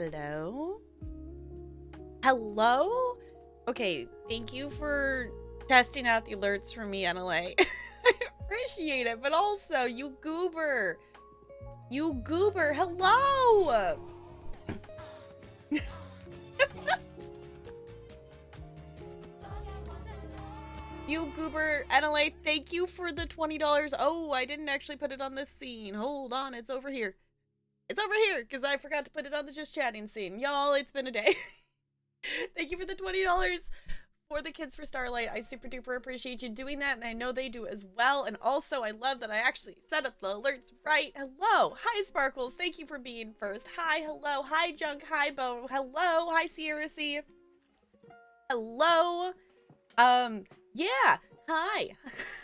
Hello? Hello? Okay, thank you for testing out the alerts for me, NLA. I appreciate it, but also, you goober. You goober, hello! You goober, NLA, thank you for the $20. Oh, I didn't actually put it on this scene. Hold on, it's over here. It's over here, because I forgot to put it on the just chatting scene. Y'all, it's been a day. Thank you for the $20 for the kids for Starlight. I super duper appreciate you doing that, and I know they do as well. And also, I love that I actually set up the alerts right. Hello. Hi, Sparkles. Thank you for being first. Hi, hello. Hi, Junk. Hi, Bo. Hello. Hi, Sierra C. Hello. Yeah. Hi.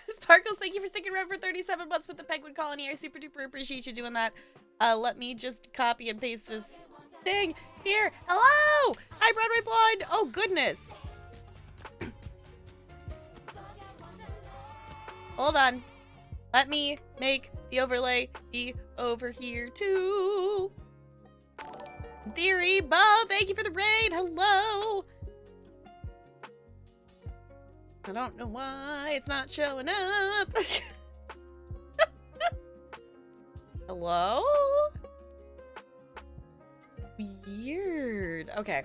Sparkles, thank you for sticking around for 37 months with the Penguin Colony. I super duper appreciate you doing that. Let me just copy and paste this thing here. Hello! Hi, Broadway Blonde! Oh, goodness. Hold on. Let me make the overlay be over here, too. Theory, Bo, thank you for the raid. Hello! I don't know why it's not showing up. Hello? Weird. Okay.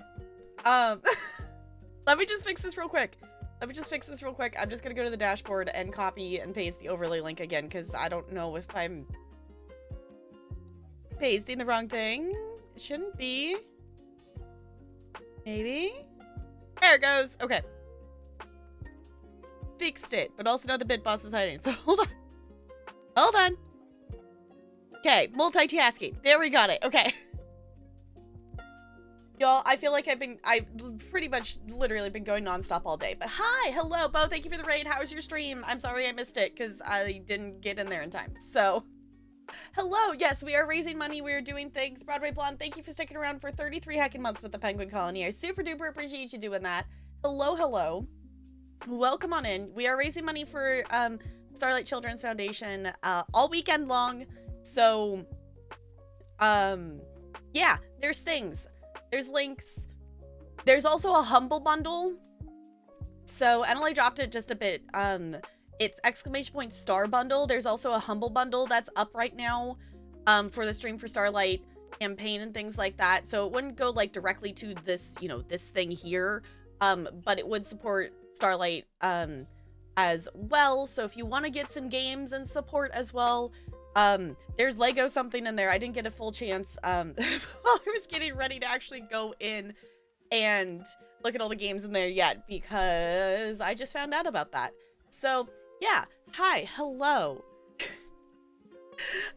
Let me just fix this real quick. I'm just gonna go to the dashboard and copy and paste the overlay link again, because I don't know if I'm pasting the wrong thing. It shouldn't be. Maybe? There it goes. Okay. Fixed it, but also now the bit boss is hiding, so hold on. Hold on. Okay, multitasking. There, we got it. Okay. Y'all, I feel like I've pretty much literally been going nonstop all day. But hi, hello, Bo, thank you for the raid. How was your stream? I'm sorry I missed it because I didn't get in there in time. So, hello, yes, we are raising money. We are doing things. Broadway Blonde, thank you for sticking around for 33 heckin' months with the Penguin Colony. I super duper appreciate you doing that. Hello, hello. Welcome on in. We are raising money for Starlight Children's Foundation all weekend long. So, yeah, there's things. There's links. There's also a Humble Bundle. So, NLA dropped it just a bit. It's ! Star Bundle. There's also a Humble Bundle that's up right now for the Stream for Starlight campaign and things like that. So, it wouldn't go, like, directly to this, you know, this thing here. But it would support Starlight as well. So, if you want to get some games and support as well, there's Lego something in there. I didn't get a full chance while I was getting ready to actually go in and look at all the games in there yet, because I just found out about that. So yeah, hi, hello.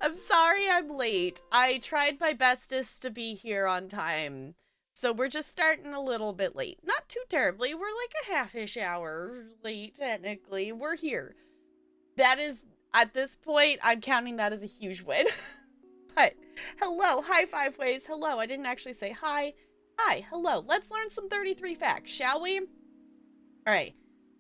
I'm sorry I'm late. I tried my bestest to be here on time, so we're just starting a little bit late. Not too terribly. We're like a half-ish hour late, technically. We're here. That is, at this point, I'm counting that as a huge win. But, hello, hi, Five Ways. Hello, I didn't actually say hi. Hi, hello. Let's learn some 33 facts, shall we? Alright.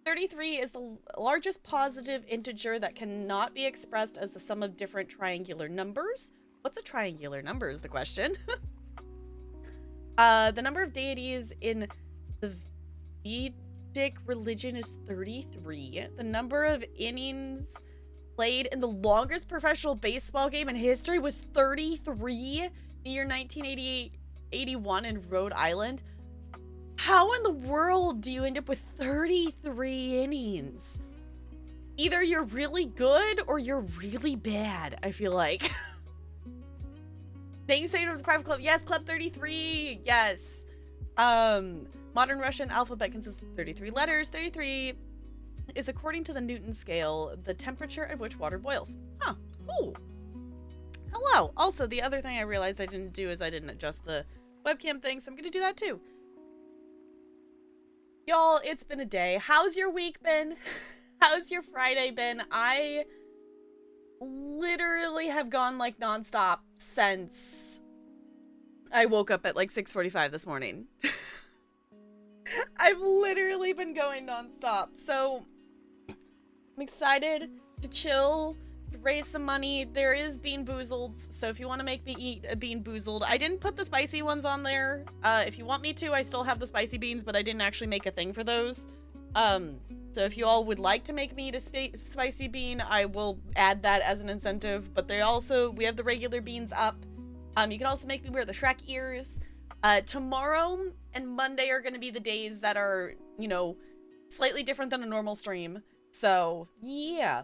33 is the largest positive integer that cannot be expressed as the sum of different triangular numbers. What's a triangular number is the question. The number of deities in the Vedic religion is 33. The number of innings played in the longest professional baseball game in history was 33 in the year 1981 in Rhode Island. How in the world do you end up with 33 innings? Either you're really good or you're really bad, I feel like. Thank you, Saint of the Private Club. Yes, Club 33. Yes. Modern Russian alphabet consists of 33 letters. 33 is, according to the Newton scale, the temperature at which water boils. Huh. Ooh. Hello. Also, the other thing I realized I didn't do is I didn't adjust the webcam thing, so I'm gonna do that too. Y'all, it's been a day. How's your week been? How's your Friday been? I literally have gone like nonstop since I woke up at like 6:45 this morning. I've literally been going nonstop. So I'm excited to chill raise some money. There is Bean Boozled, so if you want to make me eat a Bean Boozled, I didn't put the spicy ones on there. If you want me to, I still have the spicy beans, but I didn't actually make a thing for those. So if you all would like to make me eat a spicy bean, I will add that as an incentive. But we have the regular beans up. You can also make me wear the Shrek ears. Tomorrow and Monday are going to be the days that are, you know, slightly different than a normal stream. So, yeah.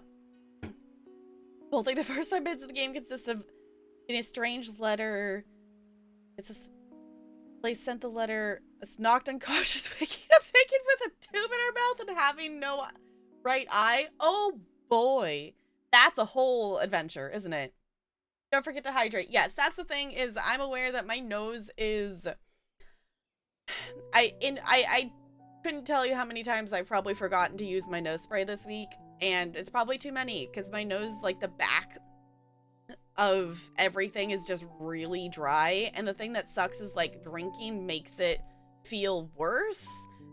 Well, like the first 5 minutes of the game consists of getting a strange letter. They sent the letter, knocked unconscious, waking up taken with a tube in her mouth and having no right eye. Oh boy. That's a whole adventure, isn't it? Don't forget to hydrate. Yes, that's the thing, is I'm aware that my nose is... I couldn't tell you how many times I've probably forgotten to use my nose spray this week, and it's probably too many, because my nose, like the back of everything is just really dry, and the thing that sucks is like drinking makes it feel worse,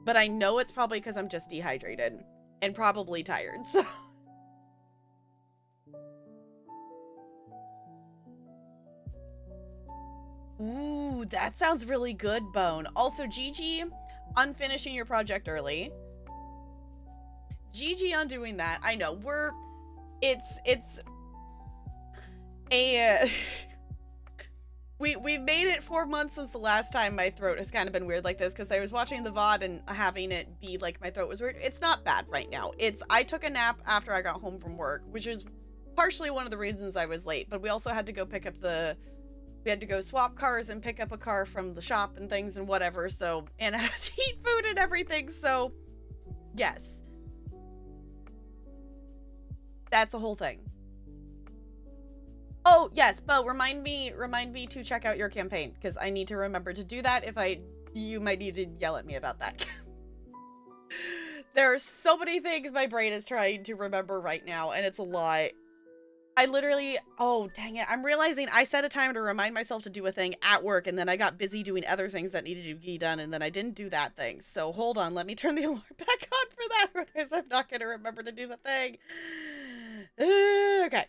but I know it's probably because I'm just dehydrated and probably tired, so... Ooh, that sounds really good, Bone. Also, GG on finishing your project early. GG on doing that. I know, it's a, we made it 4 months since the last time my throat has kind of been weird like this, because I was watching the VOD and having it be like my throat was weird. It's not bad right now. I took a nap after I got home from work, which is partially one of the reasons I was late, but we also had to go pick up we had to go swap cars and pick up a car from the shop and things and whatever, so, and I had to eat food and everything, so, yes. That's a whole thing. Oh, yes, Bo, remind me to check out your campaign, because I need to remember to do that. You might need to yell at me about that. There are so many things my brain is trying to remember right now, and it's a lot. I literally, oh, dang it. I'm realizing I set a timer to remind myself to do a thing at work, and then I got busy doing other things that needed to be done, and then I didn't do that thing. So hold on, let me turn the alarm back on for that, or otherwise I'm not going to remember to do the thing. Okay.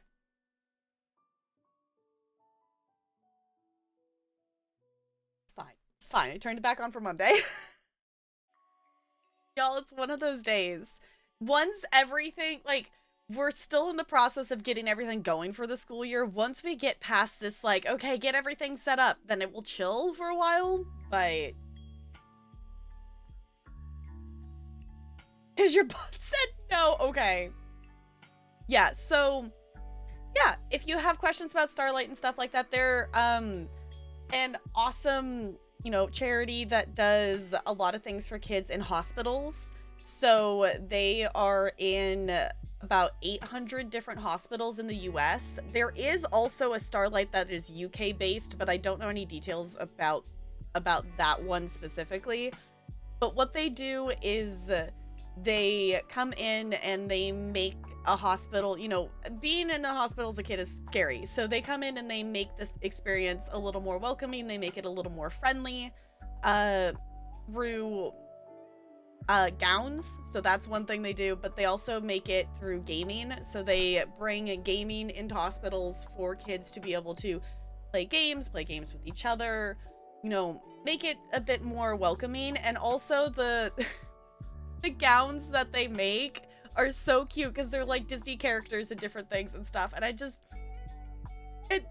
It's fine. It's fine. I turned it back on for Monday. Y'all, it's one of those days. Once everything, like... We're still in the process of getting everything going for the school year. Once we get past this, like, okay, get everything set up, then it will chill for a while, but... Because your bot said no, okay. Yeah, so, yeah, if you have questions about Starlight and stuff like that, they're, an awesome, you know, charity that does a lot of things for kids in hospitals. So, they are in... about 800 different hospitals in the US. There is also a Starlight that is UK based, but I don't know any details about that one specifically. But what they do is they come in and they make a hospital, you know, being in a hospital as a kid is scary. So they come in and they make this experience a little more welcoming. They make it a little more friendly through gowns, so that's one thing they do, but they also make it through gaming. So they bring gaming into hospitals for kids to be able to play games with each other, you know, make it a bit more welcoming. And also the the gowns that they make are so cute because they're like Disney characters and different things and stuff, and it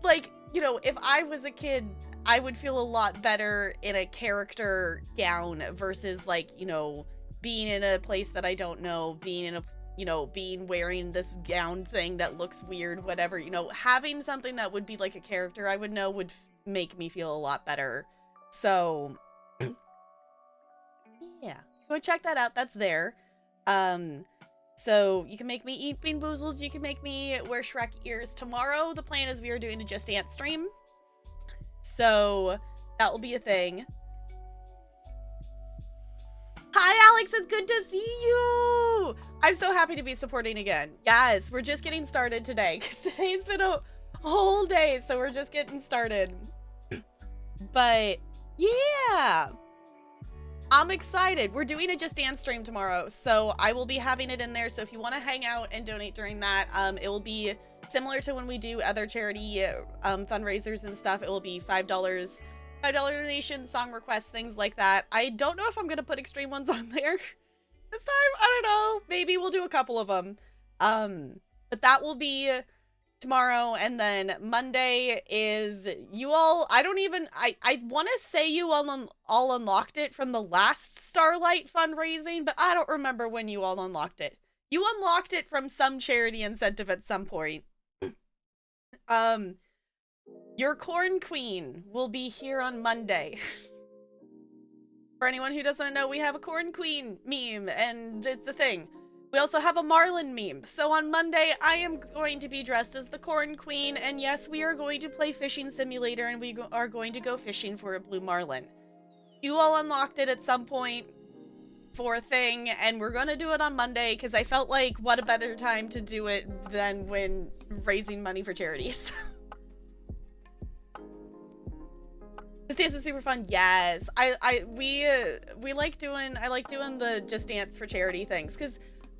like, you know, if I was a kid, I would feel a lot better in a character gown versus, like, you know, being in a place that I don't know, being wearing this gown thing that looks weird, whatever, you know, having something that would be like a character I would know would make me feel a lot better. So, yeah, go check that out. That's there. So you can make me eat Bean Boozles. You can make me wear Shrek ears. Tomorrow, the plan is we are doing a Just Dance stream. So that will be a thing. Hi, Alex. It's good to see you. I'm so happy to be supporting again. Yes, we're just getting started today because today's been a whole day. So we're just getting started. But yeah, I'm excited. We're doing a Just Dance stream tomorrow, so I will be having it in there. So if you want to hang out and donate during that, it will be Similar to when we do other charity fundraisers and stuff, it will be $5 donation, song requests, things like that. I don't know if I'm gonna put extreme ones on there this time. I don't know. Maybe we'll do a couple of them. But that will be tomorrow, and then Monday is you all. I want to say you all unlocked it from the last Starlight fundraising, but I don't remember when you all unlocked it. You unlocked it from some charity incentive at some point. Your Corn Queen will be here on Monday. For anyone who doesn't know, we have a Corn Queen meme, and it's a thing. We also have a Marlin meme. So on Monday, I am going to be dressed as the Corn Queen, and yes, we are going to play Fishing Simulator, and we are going to go fishing for a blue marlin. You all unlocked it at some point for a thing, and we're gonna do it on Monday, because I felt like, what a better time to do it than when raising money for charities. This dance is super fun. Yes, I like doing the Just Dance for charity things, because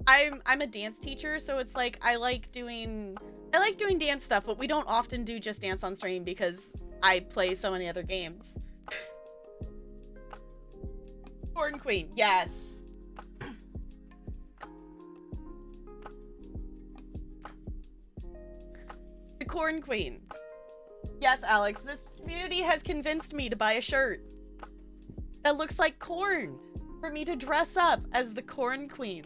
I'm a dance teacher, so it's like I like doing dance stuff, but we don't often do Just Dance on stream because I play so many other games. Corn Queen, yes. The Corn Queen. Yes, Alex, this community has convinced me to buy a shirt that looks like corn for me to dress up as the Corn Queen.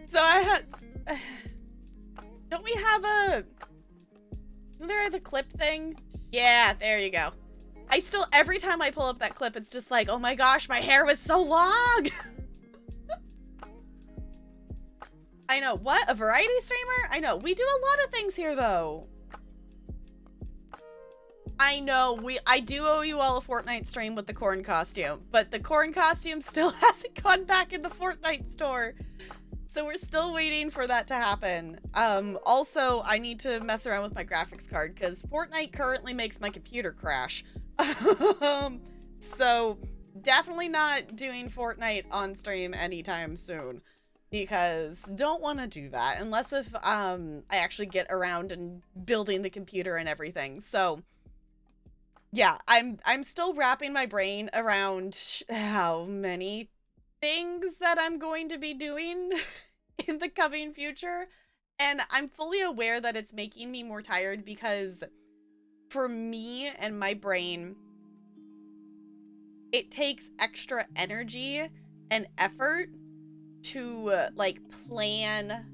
So don't we have isn't there the clip thing? Yeah, there you go. Every time I pull up that clip, it's just like, oh my gosh, my hair was so long. I know. What? A variety streamer? I know. We do a lot of things here, though. I know. I do owe you all a Fortnite stream with the corn costume, but the corn costume still hasn't gone back in the Fortnite store. So we're still waiting for that to happen. Also, I need to mess around with my graphics card because Fortnite currently makes my computer crash. So definitely not doing Fortnite on stream anytime soon because don't want to do that unless if I actually get around and building the computer and everything. So yeah, I'm still wrapping my brain around how many things that I'm going to be doing in the coming future, and I'm fully aware that it's making me more tired because for me and my brain it takes extra energy and effort to like plan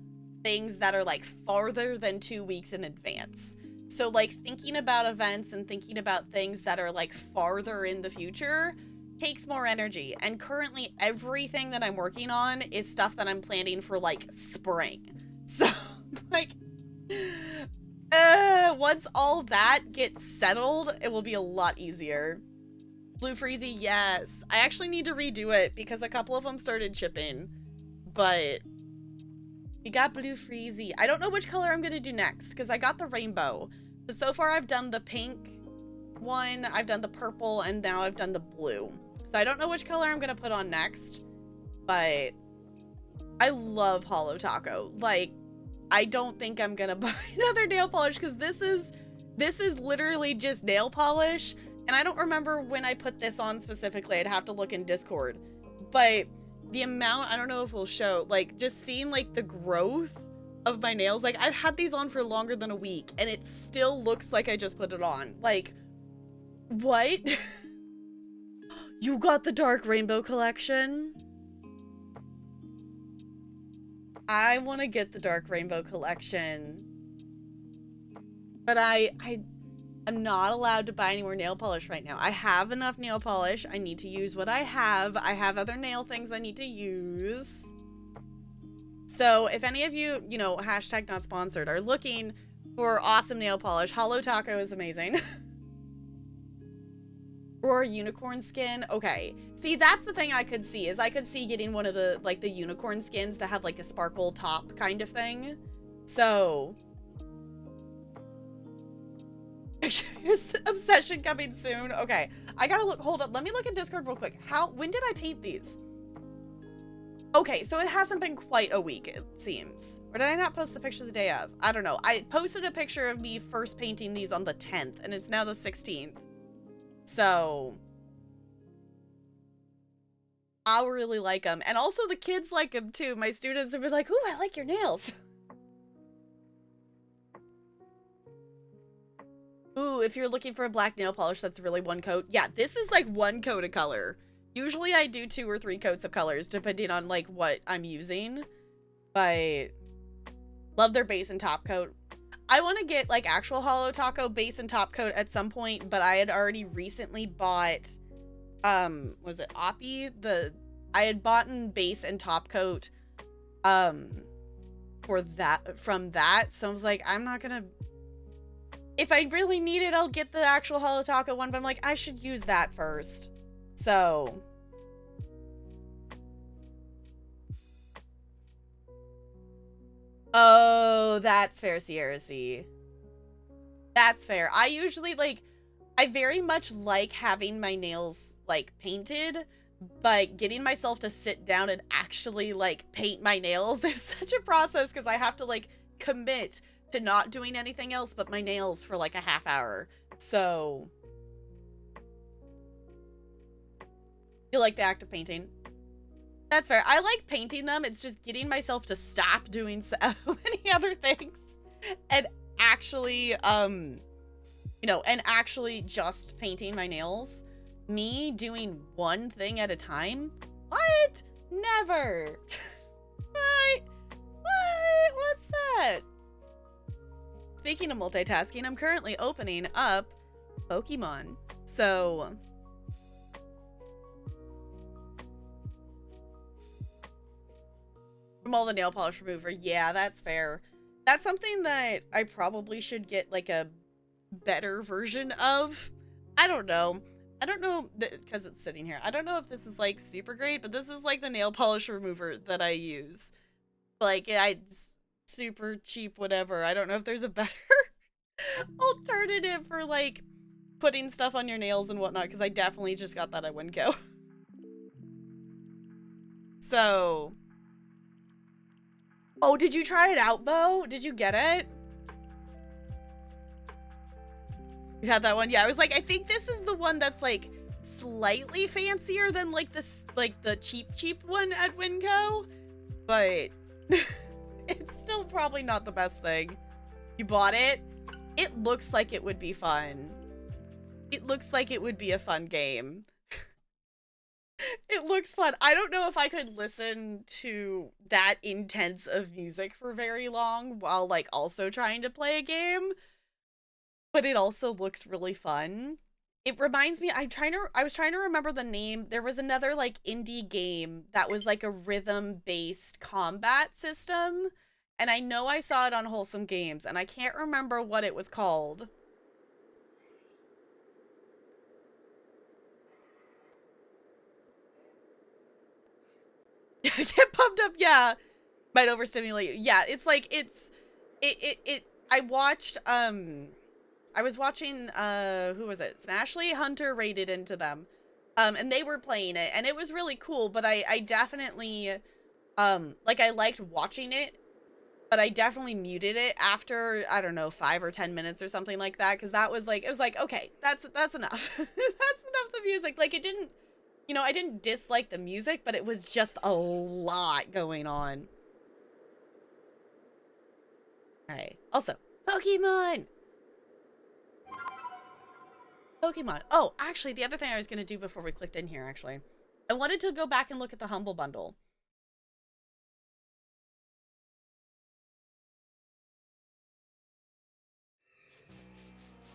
things that are like farther than 2 weeks in advance. So like thinking about events and thinking about things that are like farther in the future takes more energy, and currently everything that I'm working on is stuff that I'm planning for like spring. So like once all that gets settled, it will be a lot easier. Blue Freezy, yes. I actually need to redo it because a couple of them started shipping, but we got Blue Freezy. I don't know which color I'm gonna do next because I got the rainbow. So far I've done the pink one, I've done the purple, and now I've done the blue. So I don't know which color I'm gonna put on next, but I love Holo Taco. Like, I don't think I'm gonna buy another nail polish because this is literally just nail polish, and I don't remember when I put this on specifically. I'd have to look in Discord, but the amount, I don't know if we'll show, like, just seeing like the growth of my nails. Like, I've had these on for longer than a week, and it still looks like I just put it on. Like, what? You got the Dark Rainbow collection? I want to get the Dark Rainbow collection, but I'm not allowed to buy any more nail polish right now. I have enough nail polish. I need to use what I have. I have other nail things I need to use. So if any of you, you know, hashtag not sponsored, are looking for awesome nail polish, Holo Taco is amazing. Or unicorn skin. Okay. See, that's the thing I could see, is I could see getting one of the, like, the unicorn skins to have, like, a sparkle top kind of thing. So. Obsession coming soon. Okay. I gotta look. Hold up. Let me look at Discord real quick. When did I paint these? Okay, so it hasn't been quite a week, it seems. Or did I not post the picture the day of? I don't know. I posted a picture of me first painting these on the 10th, and it's now the 16th. So I'll really like them. And also the kids like them too. My students have been like, ooh, I like your nails. Ooh, if you're looking for a black nail polish, that's really one coat. Yeah, this is like one coat of color. Usually I do 2 or 3 coats of colors, depending on like what I'm using. But love their base and top coat. I want to get like actual Holo Taco base and top coat at some point, but I had already recently bought, was it Oppie? I had bought in base and top coat, for that, from that. So I was like, I'm not gonna, if I really need it, I'll get the actual Holo Taco one, but I'm like, I should use that first. So oh, that's fair, Sierra C. That's fair. I usually like, I very much like having my nails like painted, but getting myself to sit down and actually like paint my nails is such a process because I have to like commit to not doing anything else but my nails for like a half hour. So you like the act of painting? That's fair. I like painting them. It's just getting myself to stop doing so many other things and actually, you know, and actually just painting my nails. Me doing one thing at a time? What? Never. What? What? What's that? Speaking of multitasking, I'm currently opening up Pokemon. So from all the nail polish remover, yeah, that's fair. That's something that I probably should get like a better version of. I don't know. I don't know, because it's sitting here. I don't know if this is like super great, but this is like the nail polish remover that I use. Like, super cheap, whatever. I don't know if there's a better alternative for like putting stuff on your nails and whatnot, because I definitely just got that at Winco. So, oh, did you try it out, Bo? Did you get it? You had that one? Yeah, I was like, I think this is the one that's like slightly fancier than like this, like the cheap one at Winco, but it's still probably not the best thing. You bought it? It looks like it would be fun. It looks like it would be a fun game. It looks fun. I don't know if I could listen to that intense of music for very long while like also trying to play a game. But it also looks really fun. It reminds me, I was trying to remember the name. There was another like indie game that was like a rhythm-based combat system. And I know I saw it on Wholesome Games, and I can't remember what it was called. Get pumped up, yeah. Might overstimulate you. Yeah, it's like, I watched, I was watching, who was it? Smashly Hunter raided into them. And they were playing it, and it was really cool, but I definitely, like, I liked watching it, but I definitely muted it after, I don't know, 5 or 10 minutes or something like that, because that was like, it was like, okay, that's enough. That's enough the music. Like, it didn't, you know, I didn't dislike the music, but it was just a lot going on. Alright. Also, Pokemon! Pokemon. Oh, actually, the other thing I was going to do before we clicked in here, actually. I wanted to go back and look at the Humble Bundle.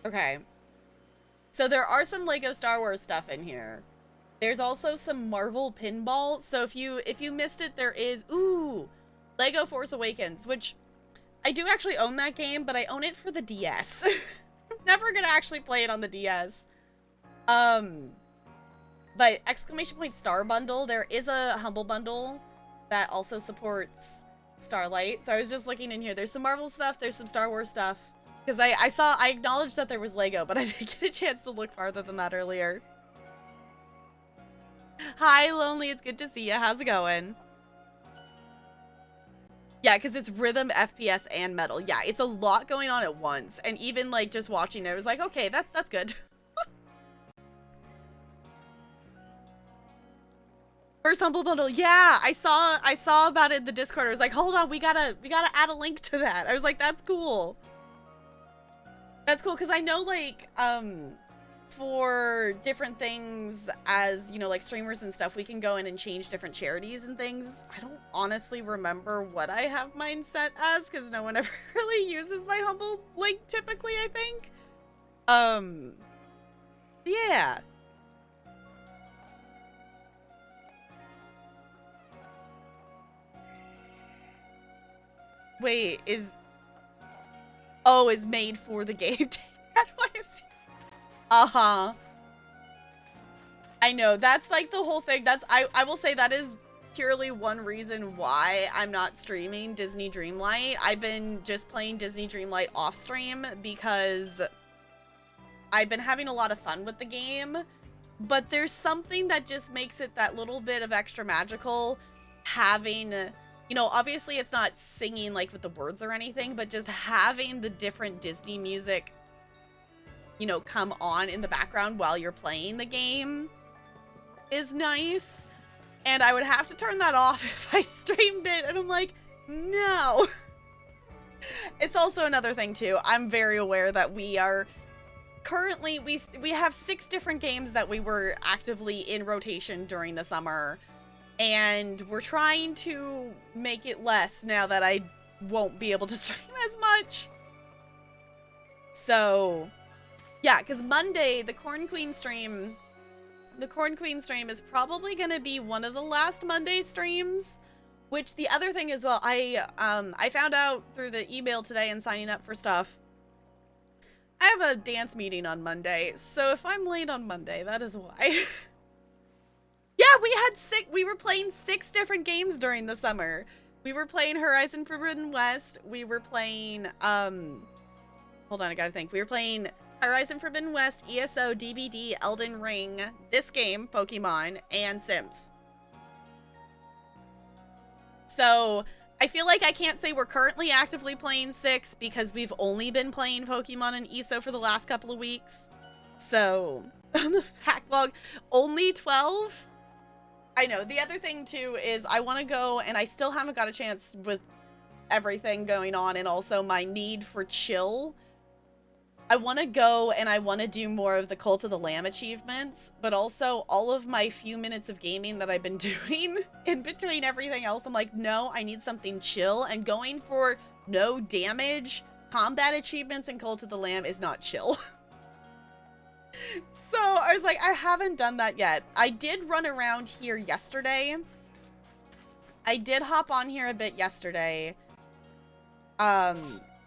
Okay. So there are some Lego Star Wars stuff in here. There's also some Marvel pinball. So if you missed it, there is, ooh, Lego Force Awakens, which I do actually own that game, but I own it for the DS. I'm never gonna actually play it on the DS. But exclamation point Star Bundle, there is a Humble Bundle that also supports Starlight. So I was just looking in here. There's some Marvel stuff, there's some Star Wars stuff. Because I acknowledged that there was Lego, but I didn't get a chance to look farther than that earlier. Hi, Lonely, it's good to see you. How's it going? Yeah, because it's rhythm, FPS, and metal. Yeah, it's a lot going on at once. And even, like, just watching it, I was like, okay, that's good. First Humble Bundle. Yeah, I saw about it in the Discord. I was like, hold on, we gotta add a link to that. I was like, that's cool. That's cool, because I know, like, for different things as, you know, like streamers and stuff, we can go in and change different charities and things. I don't honestly remember what I have mine set as, because no one ever really uses my Humble link typically, I think. Yeah. Wait, is made for the game. Uh-huh. I know, that's like the whole thing. That's I will say that is purely one reason why I'm not streaming Disney Dreamlight. I've been just playing Disney Dreamlight off stream because I've been having a lot of fun with the game, but there's something that just makes it that little bit of extra magical having, you know, obviously it's not singing like with the words or anything, but just having the different Disney music, you know, come on in the background while you're playing the game is nice. And I would have to turn that off if I streamed it, and I'm like, no. It's also another thing too. I'm very aware that we are currently, we have 6 different games that we were actively in rotation during the summer, and we're trying to make it less now that I won't be able to stream as much. So yeah, because Monday, the Corn Queen stream is probably going to be one of the last Monday streams. Which, the other thing as well, I found out through the email today and signing up for stuff, I have a dance meeting on Monday, so if I'm late on Monday, that is why. Yeah, we were playing 6 different games during the summer. We were playing Horizon Forbidden West, we were playing, hold on, I gotta think. We were playing Horizon Forbidden West, ESO, DBD, Elden Ring, this game, Pokemon, and Sims. So I feel like I can't say we're currently actively playing 6 because we've only been playing Pokemon and ESO for the last couple of weeks. So on the backlog, only 12. I know. The other thing too is I want to go, and I still haven't got a chance with everything going on and also my need for chill. I want to go and I want to do more of the Cult of the Lamb achievements, but also all of my few minutes of gaming that I've been doing in between everything else. I'm like, no, I need something chill, and going for no damage combat achievements in Cult of the Lamb is not chill. So I was like, I haven't done that yet. I did run around here yesterday. I did hop on here a bit yesterday.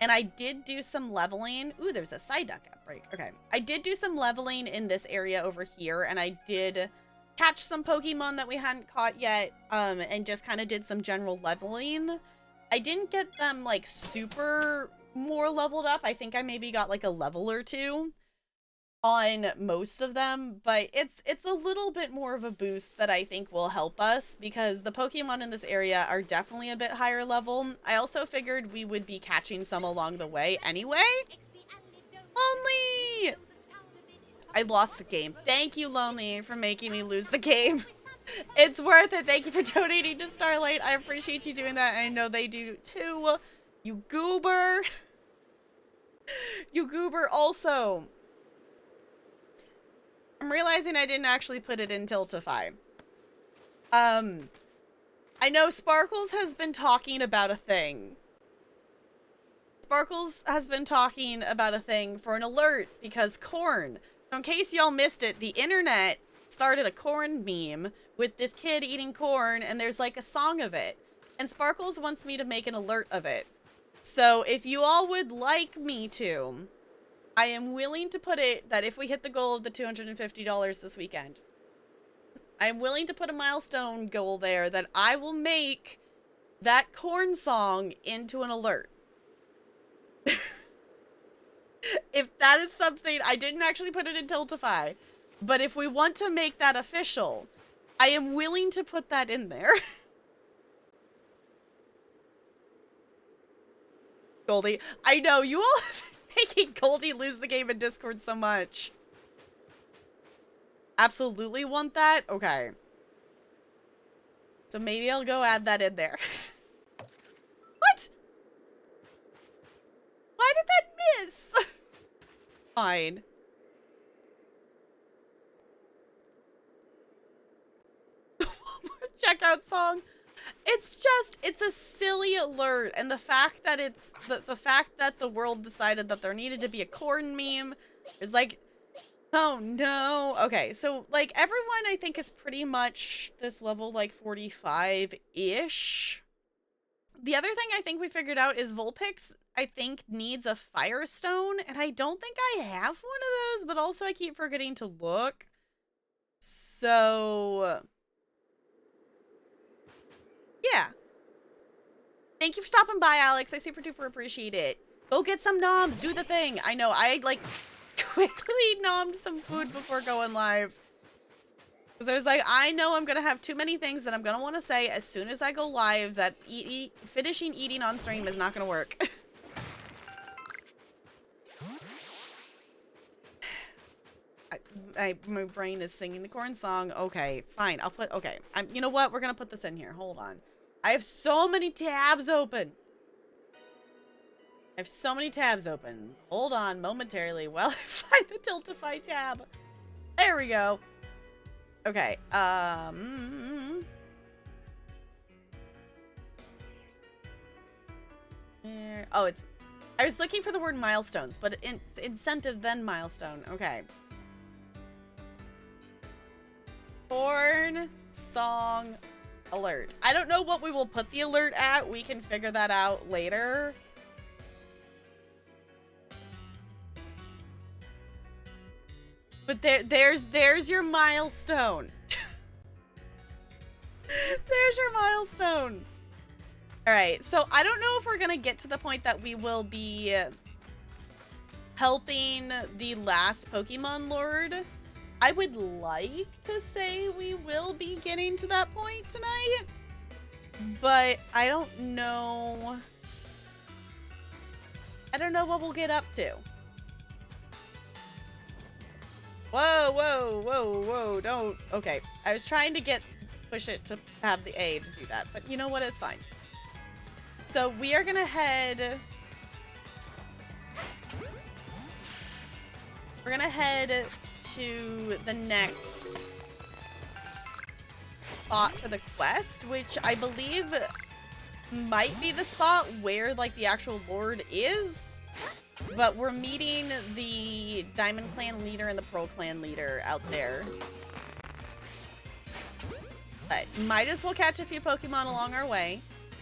And I did do some leveling. Ooh, there's a side duck outbreak. Okay. I did do some leveling in this area over here, and I did catch some Pokemon that we hadn't caught yet, and just kind of did some general leveling. I didn't get them, like, super more leveled up. I think I maybe got, like, a level or 2 on most of them, but it's a little bit more of a boost that I think will help us, because the Pokemon in this area are definitely a bit higher level. I also figured we would be catching some along the way anyway. Lonely! I lost the game. Thank you, Lonely, for making me lose the game. It's worth it. Thank you for donating to Starlight. I appreciate you doing that. I know they do too. You goober. You goober also. I'm realizing I didn't actually put it in Tiltify. I know Sparkles has been talking about a thing. Sparkles has been talking about a thing for an alert because corn. So in case y'all missed it, the internet started a corn meme with this kid eating corn, and there's like a song of it. And Sparkles wants me to make an alert of it. So if you all would like me to, I am willing to put it that if we hit the goal of the $250 this weekend, I am willing to put a milestone goal there that I will make that corn song into an alert. If that is something, I didn't actually put it in Tiltify, but if we want to make that official, I am willing to put that in there. Goldie. I know, you all have been making Goldie lose the game in Discord so much. Absolutely want that? Okay. So maybe I'll go add that in there. What? Why did that miss? Fine. Checkout song. It's a silly alert, and the fact that it's the fact that the world decided that there needed to be a corn meme is like, oh no. Okay, so like everyone I think is pretty much this level like 45-ish. The other thing I think we figured out is Vulpix I think needs a Firestone, and I don't think I have one of those, but also I keep forgetting to look. So yeah. Thank you for stopping by, Alex. I super duper appreciate it. Go get some noms. Do the thing. I know. I, like, quickly nommed some food before going live. Because I was like, I know I'm going to have too many things that I'm going to want to say as soon as I go live that finishing eating on stream is not going to work. My brain is singing the corn song. Okay, fine. I'll put... Okay. You know what? We're going to put this in here. Hold on. I have so many tabs open. I have so many tabs open. Hold on momentarily while I find the Tiltify tab. There we go. Okay. Oh, it's... I was looking for the word milestones, but incentive then milestone. Okay. Corn song alert. I don't know what we will put the alert at. We can figure that out later. But there's your milestone. There's your milestone. All right. So I don't know if we're going to get to the point that we will be helping the last Pokemon Lord. I would like to say we will be getting to that point tonight, but I don't know. I don't know what we'll get up to. Whoa, whoa, whoa, whoa, don't. Okay, I was trying to push it to have the A to do that, but you know what? It's fine. So we are gonna head... We're gonna head to the next spot for the quest, which I believe might be the spot where like the actual Lord is, but we're meeting the Diamond Clan leader and the Pearl Clan leader out there. But might as well catch a few Pokemon along our way,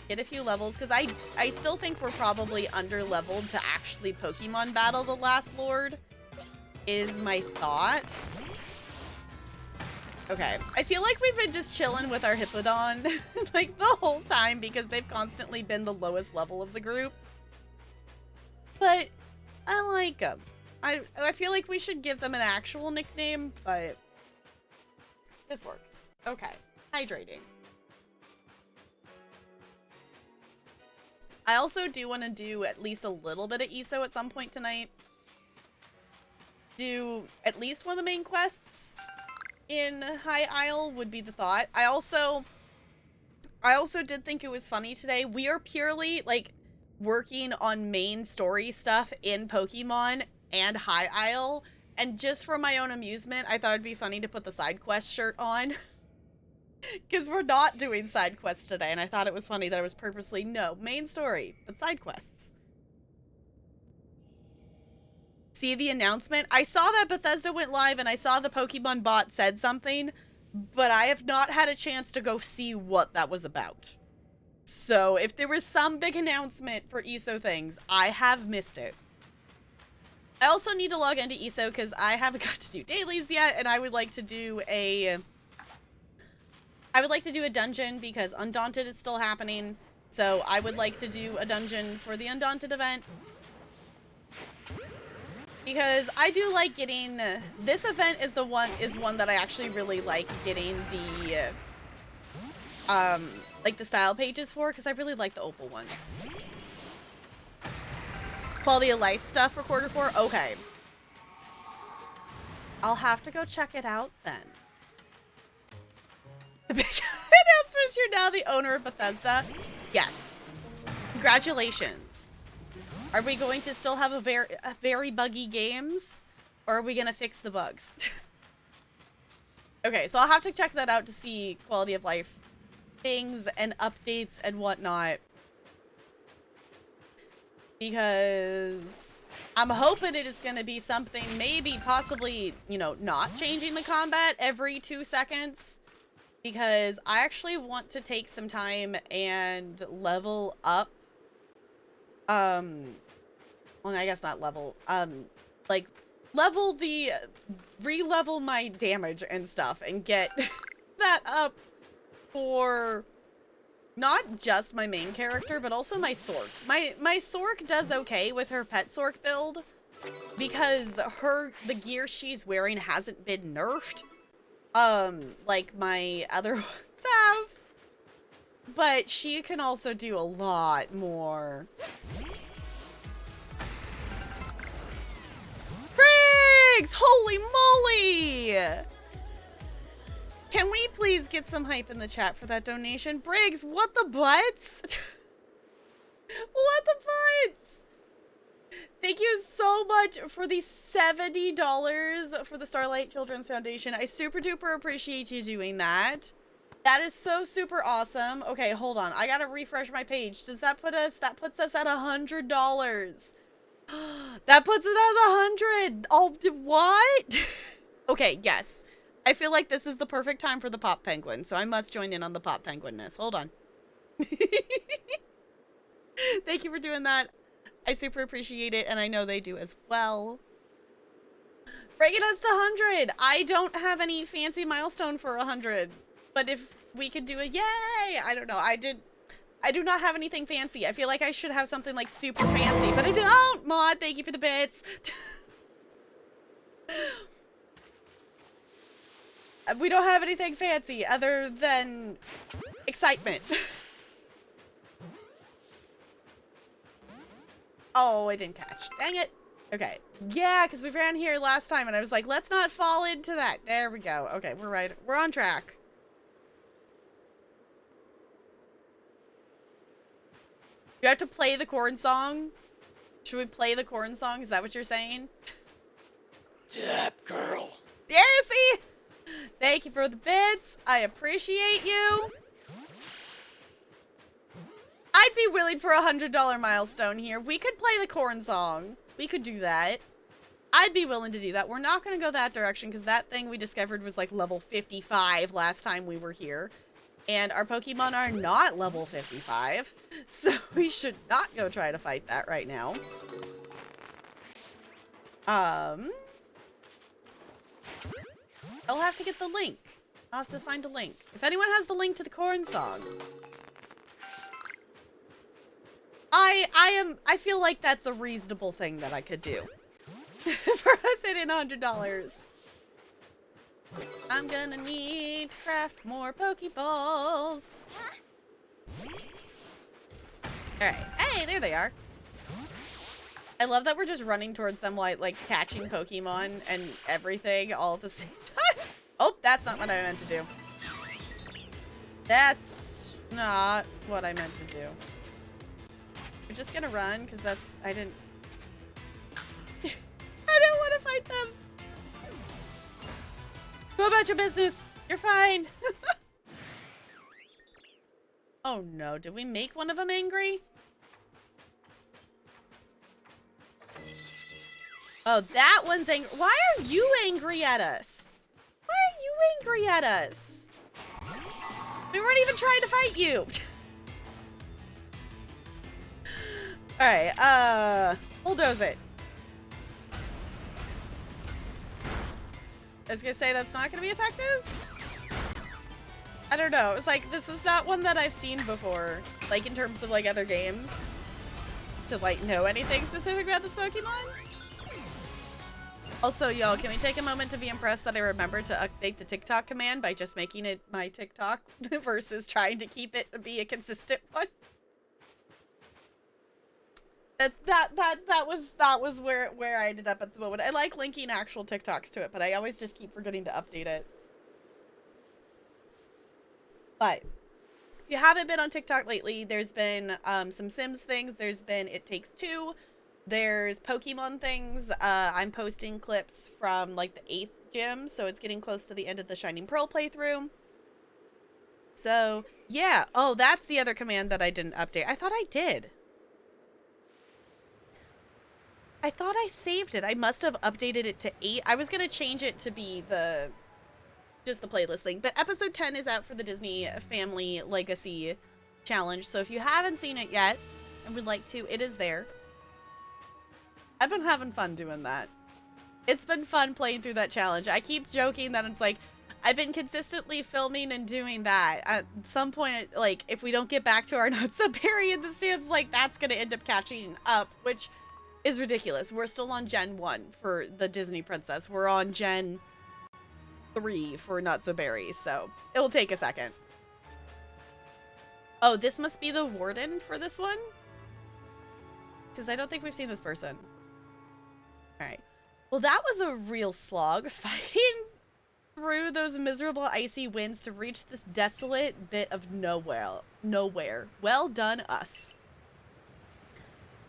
get a few levels, because I still think we're probably under-leveled to actually Pokemon battle the last Lord, is my thought. Okay. I feel like we've been just chilling with our Hippodon like the whole time because they've constantly been the lowest level of the group. But I like them. I feel like we should give them an actual nickname, but this works. Okay. Hydrating. I also do want to do at least a little bit of ESO at some point tonight. Do at least one of the main quests in High Isle would be the thought. I also did think it was funny today. We are purely like working on main story stuff in Pokemon and High Isle, and just for my own amusement, I thought it'd be funny to put the side quest shirt on. Because we're not doing side quests today, and I thought it was funny that it was purposely, no, main story, but side quests. See the announcement? I saw that Bethesda went live and I saw the Pokemon bot said something, but I have not had a chance to go see what that was about. So if there was some big announcement for ESO things, I have missed it. I also need to log into ESO because I haven't got to do dailies yet, and I would like to do a dungeon because Undaunted is still happening. So I would like to do a dungeon for the Undaunted event. Because I do like getting, this event is one that I actually really like getting the, like the style pages for, because I really like the opal ones. Quality of life stuff for quarter 4? Okay. I'll have to go check it out then. The big announcement, you're now the owner of Bethesda? Yes. Congratulations. Are we going to still have a very buggy games? Or are we going to fix the bugs? Okay, so I'll have to check that out to see quality of life things and updates and whatnot. Because I'm hoping it is going to be something maybe possibly, you know, not changing the combat every 2 seconds. Because I actually want to take some time and level up. Well, I guess not level. Like, re-level my damage and stuff and get that up for not just my main character, but also my Sork. My Sork does okay with her pet Sork build because the gear she's wearing hasn't been nerfed. Like my other ones have. But she can also do a lot more. Briggs! Holy moly! Can we please get some hype in the chat for that donation? Briggs, what the butts? What the butts? Thank you so much for the $70 for the Starlight Children's Foundation. I super duper appreciate you doing that. That is so super awesome. Okay, hold on. I gotta refresh my page. Does that put us? That puts us at $100. That puts it as 100. Oh, what? Okay, yes. I feel like this is the perfect time for the Pop Penguin, so I must join in on the Pop Penguinness. Hold on. Thank you for doing that. I super appreciate it, and I know they do as well. Breaking us to 100. I don't have any fancy milestone for 100, but if we could do it, yay! I don't know. I do not have anything fancy. I feel like I should have something like super fancy, but I don't. Mod, thank you for the bits. We don't have anything fancy other than excitement. Oh, I didn't catch. Dang it. Okay. Yeah, because we ran here last time and I was like, let's not fall into that. There we go. Okay, we're right. We're on track. You have to play the corn song? Should we play the corn song? Is that what you're saying? Dap girl. There, see? Thank you for the bits. I appreciate you. I'd be willing for a $100 milestone here. We could play the corn song. We could do that. I'd be willing to do that. We're not going to go that direction because that thing we discovered was like level 55 last time we were here. And our Pokemon are not level 55. So we should not go try to fight that right now. I'll have to get the link. I'll have to find a link. If anyone has the link to the corn song. I feel like that's a reasonable thing that I could do. For us hitting $100. I'm gonna need to craft more Pokeballs. Alright. Hey, there they are. I love that we're just running towards them while, like, catching Pokemon and everything all at the same time. Oh, that's not what I meant to do. That's not what I meant to do. We're just gonna run, because that's... I didn't want to fight them. Go about your business. You're fine. Oh no, did we make one of them angry? Oh, that one's angry. Why are you angry at us? Why are you angry at us? We weren't even trying to fight you. Alright, bulldoze it. I was gonna say that's not gonna be effective? I don't know. It's like, this is not one that I've seen before. Like, in terms of, like, other games. To, like, know anything specific about this Pokemon. Also, y'all, can we take a moment to be impressed that I remembered to update the TikTok command by just making it my TikTok versus trying to keep it to be a consistent one? That was where I ended up at the moment. I like linking actual TikToks to it, but I always just keep forgetting to update it. But if you haven't been on TikTok lately, there's been some Sims things. There's been It Takes Two. There's Pokemon things. I'm posting clips from like the 8th gym, so it's getting close to the end of the Shining Pearl playthrough. So yeah. Oh, that's the other command that I didn't update. I thought I did. I thought I saved it. I must have updated it to 8. I was gonna change it to be just the playlist thing. But episode 10 is out for the Disney Family Legacy Challenge. So if you haven't seen it yet and would like to, it is there. I've been having fun doing that. It's been fun playing through that challenge. I keep joking that it's like, I've been consistently filming and doing that. At some point, like, if we don't get back to our Not So Berry in the Sims, like, that's gonna end up catching up, which is ridiculous. We're still on Gen 1 for the Disney Princess. We're on Gen 3 for Not So Berry, so it will take a second. Oh, this must be the warden for this one? Because I don't think we've seen this person. Alright. Well, that was a real slog, fighting through those miserable icy winds to reach this desolate bit of nowhere. Well done, us.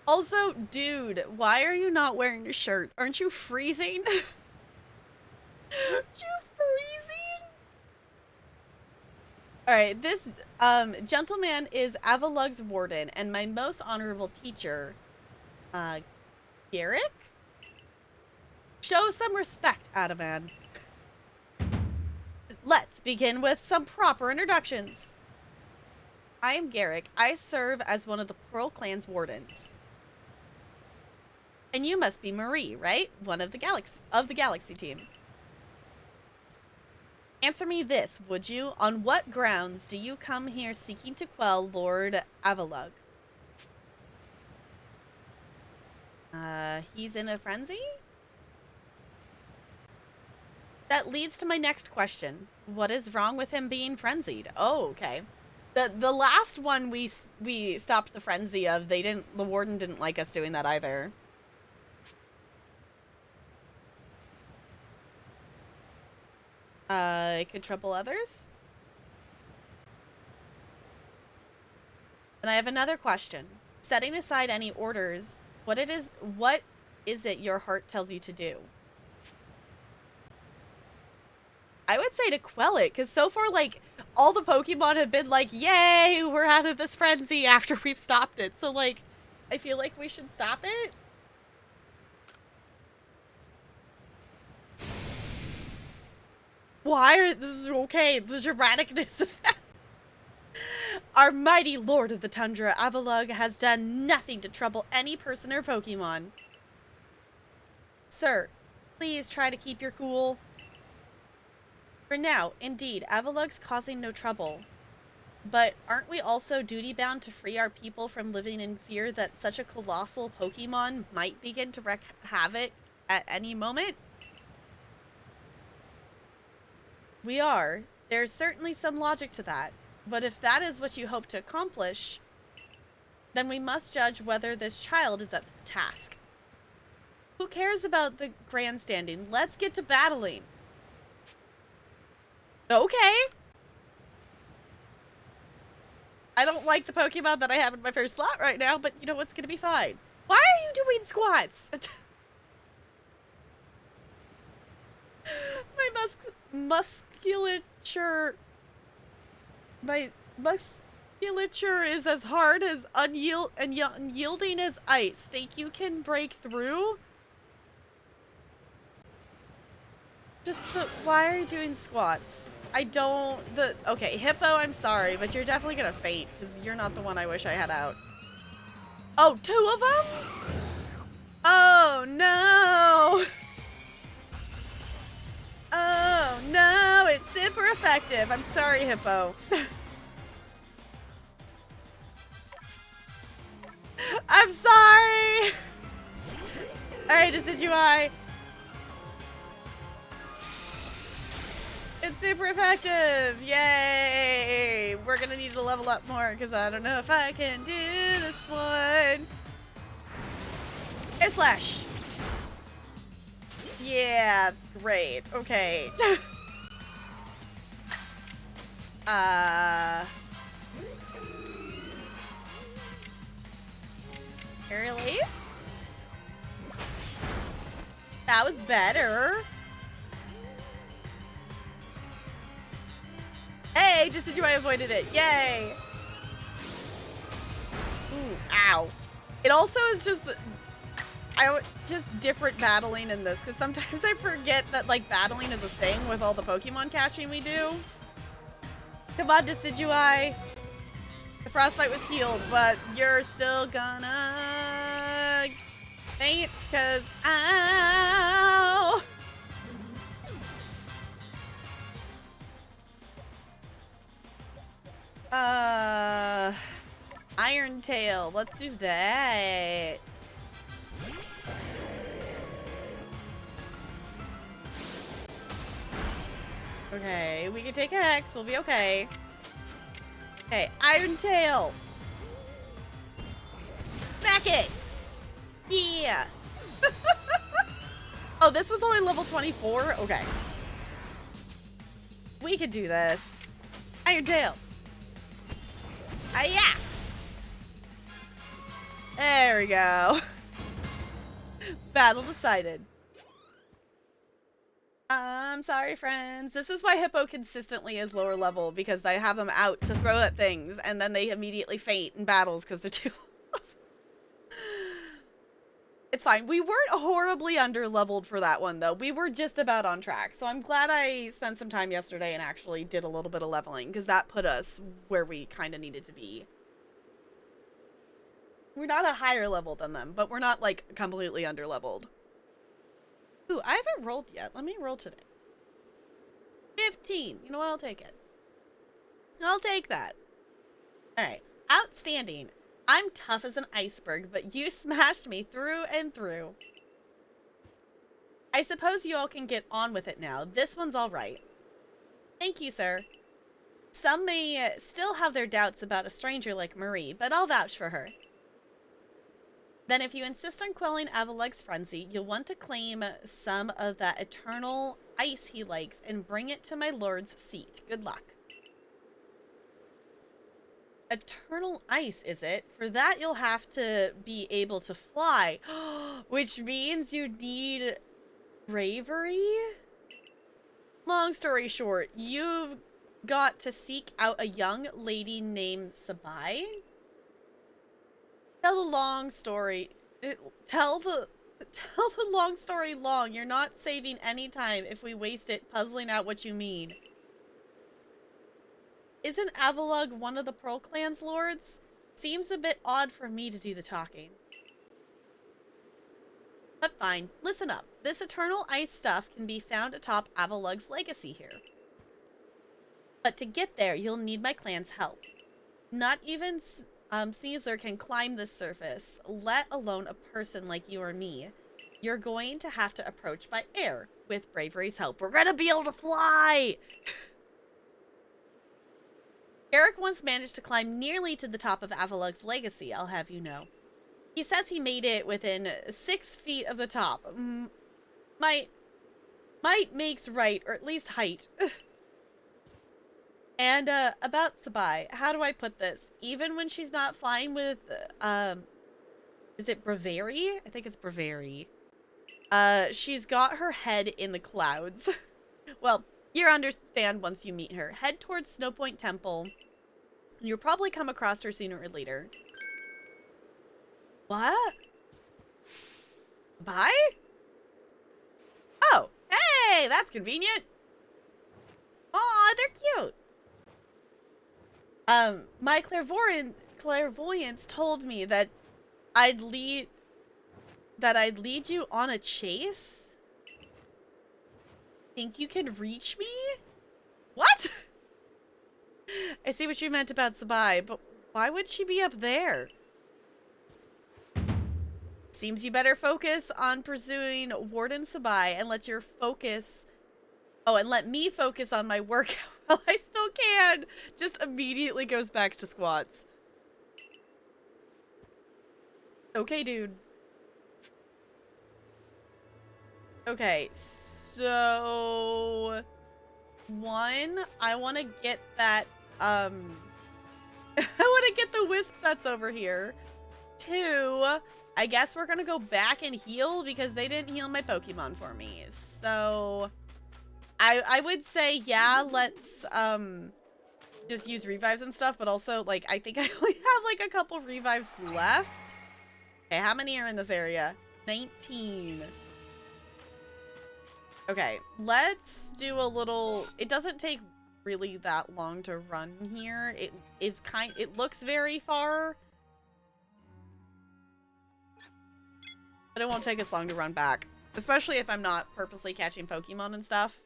Also, dude, why are you not wearing a shirt? Aren't you freezing? Aren't you freezing? Alright, this gentleman is Avalug's warden and my most honorable teacher, Garrick? Show some respect, Adaman. Let's begin with some proper introductions. I am Garrick. I serve as one of the Pearl Clan's wardens. And you must be Marie, right? One of the Galaxy team. Answer me this, would you? On what grounds do you come here seeking to quell Lord Avalug? He's in a frenzy? That leads to my next question. What is wrong with him being frenzied? Oh, okay. The last one we stopped the frenzy of, the warden didn't like us doing that either. It could trouble others? And I have another question. Setting aside any orders, what is it your heart tells you to do? I would say to quell it, because so far, like, all the Pokemon have been like, yay, we're out of this frenzy after we've stopped it. So, like, I feel like we should stop it. This is okay, the dramaticness of that. Our mighty Lord of the Tundra, Avalug, has done nothing to trouble any person or Pokemon. Sir, please try to keep your cool. For now, indeed, Avalug's causing no trouble. But aren't we also duty-bound to free our people from living in fear that such a colossal Pokemon might begin to wreak havoc at any moment? We are. There's certainly some logic to that. But if that is what you hope to accomplish, then we must judge whether this child is up to the task. Who cares about the grandstanding? Let's get to battling. Okay. I don't like the Pokemon that I have in my first slot right now, but you know what's gonna be fine. Why are you doing squats? My musculature is as hard as unyielding as ice. Think you can break through? Why are you doing squats? Okay, Hippo, I'm sorry, but you're definitely gonna faint, because you're not the one I wish I had out. Oh, 2 of them? Oh, no! Oh, no, it's super effective. I'm sorry, Hippo. I'm sorry! Alright, Decidueye. It's super effective! Yay! We're gonna need to level up more because I don't know if I can do this one. Air slash. Yeah, great. Okay. Aerial Ace? That was better. Hey, Decidueye avoided it. Yay. Ooh, ow. It also is just different battling in this, because sometimes I forget that, like, battling is a thing with all the Pokemon catching we do. Come on, Decidueye. The Frostbite was healed, but you're still gonna faint, because ow! Iron Tail. Let's do that. Okay, we can take a Hex. We'll be okay. Okay, Iron Tail. Smack it. Yeah. Oh, this was only level 24? Okay. We could do this. Iron Tail. Yeah. There we go. Battle decided. I'm sorry, friends. This is why Hippo consistently is lower level, because I have them out to throw at things, and then they immediately faint in battles because they're too low. It's fine. We weren't horribly under-leveled for that one, though. We were just about on track, so I'm glad I spent some time yesterday and actually did a little bit of leveling, because that put us where we kind of needed to be. We're not a higher level than them, but we're not, like, completely under-leveled. Ooh, I haven't rolled yet. Let me roll today. 15. You know what? I'll take it. I'll take that. Alright. Outstanding. I'm tough as an iceberg, but you smashed me through and through. I suppose you all can get on with it now. This one's alright. Thank you, sir. Some may still have their doubts about a stranger like Marie, but I'll vouch for her. Then if you insist on quelling Avalug's frenzy, you'll want to claim some of that eternal ice he likes and bring it to my lord's seat. Good luck. Eternal ice, is it? For that, you'll have to be able to fly, which means you need bravery? Long story short, you've got to seek out a young lady named Sabai. Tell the long story. Tell the long story long. You're not saving any time if we waste it puzzling out what you mean. Isn't Avalug one of the Pearl Clan's lords? Seems a bit odd for me to do the talking. But fine, listen up. This eternal ice stuff can be found atop Avalug's legacy here. But to get there, you'll need my clan's help. Not even Caesar can climb this surface, let alone a person like you or me. You're going to have to approach by air. With bravery's help, we're gonna be able to fly! Eric once managed to climb nearly to the top of Avalug's legacy, I'll have you know. He says he made it within 6 feet of the top. Might makes right, or at least height. And, about Sabai, how do I put this? Even when she's not flying with, is it Bravery? I think it's Bravery. She's got her head in the clouds. Well, you'll understand once you meet her. Head towards Snowpoint Temple. You'll probably come across her sooner or later. What? Bye? Oh, hey, that's convenient. Aw, they're cute. My clairvoyance told me that I'd lead you on a chase. Think you can reach me? What? I see what you meant about Sabai, but why would she be up there? Seems you better focus on pursuing Warden Sabai and let your focus... Oh, and let me focus on my work while I still can. Just immediately goes back to squats. Okay, dude. Okay, so... One, I want to get that, I want to get the wisp that's over here. Two, I guess we're gonna go back and heal because they didn't heal my Pokemon for me. So, I would say, yeah, let's, just use revives and stuff, but also, like, I think I only have, like, a couple revives left. Okay, how many are in this area? 19. Okay, let's do a little... It doesn't take really that long to run here. It looks very far. But it won't take us long to run back. Especially if I'm not purposely catching Pokemon and stuff.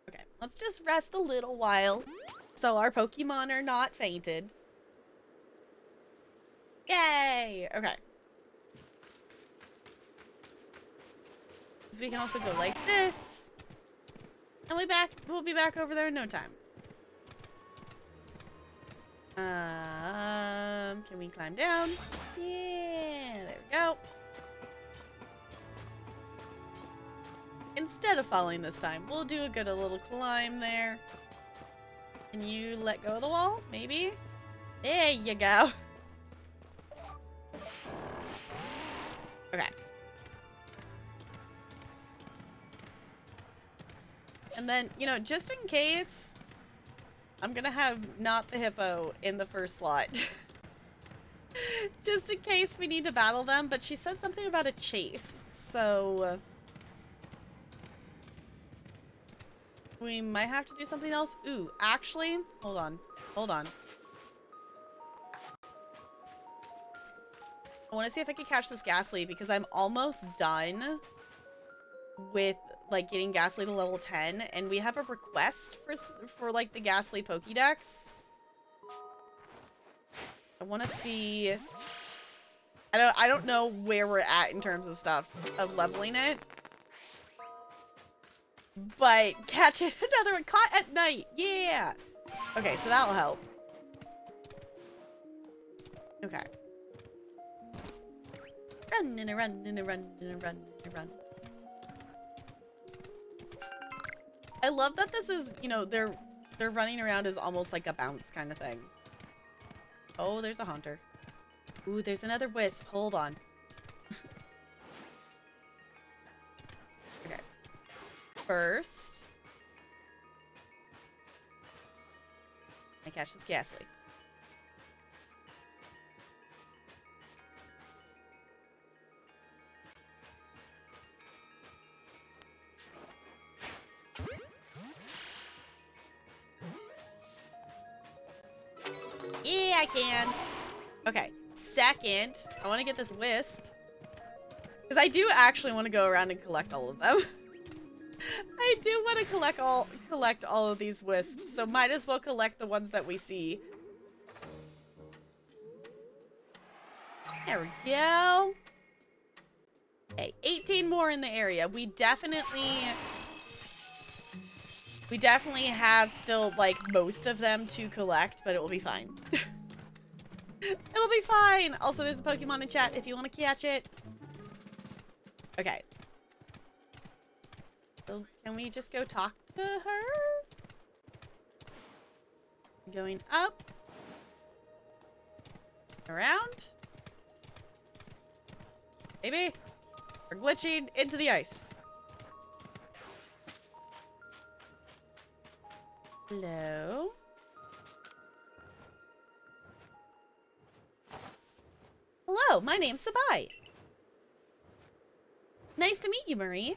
Okay, let's just rest a little while. So our Pokemon are not fainted. Yay! Okay. So we can also go like this. And we'll be back over there in no time. Can we climb down? Yeah, there we go. Instead of falling this time, we'll do a little climb there. Can you let go of the wall? Maybe? There you go. Okay. And then, you know, just in case, I'm gonna have not the hippo in the first slot. Just in case we need to battle them, but she said something about a chase, so... we might have to do something else. Ooh, actually, hold on. Hold on. I want to see if I can catch this Ghastly, because I'm almost done with, like, getting Ghastly to level 10, and we have a request for like, the Ghastly Pokédex. I want to see... I don't know where we're at in terms of stuff, of leveling it. But catch it, another one, caught at night, yeah! Okay, so that'll help. Okay. Run and a run and a run and a run and a run. I love that this is, you know, they're running around as almost like a bounce kind of thing. Oh, there's a Haunter. Ooh, there's another Wisp. Hold on. Okay. First, I catch this Ghastly. Yeah, I can. Okay. Second, I want to get this Wisp. Because I do actually want to go around and collect all of them. I do want to collect all of these Wisps, so might as well collect the ones that we see. There we go. Okay, 18 more in the area. We definitely have still, like, most of them to collect, but it will be fine. It'll be fine. Also, there's a Pokemon in chat if you want to catch it. Okay. So, can we just go talk to her? Going up. Around. Maybe. We're glitching into the ice. Hello? Hello, my name's Sabai. Nice to meet you, Marie.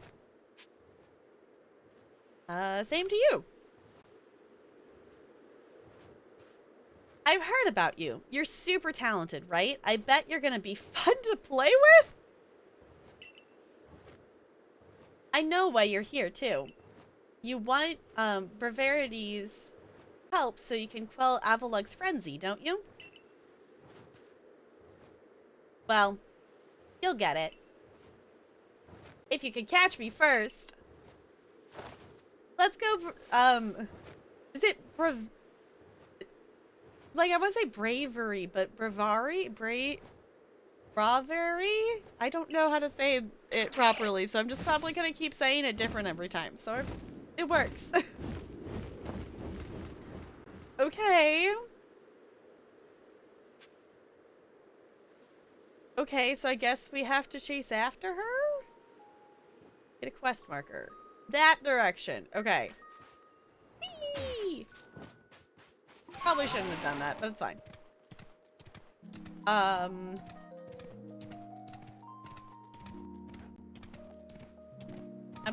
Same to you. I've heard about you. You're super talented, right? I bet you're gonna be fun to play with. I know why you're here, too. You want, Bravarity's help so you can quell Avalug's frenzy, don't you? Well, you'll get it. If you could catch me first. Let's go, is it like, I want to say bravery, but bravery? Strawberry? I don't know how to say it properly, so I'm just probably gonna keep saying it different every time. So it works. Okay. Okay, so I guess we have to chase after her? Get a quest marker. That direction. Okay. Whee! Probably shouldn't have done that, but it's fine. I'm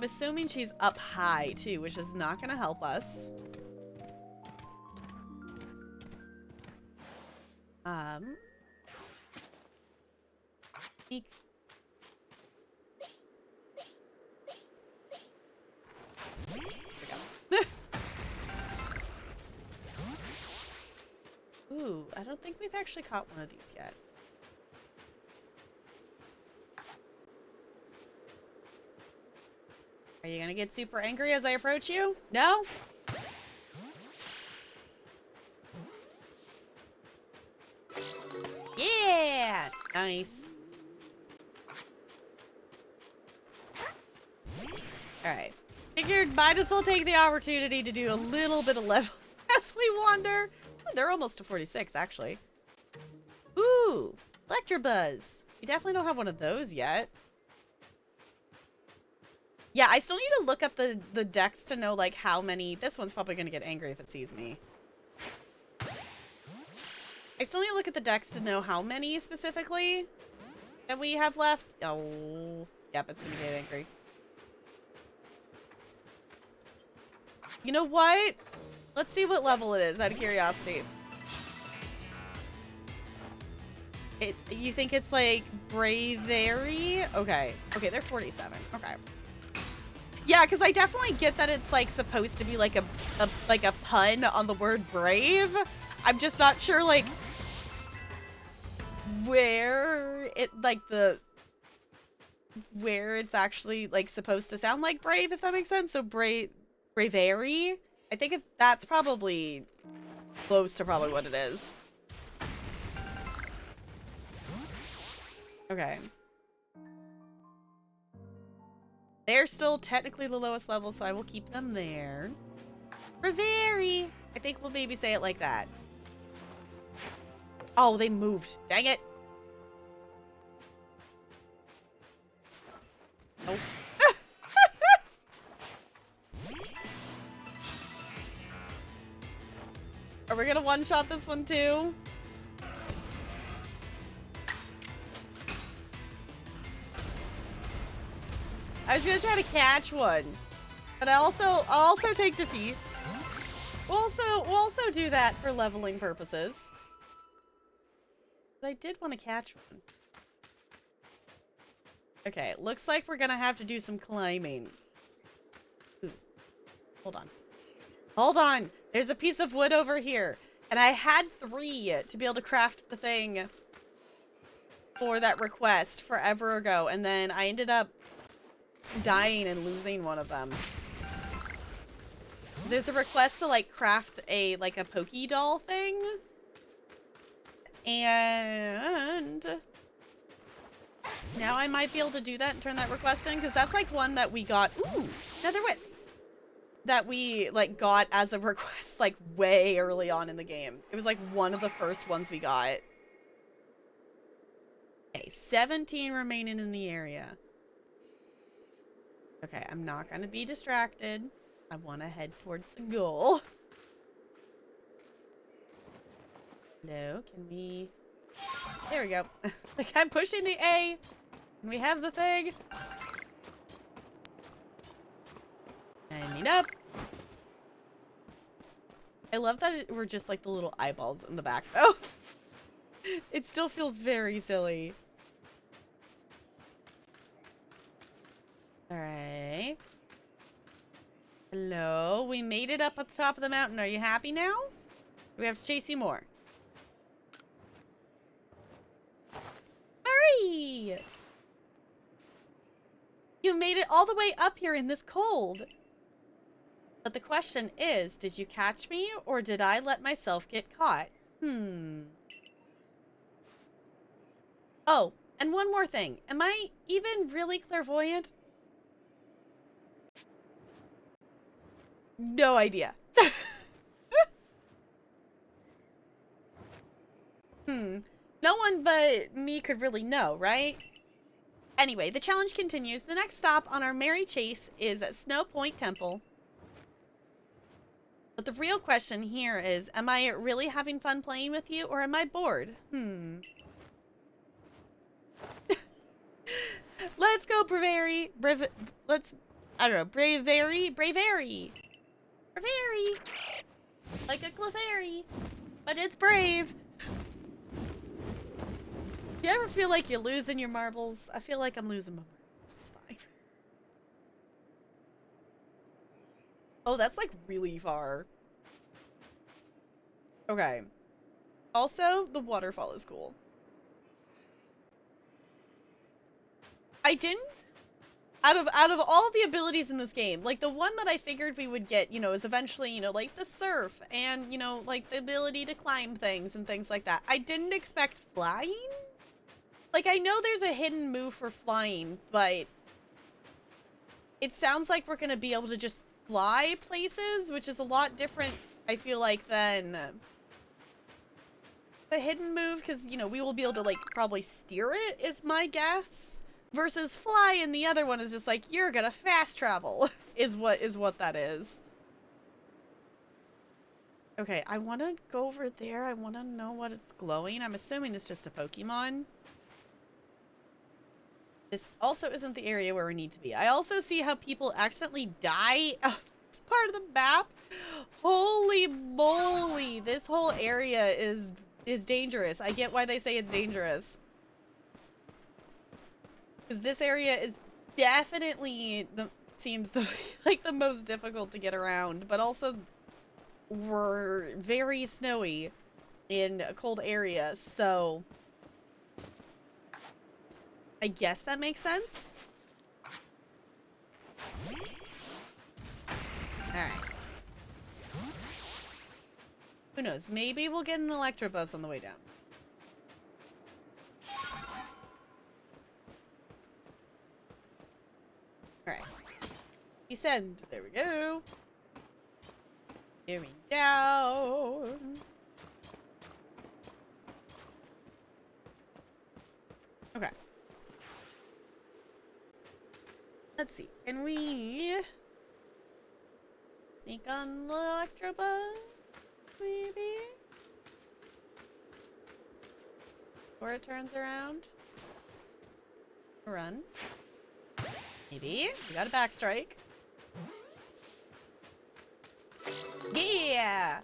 assuming she's up high, too, which is not gonna help us. Sneak. There we go. Ooh, I don't think we've actually caught one of these yet. Are you gonna get super angry as I approach you? No? Yeah! Nice. Alright. Figured might as well take the opportunity to do a little bit of level as we wander. Ooh, they're almost to 46, actually. Ooh! Electrobuzz. We definitely don't have one of those yet. Yeah, I still need to look up the dex to know, like, how many... This one's probably going to get angry if it sees me. I still need to look at the dex to know how many, specifically, that we have left. Oh, yep, it's going to get angry. You know what? Let's see what level it is, out of curiosity. You think it's, like, bravery? Okay. Okay, they're 47. Okay. Yeah, because I definitely get that it's, like, supposed to be, like, a pun on the word brave. I'm just not sure, like, where it, like, where it's actually, like, supposed to sound like brave, if that makes sense. So, bravery? I think that's probably close to probably what it is. Okay. They're still technically the lowest level, so I will keep them there. Bravery! I think we'll maybe say it like that. Oh, they moved. Dang it. Nope. Are we gonna one-shot this one too? I was gonna try to catch one, but I'll also take defeats. We'll also do that for leveling purposes. But I did want to catch one. Okay, looks like we're gonna have to do some climbing. Ooh. Hold on. Hold on! There's a piece of wood over here. And I had 3 to be able to craft the thing for that request forever ago. And then I ended up dying and losing one of them. There's a request to, like, craft a Poké doll thing. And now I might be able to do that and turn that request in, because that's, like, one that we got. Ooh, another wisp. That we, like, got as a request, like, way early on in the game. It was, like, one of the first ones we got. Okay, 17 remaining in the area. Okay, I'm not gonna be distracted. I want to head towards the goal. Hello, can we... There we go. Like, I'm pushing the A. And we have the thing. And meet up. I love that we're just like the little eyeballs in the back, though. It still feels very silly. Alright. Hello, we made it up at the top of the mountain. Are you happy now? Do we have to chase you more? Hurry! You made it all the way up here in this cold. But the question is, did you catch me or did I let myself get caught? Oh, And one more thing. Am I even really clairvoyant? No idea. No one but me could really know, right? Anyway, the challenge continues. The next stop on our merry chase is at Snow Point Temple. But the real question here is, am I really having fun playing with you, or am I bored? Let's go, Bravery. I don't know, Bravery. Bravery. Like a Clefairy. But it's brave. You ever feel like you're losing your marbles? I feel like I'm losing my marbles. It's fine. Oh, that's like really far. Okay. Also, the waterfall is cool. I didn't... Out of all the abilities in this game, like, the one that I figured we would get, you know, is eventually, you know, like, the surf and, you know, like, the ability to climb things and things like that. I didn't expect flying? Like, I know there's a hidden move for flying, but it sounds like we're gonna be able to just fly places, which is a lot different, I feel like, than the hidden move, because, you know, we will be able to, like, probably steer it, is my guess. Versus fly, and the other one is just like, you're gonna fast travel, is what that is. Okay, I want to go over there. I want to know what it's glowing. I'm assuming it's just a Pokemon. This also isn't the area where we need to be. I also see how people accidentally die. Oh, this part of the map. Holy moly. This whole area is dangerous. I get why they say it's dangerous. Because this area is definitely seems to be like the most difficult to get around, but also we're very snowy in a cold area, so I guess that makes sense. Alright. Who knows? Maybe we'll get an Electrobus on the way down. Alright. Descend. There we go. Here we go. Okay. Let's see. Can we sneak on the Electrobus? Maybe? Before it turns around? Run. Maybe. We got a backstrike. Yeah!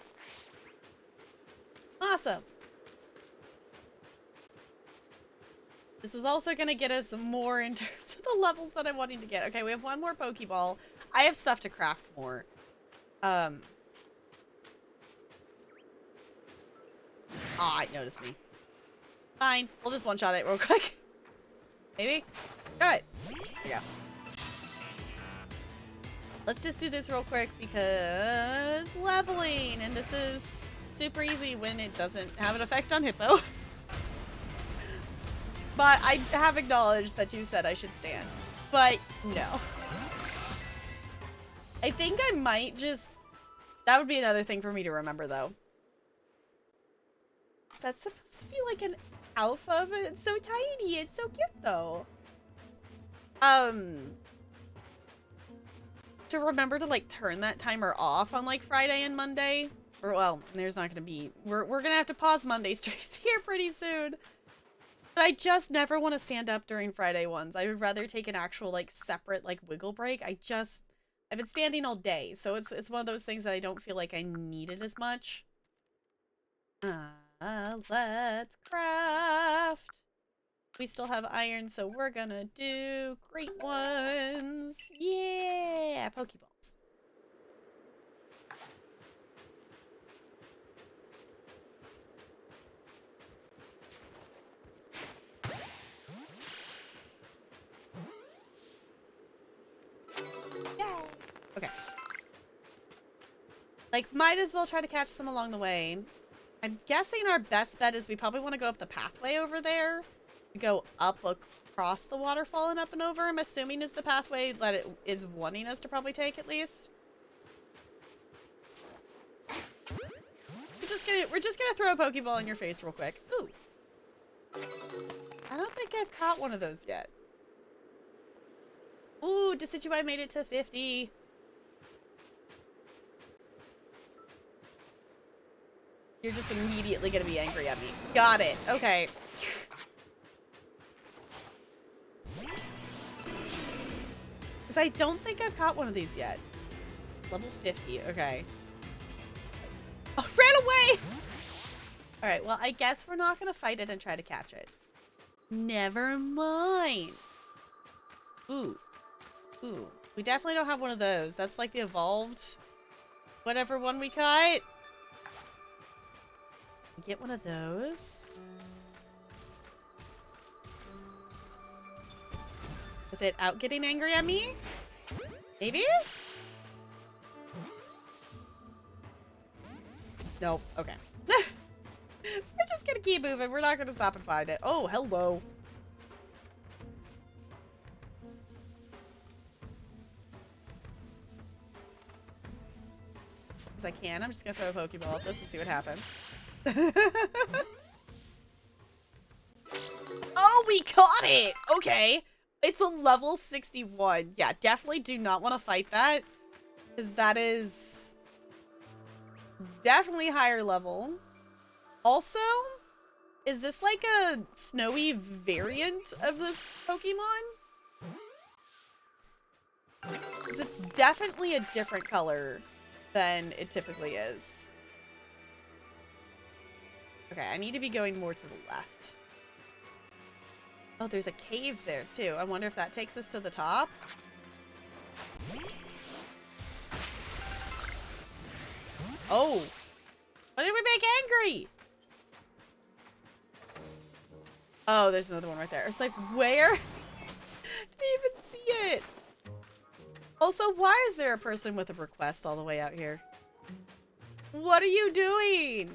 Awesome. This is also going to get us more in terms of the levels that I'm wanting to get. Okay, we have one more Pokeball. I have stuff to craft more. It noticed me. Fine. We'll just one-shot it real quick. Maybe? Alright. There we go. Let's just do this real quick because leveling, and this is super easy when it doesn't have an effect on Hippo. But I have acknowledged that you said I should stand, but no. I think I might just, that would be another thing for me to remember though. That's supposed to be like an alpha, but it's so tiny. It's so cute though. To remember to like turn that timer off on like Friday and Monday, or well, there's not gonna be, we're gonna have to pause Monday streams here pretty soon. But I just never want to stand up during Friday ones. I would rather take an actual like separate like wiggle break. I've been standing all day, so it's one of those things that I don't feel like I need it as much. Let's craft. We still have iron, so we're gonna do great ones. Yeah, Pokeballs. Yay. Okay. Like, might as well try to catch some along the way. I'm guessing our best bet is we probably want to go up the pathway over there, go up across the waterfall and up and over, I'm assuming is the pathway that it is wanting us to probably take at least. We're just gonna throw a Pokeball in your face real quick. Ooh. I don't think I've caught one of those yet. Ooh, Decidueye made it to 50. You're just immediately gonna be angry at me. Got it. Okay. Because I don't think I've caught one of these yet. Level 50. Okay. Oh, ran away! Alright, well, I guess we're not gonna fight it and try to catch it. Never mind. Ooh. Ooh. We definitely don't have one of those. That's like the evolved whatever one we caught. Get one of those. With it out getting angry at me? Maybe? Nope. Okay. We're just gonna keep moving. We're not gonna stop and find it. Oh, hello. As I can. I'm just gonna throw a Pokeball at this and see what happens. Oh, we caught it! Okay. It's a level 61. Yeah, definitely do not want to fight that. Because that is definitely higher level. Also, is this like a snowy variant of this Pokemon? Because it's definitely a different color than it typically is. Okay, I need to be going more to the left. Oh, there's a cave there, too. I wonder if that takes us to the top. Oh! What did we make angry? Oh, there's another one right there. It's like, where? Didn't even see it. Also, why is there a person with a request all the way out here? What are you doing?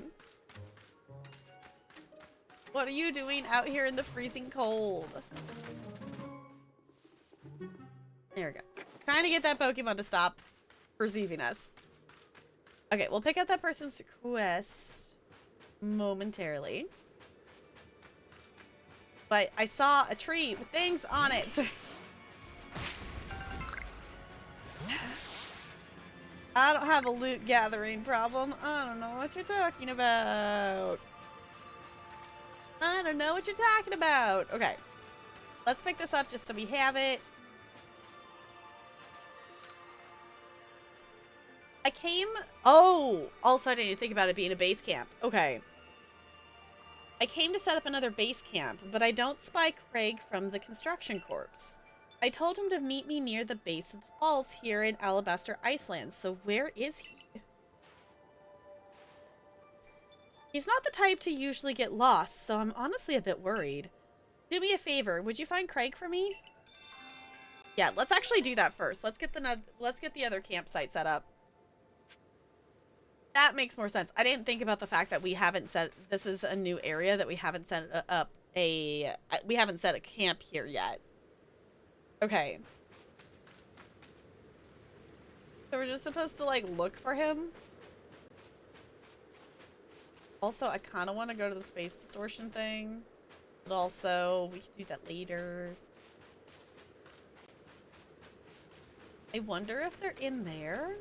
What are you doing out here in the freezing cold? There we go. Trying to get that Pokemon to stop perceiving us. Okay, we'll pick up that person's request momentarily. But I saw a tree with things on it. So I don't have a loot gathering problem. I don't know what you're talking about. I don't know what you're talking about. Okay. Let's pick this up just so we have it. I came... Oh! Also, I didn't even think about it being a base camp. Okay. I came to set up another base camp, but I don't spy Craig from the construction corps. I told him to meet me near the base of the falls here in Alabaster Iceland, so where is he? He's not the type to usually get lost, so I'm honestly a bit worried. Do me a favor, would you find Craig for me? Yeah, let's actually do that first. Let's get the other campsite set up. That makes more sense. I didn't think about the fact that we haven't set... This is a new area that we haven't set up a... We haven't set a camp here yet. Okay. So we're just supposed to, like, look for him? Also, I kind of want to go to the space distortion thing. But also, we can do that later. I wonder if they're in there?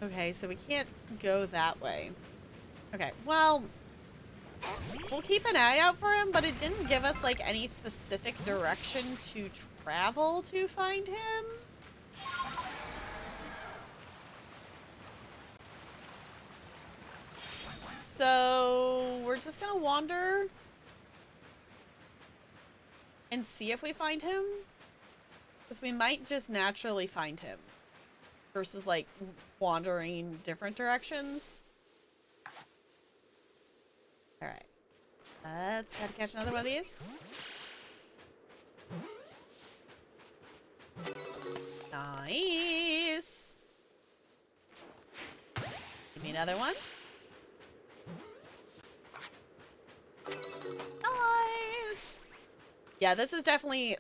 Okay, so we can't go that way. Okay, well, we'll keep an eye out for him, but it didn't give us, like, any specific direction to travel to find him. So, we're just gonna wander and see if we find him. Because we might just naturally find him. Versus, like, wandering different directions. Alright. Let's try to catch another one of these. Nice. Give me another one. Nice. Yeah, this is definitely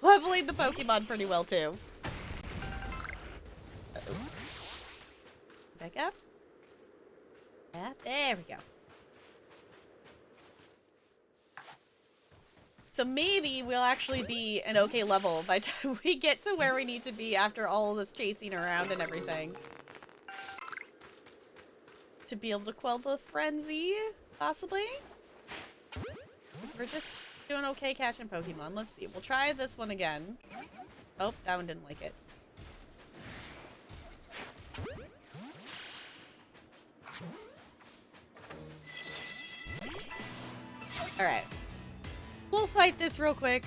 leveling the Pokemon pretty well, too. Back up. Yeah, there we go. So maybe we'll actually be an okay level by the time we get to where we need to be after all of this chasing around and everything. To be able to quell the frenzy, possibly? We're just doing okay catching Pokemon. Let's see. We'll try this one again. Oh, that one didn't like it. Alright. We'll fight this real quick.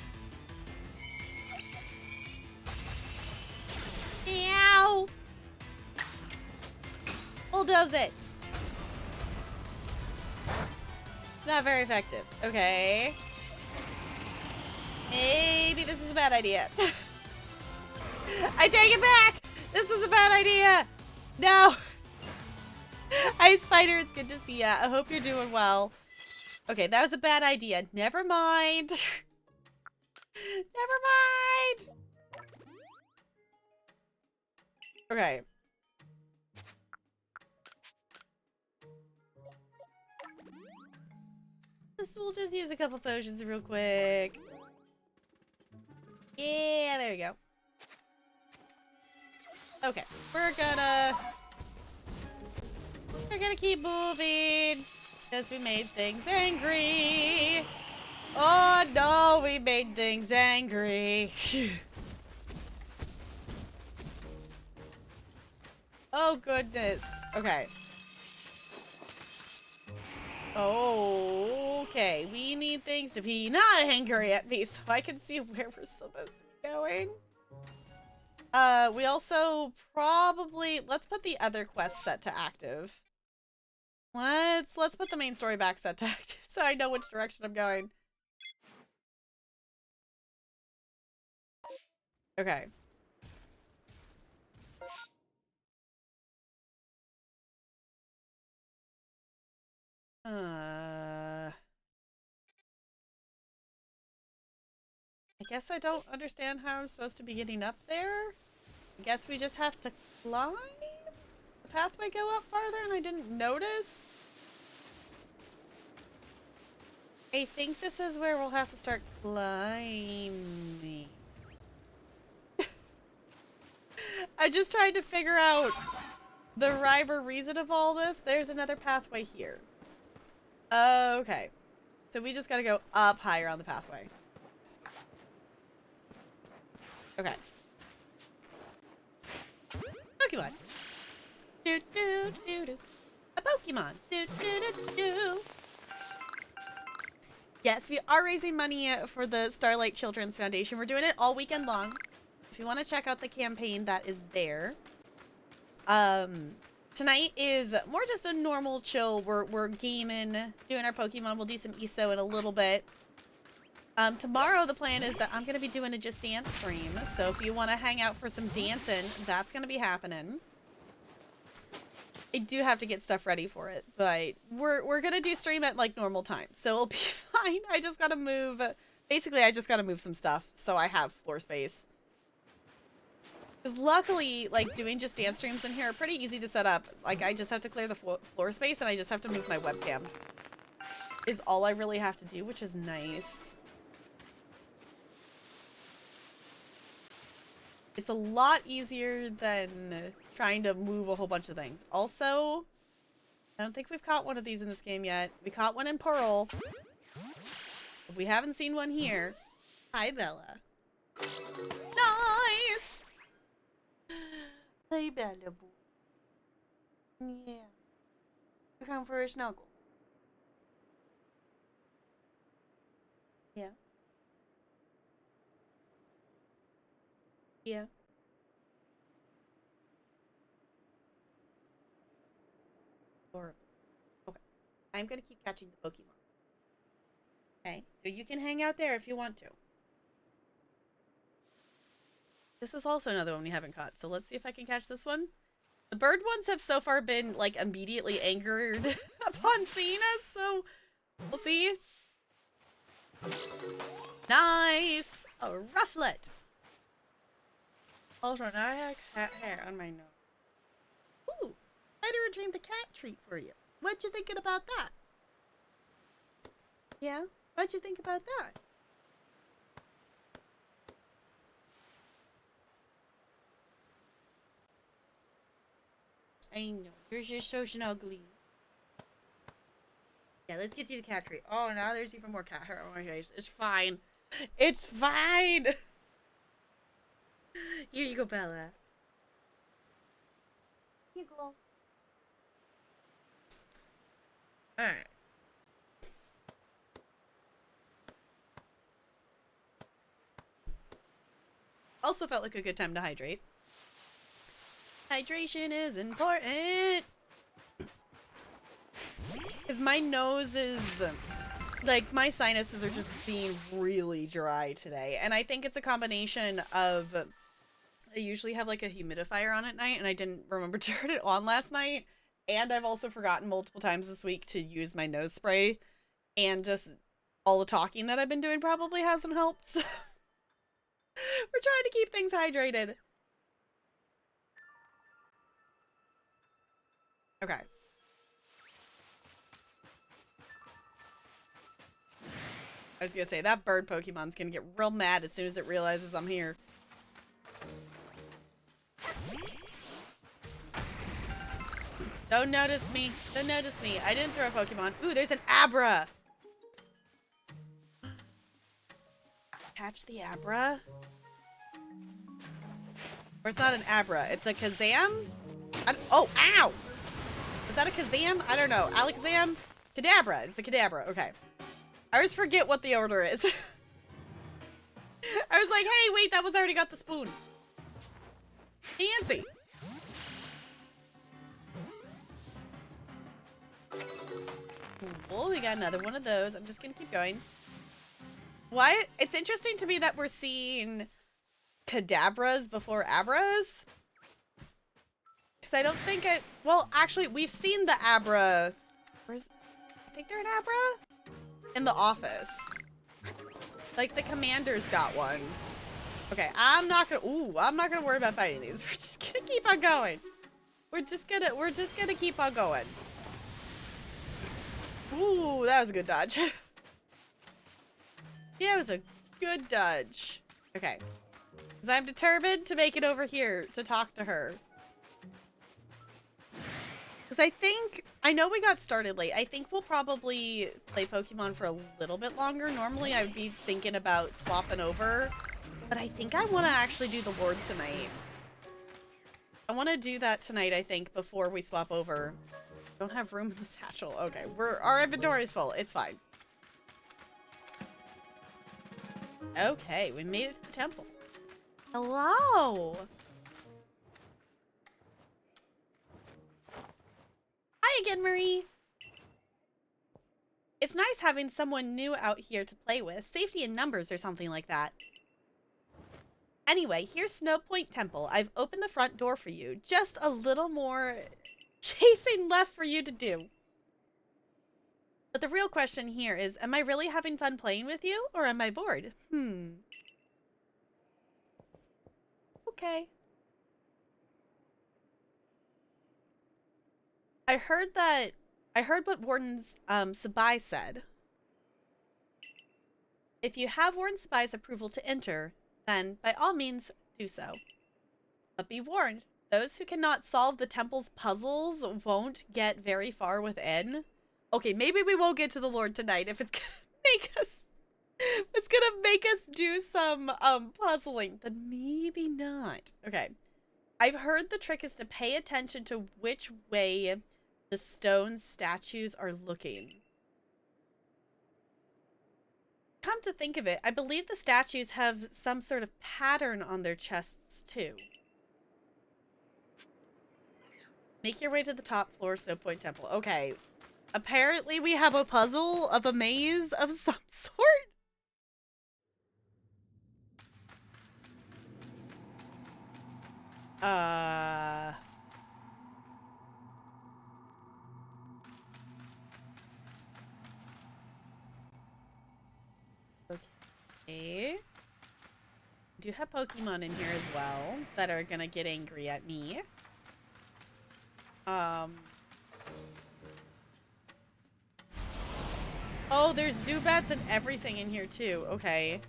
Meow! Bulldoze it! Not very effective. Okay. Maybe this is a bad idea. I take it back! This is a bad idea! No! Hi, Spider. It's good to see ya. I hope you're doing well. Okay, that was a bad idea. Never mind. Never mind! Okay. We'll just use a couple potions real quick. Yeah, there we go. Okay, we're gonna keep moving because we made things angry. Oh no, we made things angry. Oh goodness. Okay. Okay, we need things to be not angry at me so I can see where we're supposed to be going. We also probably, let's put the other quest set to active. Let's put the main story back set to active so I know which direction I'm going. Okay. I guess I don't understand how I'm supposed to be getting up there. I guess we just have to climb? The pathway go up farther and I didn't notice? I think this is where we'll have to start climbing. I just tried to figure out the rhyme or reason of all this. There's another pathway here. Okay. So we just gotta go up higher on the pathway. Okay. Pokemon. Do do do do. A Pokemon. Do do do do. Yes, we are raising money for the Starlight Children's Foundation. We're doing it all weekend long. If you want to check out the campaign, that is there. Tonight is more just a normal chill. We're gaming, doing our Pokemon. We'll do some ESO in a little bit. Tomorrow the plan is that I'm going to be doing a Just Dance stream. So if you want to hang out for some dancing, that's going to be happening. I do have to get stuff ready for it, but we're going to do stream at like normal time. So it'll be fine. I just got to move. Basically, I just got to move some stuff so I have floor space. Because luckily, like, doing Just Dance streams in here are pretty easy to set up. Like, I just have to clear the floor space and I just have to move my webcam. Is all I really have to do, which is nice. It's a lot easier than trying to move a whole bunch of things. Also, I don't think we've caught one of these in this game yet. We caught one in Pearl. We haven't seen one here. Hi, Bella. Nice! Hey, Bella boo. Yeah. You come for a snuggle. Yeah. Yeah. Or okay. I'm gonna keep catching the Pokemon. Okay, so you can hang out there if you want to. This is also another one we haven't caught, so let's see if I can catch this one. The bird ones have so far been, like, immediately angered upon seeing us, so we'll see. Nice! A rufflet! Also, now I have cat hair on my nose. Ooh! I dreamed a cat treat for you. What you thinking about that? Yeah? What'd you think about that? I know. You're just so ugly. Yeah, let's get you the cat treat. Oh, now there's even more cat hair on my face. It's fine. It's fine! Here you go, Bella. Here you go. Alright. Also felt like a good time to hydrate. Hydration is important! Because my nose is... Like, my sinuses are just being really dry today. And I think it's a combination of... I usually have, like, a humidifier on at night, and I didn't remember to turn it on last night. And I've also forgotten multiple times this week to use my nose spray. And just all the talking that I've been doing probably hasn't helped. So we're trying to keep things hydrated. Okay. I was gonna say, that bird Pokemon's gonna get real mad as soon as it realizes I'm here. Don't notice me. Don't notice me. I didn't throw a Pokemon. Ooh, there's an Abra! Catch the Abra? Or it's not an Abra. It's a Kazam? Oh, ow! Is that a Kazam? I don't know. Alakazam? Kadabra. It's a Kadabra. Okay. I always forget what the order is. I was like, hey, wait, that was already got the spoon. Fancy. Cool, we got another one of those. I'm just gonna keep going. Why? It's interesting to me that we're seeing Kadabras before Abras. Because I don't think it... Well, actually, we've seen the Abra... I think they're an Abra? In the office. Like, the commander's got one. Okay, I'm not gonna worry about fighting these. We're just gonna keep on going. We're just gonna keep on going. Ooh, that was a good dodge. Yeah, it was a good dodge. Okay. Because I'm determined to make it over here to talk to her. Because I know we got started late. I think we'll probably play Pokemon for a little bit longer. Normally I'd be thinking about swapping over. But I think I want to actually do the Lord tonight. I want to do that tonight, I think, before we swap over. Don't have room in the satchel. Okay, our inventory is full. It's fine. Okay, we made it to the temple. Hello! Hi again, Marie! It's nice having someone new out here to play with. Safety in numbers or something like that. Anyway, here's Snow Point Temple. I've opened the front door for you. Just a little more chasing left for you to do. But the real question here is, am I really having fun playing with you, or am I bored? Okay. I heard what Warden Sabai said. If you have Warden Sabai's approval to enter, then by all means do so. But be warned, those who cannot solve the temple's puzzles won't get very far within. Okay, maybe we won't get to the Lord tonight if it's gonna make us do some puzzling, then maybe not. Okay. I've heard the trick is to pay attention to which way the stone statues are looking. Come to think of it, I believe the statues have some sort of pattern on their chests too. Make your way to the top floor, Snow Point Temple. Okay. Apparently we have a puzzle of a maze of some sort. Uh... Okay. I do have Pokemon in here as well that are gonna get angry at me. Oh, there's Zubats and everything in here too. Okay.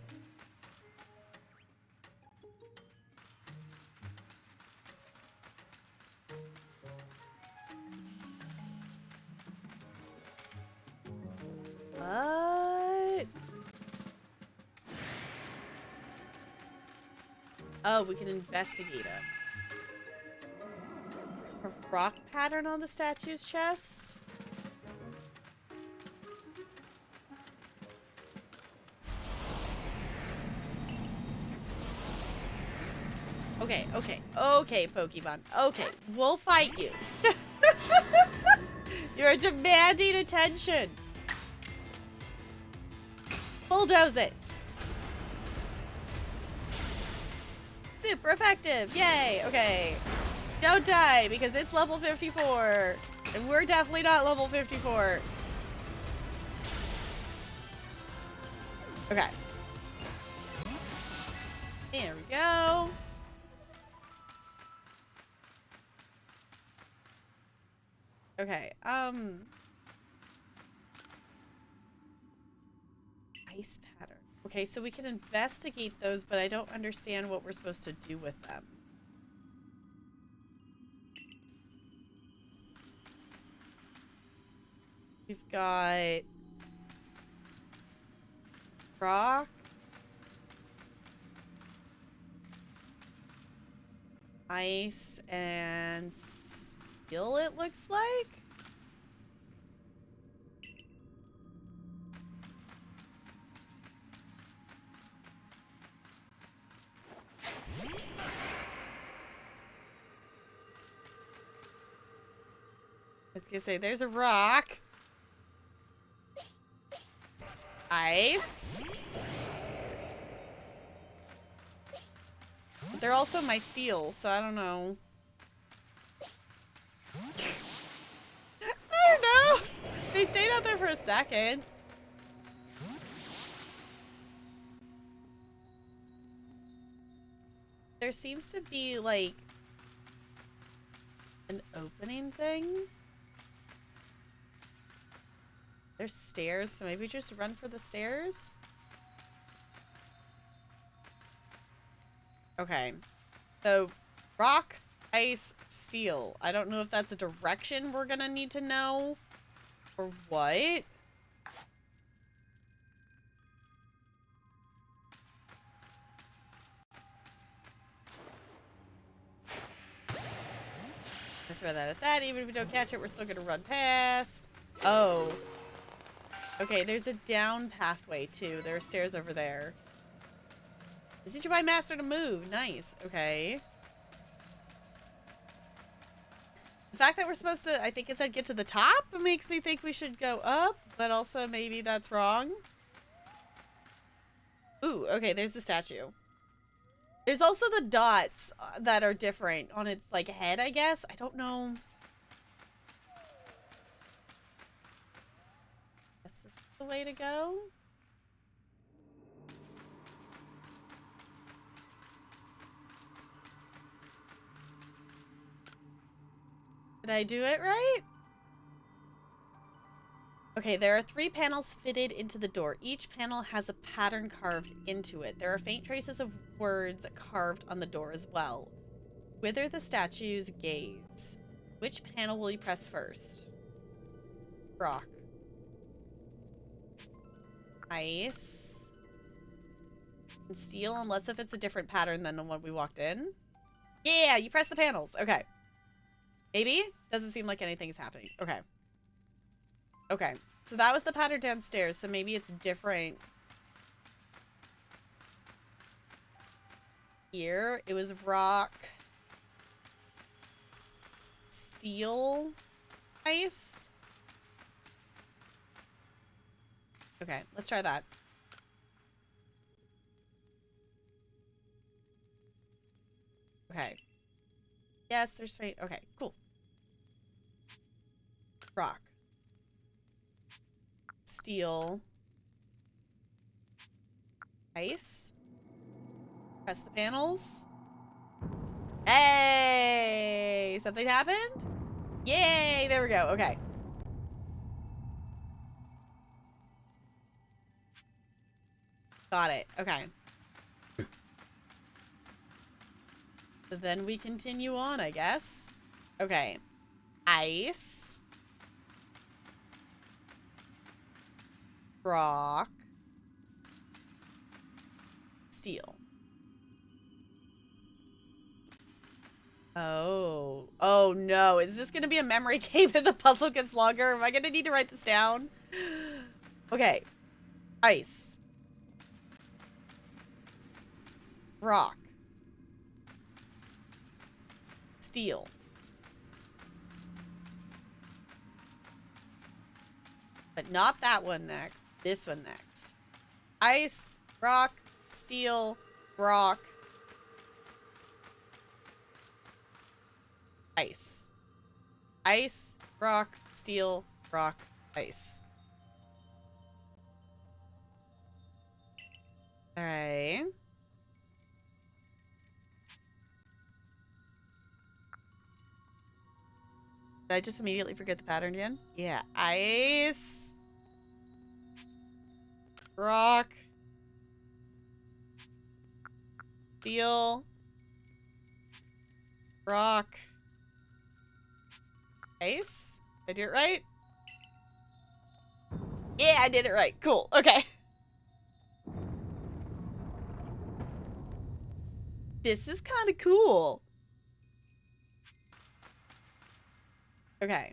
What? Oh, we can investigate it. A rock pattern on the statue's chest? Okay, Pokemon. Okay, we'll fight you. You're demanding attention. Bulldoze it. Super effective. Yay. Okay. Don't die because it's level 54. And we're definitely not level 54. Okay. There we go. Okay, ice pattern. Okay, so we can investigate those, but I don't understand what we're supposed to do with them. We've got rock, ice, and steel, it looks like. I was gonna say, there's a rock. Ice. But they're also my steel, so I don't know. I don't know. They stayed out there for a second. There seems to be, like, an opening thing. There's stairs, so maybe just run for the stairs? Okay. So, rock, ice, steel. I don't know if that's a direction we're gonna need to know. Or what? I'll throw that at that. Even if we don't catch it, we're still gonna run past. Oh. Okay, there's a down pathway, too. There are stairs over there. Teach my master to move. Nice. Okay. The fact that we're supposed to, I think it said get to the top, makes me think we should go up, but also maybe that's wrong. Ooh, okay, there's the statue. There's also the dots that are different on its, like, head, I guess. I don't know. Guess this is the way to go. Did I do it right? Okay, there are 3 panels fitted into the door. Each panel has a pattern carved into it. There are faint traces of words carved on the door as well. Wither the statue's gaze. Which panel will you press first? Rock. Ice. And steel, unless if it's a different pattern than the one we walked in. Yeah, you press the panels. Okay. Maybe? Doesn't seem like anything's happening. Okay. Okay. So that was the pattern downstairs, so maybe it's different. Here, it was rock, steel, ice. Okay, let's try that. Okay. Yes, there's straight. Okay, cool. Rock. Steel. Ice. Press the panels. Hey! Something happened? Yay! There we go. Okay. Got it. Okay. So then we continue on, I guess. Okay. Ice. Rock. Steel. Oh. Oh no. Is this gonna be a memory game if the puzzle gets longer? Am I gonna need to write this down? Okay. Ice. Rock. Steel. But not that one next. This one next. Ice, rock, steel, rock. Ice. Ice, rock, steel, rock, ice. Alright. Did I just immediately forget the pattern again? Yeah. Ice. Rock. Steel. Rock. Ice? Did I do it right? Yeah, I did it right. Cool. Okay. This is kind of cool. Okay.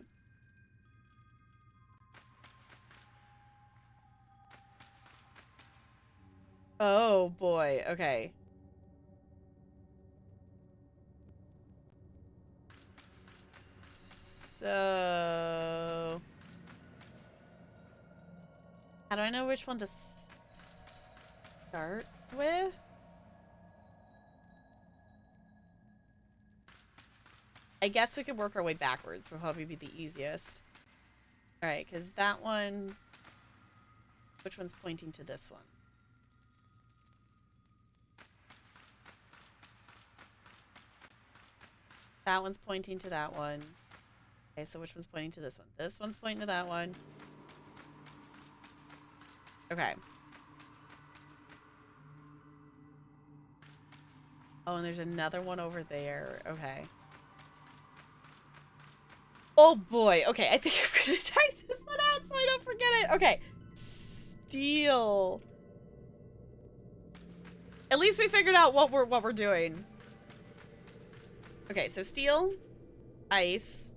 Oh boy. Okay. So, how do I know which one to start with? I guess we could work our way backwards. Will probably be the easiest. All right, because that one. Which one's pointing to this one? That one's pointing to that one. Okay, so which one's pointing to this one? This one's pointing to that one. Okay. Oh, and there's another one over there. Okay. Oh boy. Okay, I think I'm gonna type this one out so I don't forget it. Okay. Steel. At least we figured out what we're doing. Okay, so steel, ice,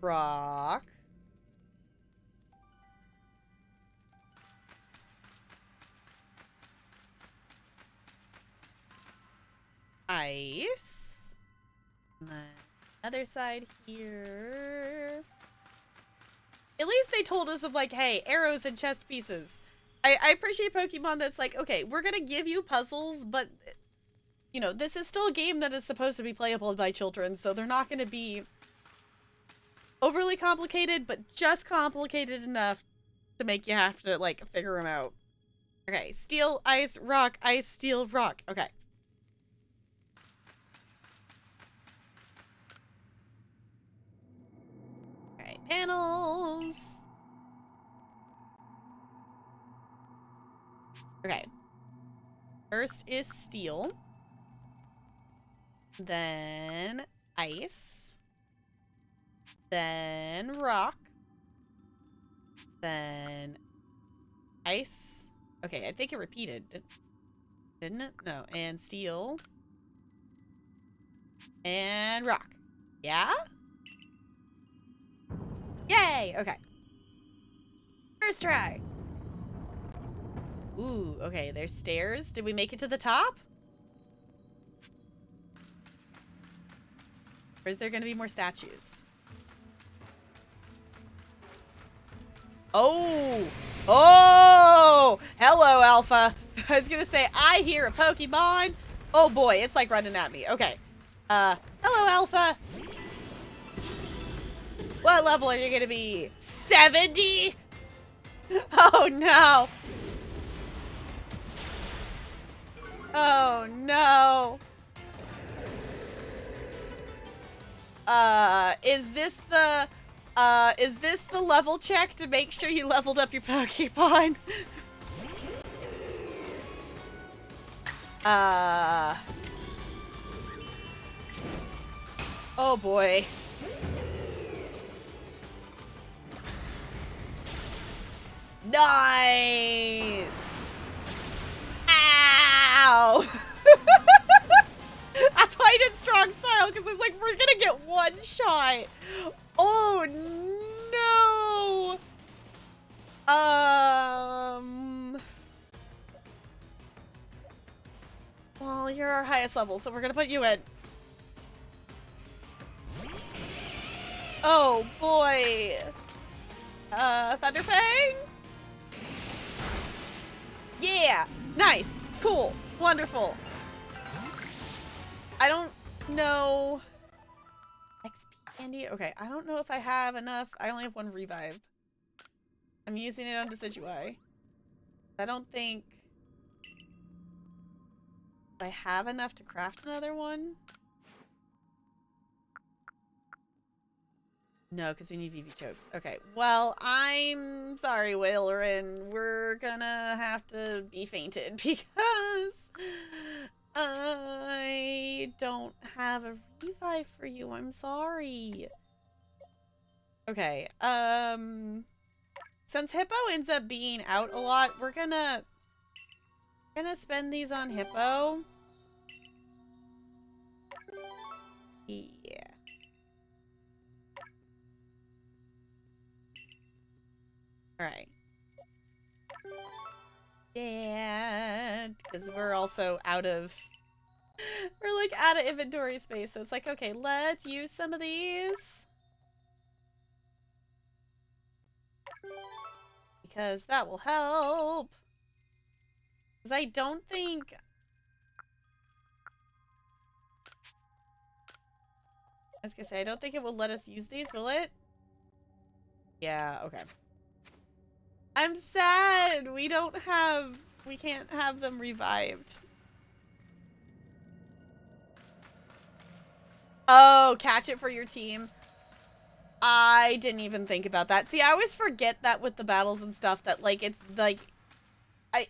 rock, ice, and then other side here. At least they told us of like, hey, arrows and chest pieces. I appreciate Pokemon that's like, okay, we're gonna give you puzzles, but you know, this is still a game that is supposed to be playable by children, so they're not gonna be overly complicated, but just complicated enough to make you have to like figure them out. Okay, steel, ice, rock, ice, steel, rock. Okay. Alright, panels. Okay. First is steel. Then ice. Then rock. Then ice. Okay, I think it repeated. Didn't it? No. And steel. And rock. Yeah? Yay! Okay. First try. Ooh, okay, there's stairs. Did we make it to the top? Or is there gonna be more statues? Oh! Oh! Hello, Alpha! I was gonna say, I hear a Pokemon. Oh boy, it's like running at me. Okay. Hello, Alpha. What level are you gonna be? 70? Oh no. Oh no. Is this the level check to make sure you leveled up your Pokemon? Oh boy. Nice! Ow! That's why I did strong style, because I was like, we're gonna get one shot. Oh no! Well, you're our highest level, so we're gonna put you in. Oh boy! Thunderfang? Yeah! Nice! Cool! Wonderful! I don't know... XP candy? Okay, I don't know if I have enough. I only have one revive. I'm using it on Decidueye. I don't think... I have enough to craft another one. No, because we need VV chokes. Okay, well, I'm sorry, Wailerin. We're gonna have to be fainted because I don't have a revive for you. I'm sorry. Okay, since Hippo ends up being out a lot, we're gonna spend these on Hippo. Yeah. Alright. Yeah, because we're also out of... We're like out of inventory space, so it's like, okay, let's use some of these. Because that will help. Because I don't think... I was gonna say, I don't think it will let us use these, will it? Yeah, okay. I'm sad! We can't have them revived. Oh, catch it for your team. I didn't even think about that. See, I always forget that with the battles and stuff, that, like, it's, like...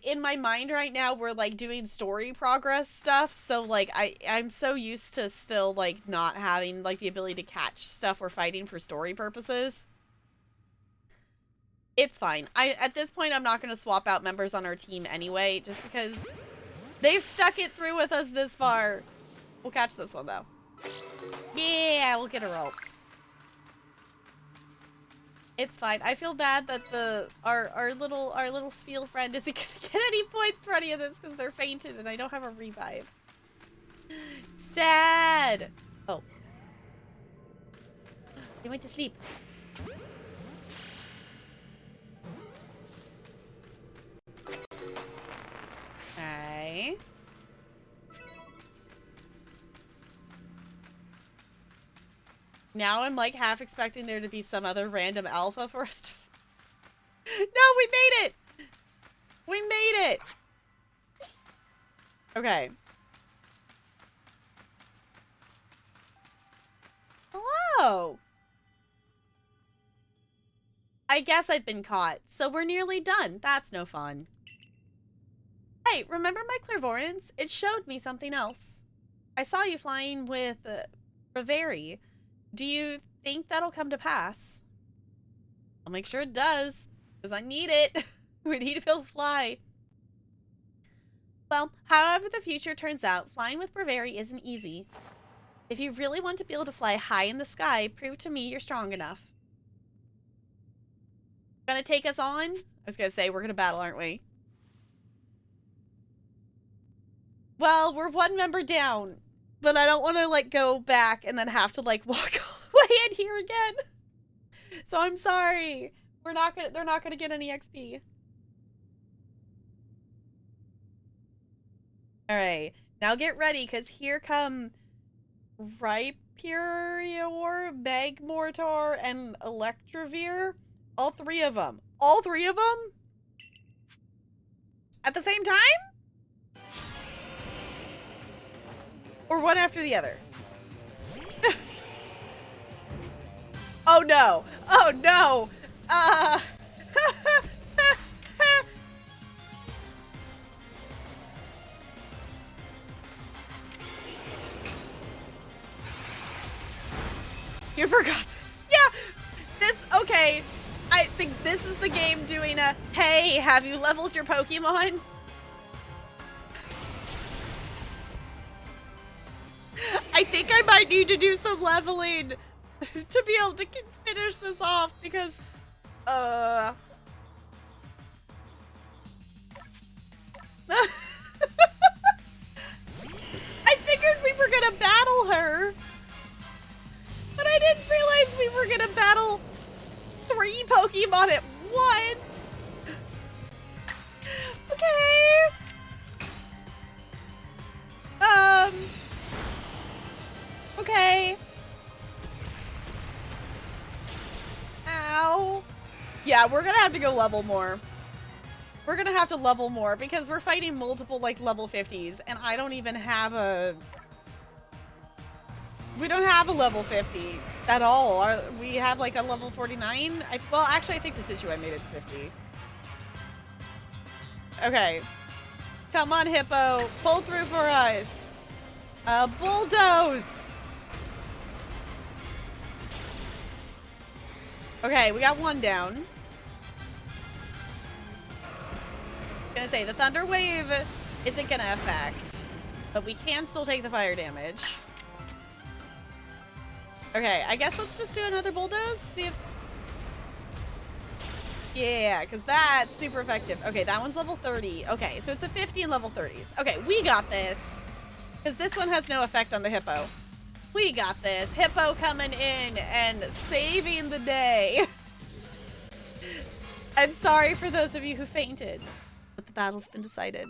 in my mind right now, we're, like, doing story progress stuff, so, like, I'm so used to still, like, not having, like, the ability to catch stuff we're fighting for story purposes. It's fine. At this point, I'm not going to swap out members on our team anyway, just because they've stuck it through with us this far. We'll catch this one, though. Yeah, we'll get a rope. It's fine. I feel bad that our little Spiel friend isn't going to get any points for any of this because they're fainted and I don't have a revive. Sad. Oh. They went to sleep. Okay. Now I'm like half expecting there to be some other random alpha for us to... No, we made it! We made it! Okay. Hello! I guess I've been caught, so we're nearly done. That's no fun. Hey, remember my clairvoyance? It showed me something else. I saw you flying with Bravery. Do you think that'll come to pass? I'll make sure it does, because I need it. We need to be able to fly. Well, however the future turns out, flying with Bravery isn't easy. If you really want to be able to fly high in the sky, prove to me you're strong enough. Gonna take us on? I was gonna say, we're gonna battle, aren't we? Well, we're one member down. But I don't want to, like, go back and then have to, like, walk all the way in here again. So I'm sorry. They're not gonna get any XP. All right, now get ready, because here come Rhyperior, Magmortar, and Electivire. All three of them. All three of them? At the same time? Or one after the other? Oh no! Oh no! You forgot this. Yeah! This, okay. I think this is the game doing a, hey, have you leveled your Pokemon? I think I might need to do some leveling to be able to finish this off because, I figured we were gonna battle her, but I didn't realize we were gonna battle 3 Pokemon at once. Okay. Okay. Ow. Yeah, we're gonna have to go level more. We're gonna have to level more because we're fighting multiple, like, level 50s, and I don't even have a... We don't have a level 50 at all. We have, like, a level 49. Well, actually, I think Decidueye made it to 50. Okay. Come on, Hippo. Pull through for us. Bulldoze. Okay, we got one down. Gonna say, the Thunder Wave isn't gonna affect, but we can still take the fire damage. Okay, I guess let's just do another Bulldoze. See if... Yeah, because that's super effective. Okay, that one's level 30. Okay, so it's a 50 and level 30s. Okay, we got this. Because this one has no effect on the Hippo. We got this. Hippo coming in and saving the day. I'm sorry for those of you who fainted, but the battle's been decided.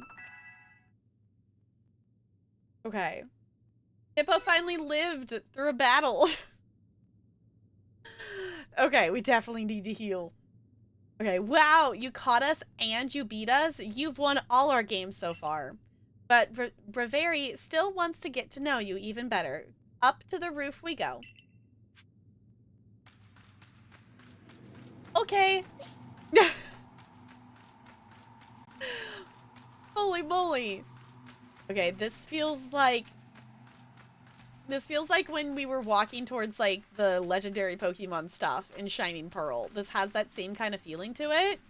Okay. Hippo finally lived through a battle. Okay, we definitely need to heal. Okay, wow, you caught us and you beat us. You've won all our games so far. But Braviary still wants to get to know you even better. Up to the roof we go. Okay. Holy moly. Okay, this feels like when we were walking towards, like, the legendary Pokemon stuff in Shining Pearl. This has that same kind of feeling to it.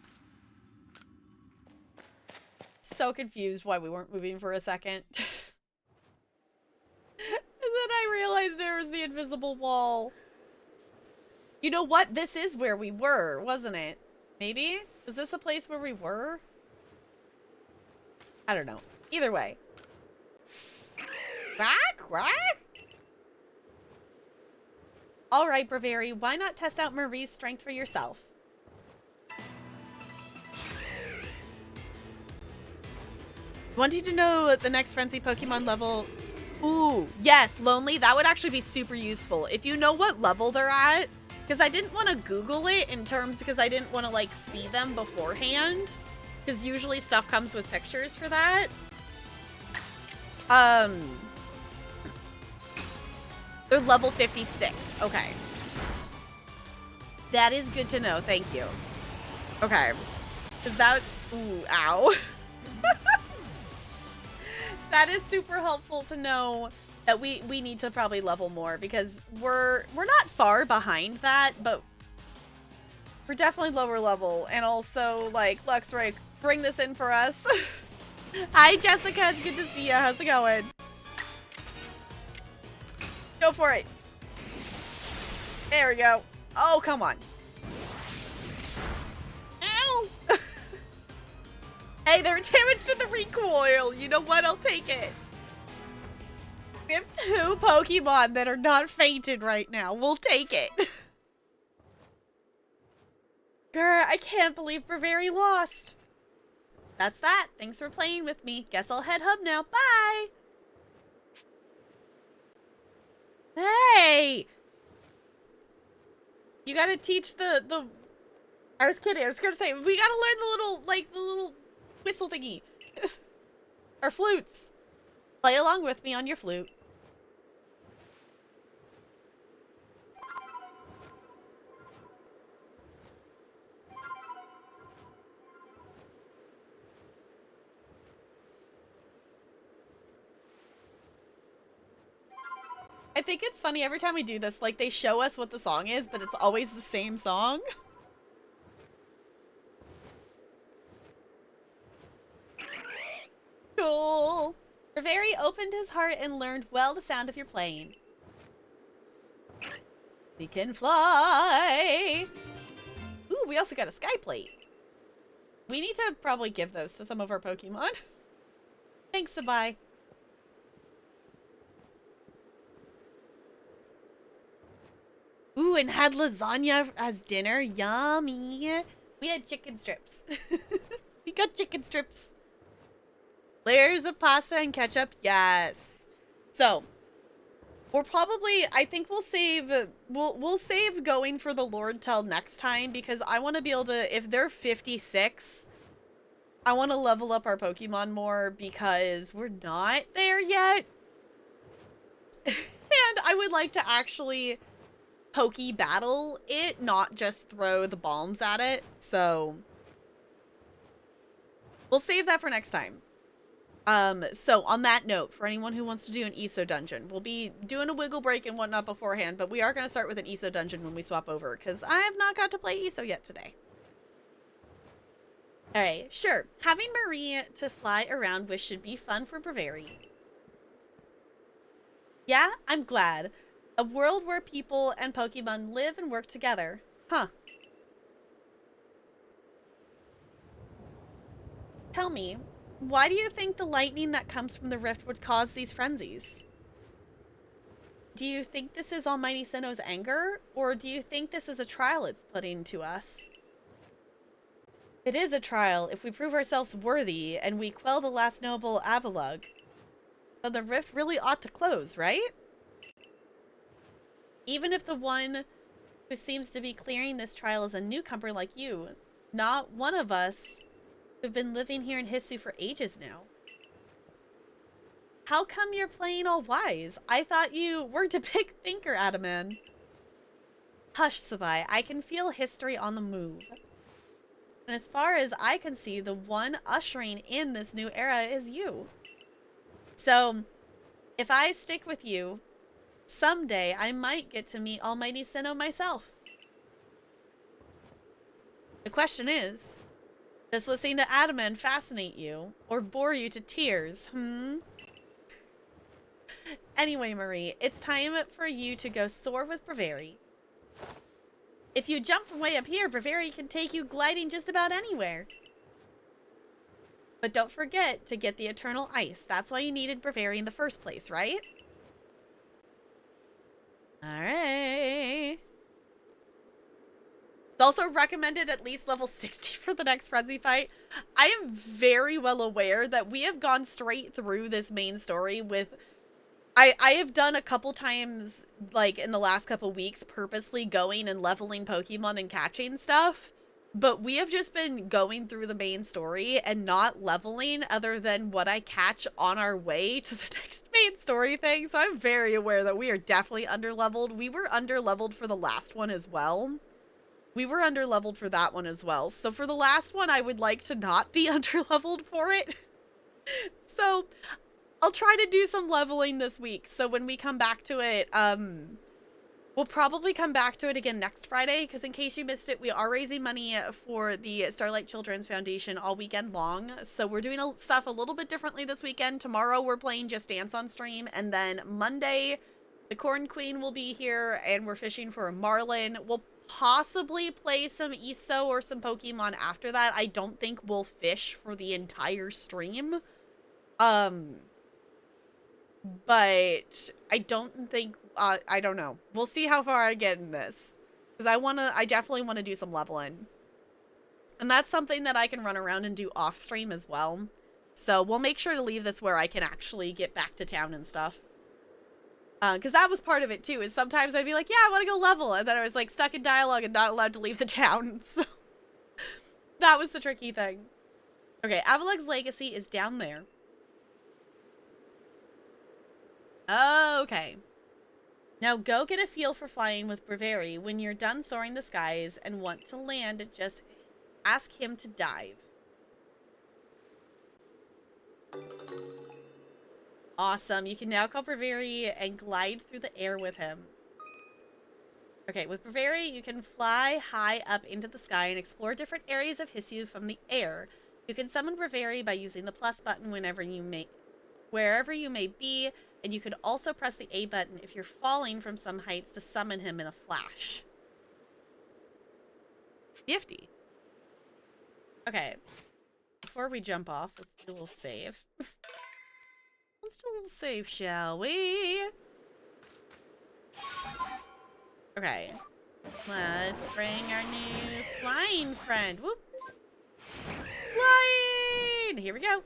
So confused why we weren't moving for a second. And then I realized there was the invisible wall. You know what? This is where we were, wasn't it? Maybe? Is this a place where we were? I don't know. Either way. Quack, quack. All right, Braviary, why not test out Marie's strength for yourself? Wanting to know the next Frenzy Pokemon level? Ooh, yes, Lonely. That would actually be super useful. If you know what level they're at, because I didn't want to Google it in terms, because I didn't want to, like, see them beforehand. Because usually stuff comes with pictures for that. They're level 56. Okay. That is good to know. Thank you. Okay. Is that... Ooh, ow. That is super helpful to know that we need to probably level more, because we're not far behind that, but we're definitely lower level. And also, like, Luxray, bring this in for us. Hi, Jessica. It's good to see you. How's it going? Go for it. There we go. Oh, come on. Ow. Hey, they're damaged to the recoil. You know what? I'll take it. We have 2 Pokemon that are not fainted right now. We'll take it. Girl, I can't believe Braviary lost. That's that. Thanks for playing with me. Guess I'll head home now. Bye! Hey! You gotta teach the... I was kidding. I was gonna say, we gotta learn the little whistle thingy. Or flutes. Play along with me on your flute. I think it's funny every time we do this, like, they show us what the song is, but it's always the same song. Cool. Riveri opened his heart and learned well the sound of your playing. We can fly. Ooh, we also got a sky plate. We need to probably give those to some of our Pokemon. Thanks, Sabai. Ooh, and had lasagna as dinner. Yummy. We had chicken strips. We got chicken strips. Layers of pasta and ketchup. Yes. So, we're probably, I think we'll save, we'll save going for the Lord till next time, because I want to be able to, if they're 56, I want to level up our Pokemon more, because we're not there yet. And I would like to actually Poke battle it, not just throw the bombs at it. So we'll save that for next time. So on that note, for anyone who wants to do an ESO dungeon, we'll be doing a wiggle break and whatnot beforehand, but we are going to start with an ESO dungeon when we swap over, because I have not got to play ESO yet today. Alright, sure. Having Marie to fly around with should be fun for Bravery. Yeah, I'm glad. A world where people and Pokemon live and work together. Huh. Tell me, why do you think the lightning that comes from the rift would cause these frenzies? Do you think this is Almighty Sinnoh's anger? Or do you think this is a trial it's putting to us? It is a trial if we prove ourselves worthy and we quell the last noble Avalugg. Then the rift really ought to close, right? Even if the one who seems to be clearing this trial is a newcomer like you, not one of us who've been living here in Hissu for ages now. How come you're playing all wise? I thought you weren't a big thinker, Adaman. Hush, Sabai. I can feel history on the move. And as far as I can see, the one ushering in this new era is you. So, if I stick with you, someday I might get to meet Almighty Sinnoh myself. The question is, does listening to Adaman fascinate you or bore you to tears? Anyway, Marie, it's time for you to go soar with Bravery. If you jump from way up here, Bravery can take you gliding just about anywhere. But don't forget to get the Eternal Ice. That's why you needed Bravery in the first place, right? Alright. It's also recommended at least level 60 for the next Frenzy fight. I am very well aware that we have gone straight through this main story with... I have done a couple times, like, in the last couple weeks, purposely going and leveling Pokemon and catching stuff. But we have just been going through the main story and not leveling other than what I catch on our way to the next main story thing. So I'm very aware that we are definitely underleveled. We were underleveled for the last one as well. We were underleveled for that one as well. So for the last one, I would like to not be underleveled for it. So I'll try to do some leveling this week. So when we come back to it, we'll probably come back to it again next Friday, because in case you missed it, we are raising money for the Starlight Children's Foundation all weekend long. So we're doing stuff a little bit differently this weekend. Tomorrow we're playing Just Dance on stream, and then Monday the Corn Queen will be here, and we're fishing for a Marlin. We'll possibly play some ESO or some Pokemon after that. I don't think we'll fish for the entire stream. But I don't think, I don't know. We'll see how far I get in this. Because I definitely want to do some leveling. And that's something that I can run around and do off stream as well. So we'll make sure to leave this where I can actually get back to town and stuff. Because that was part of it too, is sometimes I'd be like, yeah, I want to go level. And then I was like stuck in dialogue and not allowed to leave the town. So that was the tricky thing. Okay, Avalug's legacy is down there. Okay. Now go get a feel for flying with Breveri. When you're done soaring the skies and want to land, just ask him to dive. Awesome. You can now call Breveri and glide through the air with him. Okay, with Breveri, you can fly high up into the sky and explore different areas of Hissu from the air. You can summon Breveri by using the plus button wherever you may be, and you could also press the A button if you're falling from some heights to summon him in a flash. Nifty. Okay. Before we jump off, let's do a little save. Let's do a little save, shall we? Okay. Let's bring our new flying friend. Whoop. Flying! Here we go.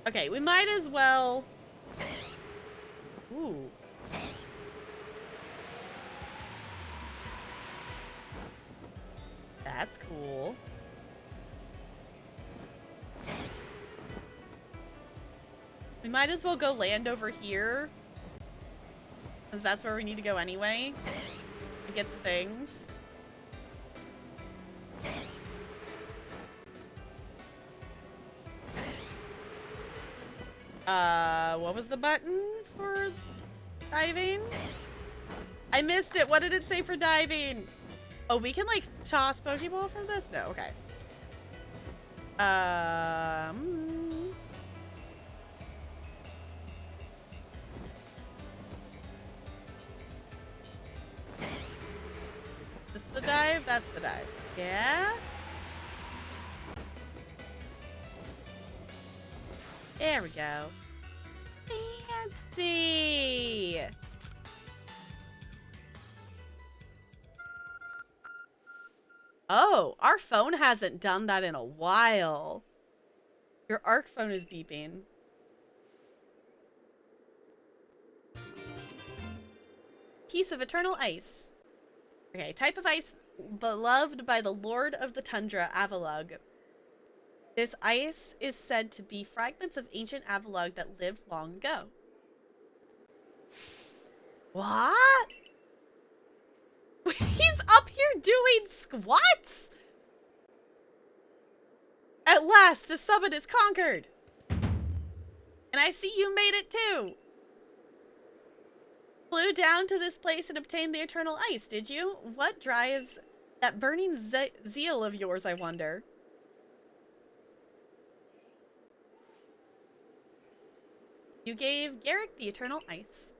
Okay, we might as well... Ooh. That's cool. We might as well go land over here. Because that's where we need to go anyway. To get the things. What was the button for diving? I missed it. What did it say for diving? Oh, we can like toss Pokeball from this? No, okay. This the dive? That's the dive. Yeah? There we go. Fancy! Oh, our phone hasn't done that in a while. Your ARC phone is beeping. Piece of eternal ice. Okay, type of ice beloved by the Lord of the Tundra, Avalug. This ice is said to be fragments of ancient Avalug that lived long ago. What? He's up here doing squats? At last, the summit is conquered. And I see you made it too. Flew down to this place and obtained the eternal ice, did you? What drives that burning zeal of yours, I wonder? You gave Garrick the eternal ice.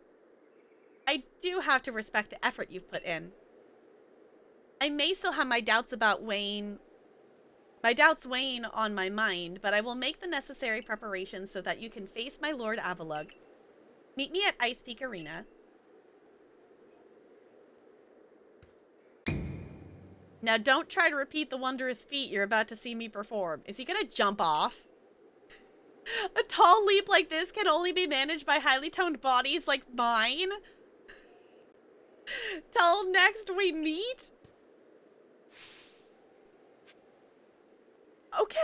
I do have to respect the effort you've put in. I may still have my doubts about weighing on my mind, but I will make the necessary preparations so that you can face my Lord Avalug. Meet me at Ice Peak Arena. Now don't try to repeat the wondrous feat you're about to see me perform. Is he gonna jump off? A tall leap like this can only be managed by highly toned bodies like mine. Till next we meet? Okay.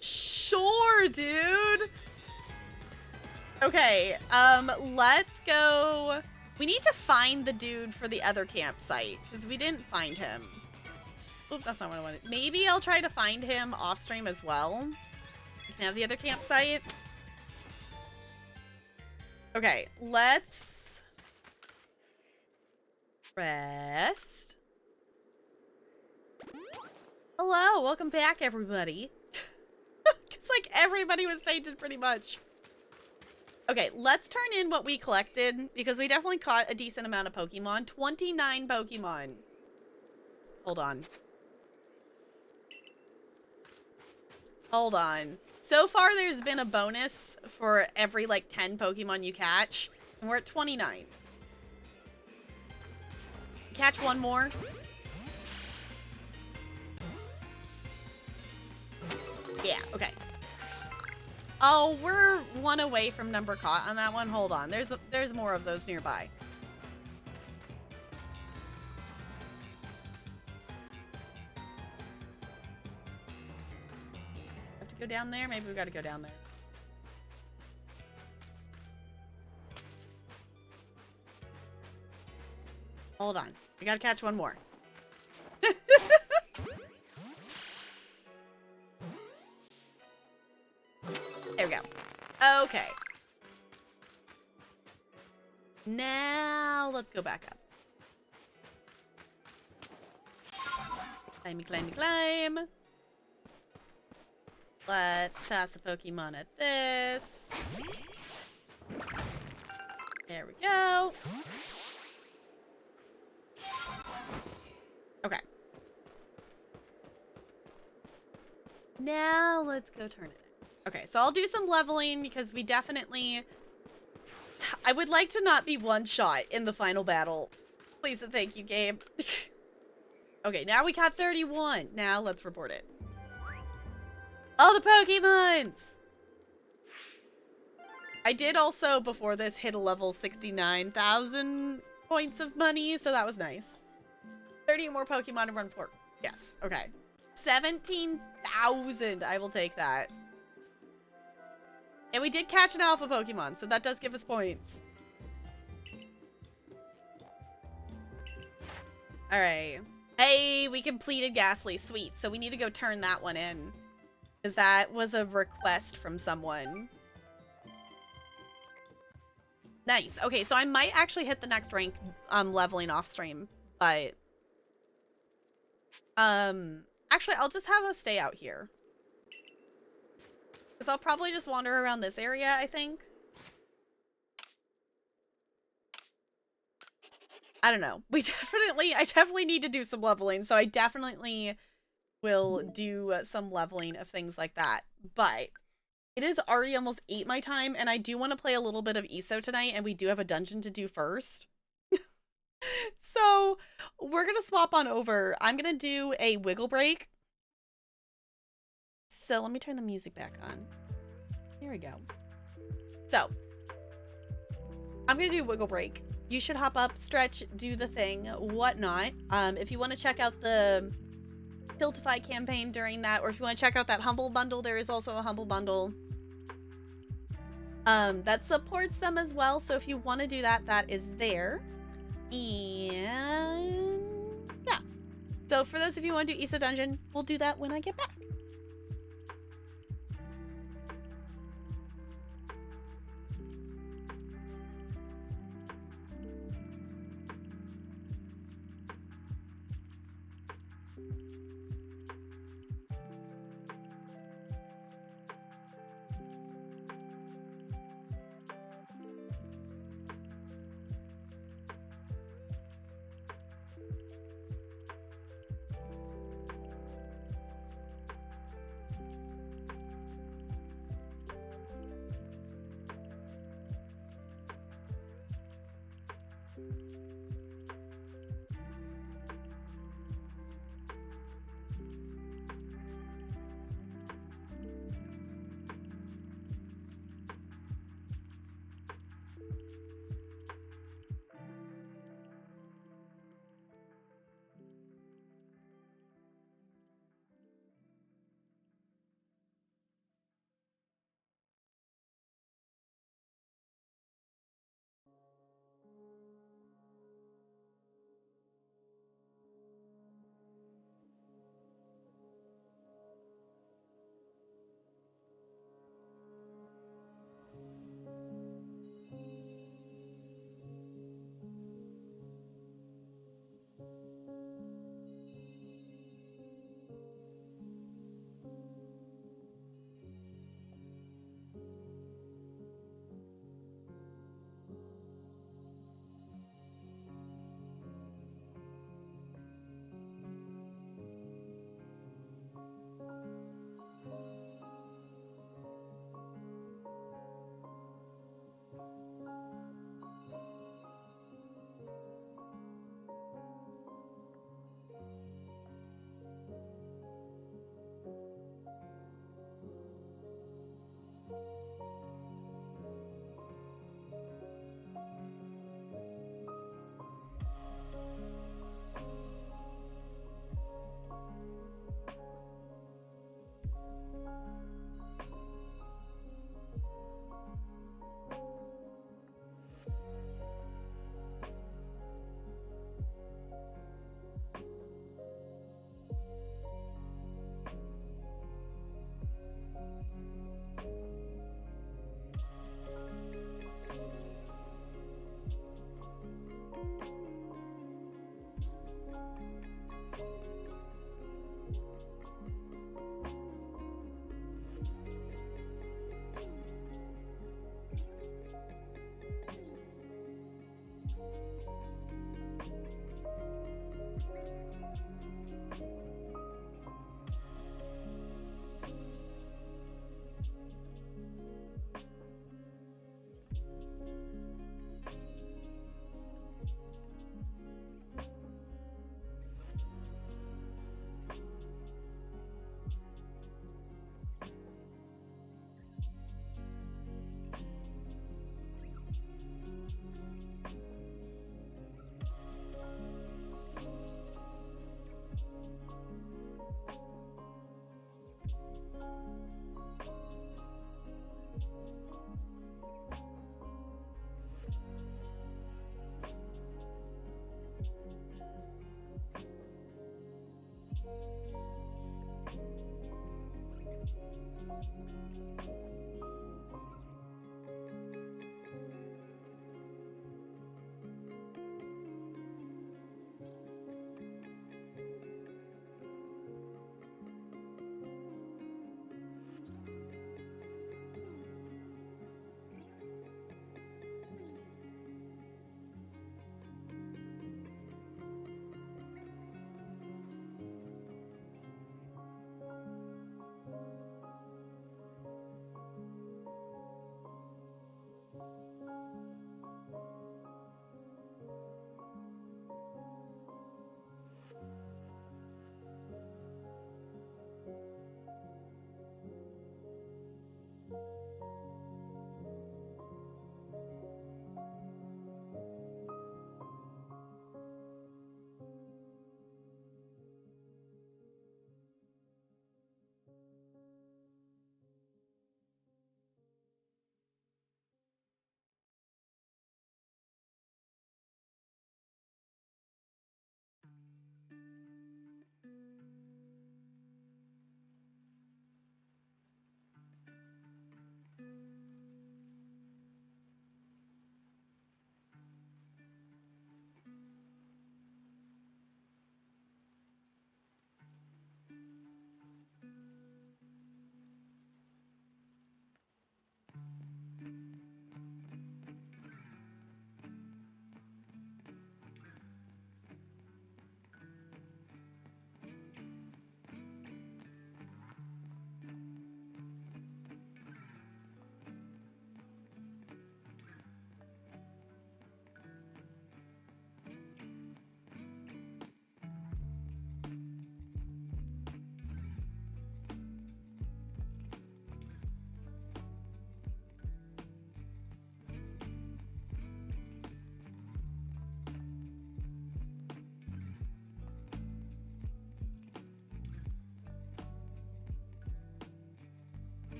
Sure, dude. Okay, let's go. We need to find the dude for the other campsite, because we didn't find him. Oop, that's not what I wanted. Maybe I'll try to find him off stream as well. We can have the other campsite. Okay, let's rest. Hello, welcome back, everybody. It's like everybody was fainted pretty much. Okay, let's turn in what we collected, because we definitely caught a decent amount of Pokemon. 29 Pokemon. Hold on. Hold on. So far, there's been a bonus for every, like, 10 Pokemon you catch, and we're at 29. catch one more? Yeah, okay. Oh, we're one away from number caught on that one. Hold on. There's more of those nearby. Have to go down there? Maybe we got to go down there. Hold on. I got to catch one more. There we go. Okay. Now let's go back up. Climby, climby, climb. Let's toss a Pokemon at this. There we go. Okay. Now let's go turn it in. Okay, so I'll do some leveling because we definitely... I would like to not be one shot in the final battle. Please and thank you, game. Okay, now we got 31. Now let's report it. All the Pokemons! I did also, before this, hit a level 69,000 points of money, so that was nice. 30 more Pokemon to run for. Yes, okay. 17,000. I will take that. And we did catch an alpha Pokemon, so that does give us points. Alright. Hey, we completed Ghastly. Sweet. So we need to go turn that one in. Because that was a request from someone. Nice. Okay, so I might actually hit the next rank leveling off stream. But... actually, I'll just have us stay out here. Because I'll probably just wander around this area, I think. I don't know. I definitely need to do some leveling, so I definitely will do some leveling of things like that. But it is already almost 8 my time, and I do want to play a little bit of ESO tonight, and we do have a dungeon to do first. So we're going to swap on over. I'm going to do a wiggle break. So let me turn the music back on. Here we go. So I'm going to do wiggle break. You should hop up, stretch, do the thing, whatnot. If you want to check out the Tiltify campaign during that, or if you want to check out that Humble Bundle, there is also a Humble Bundle that supports them as well. So if you want to do that, that is there. And yeah. So for those of you who want to do ESO Dungeon, we'll do that when I get back.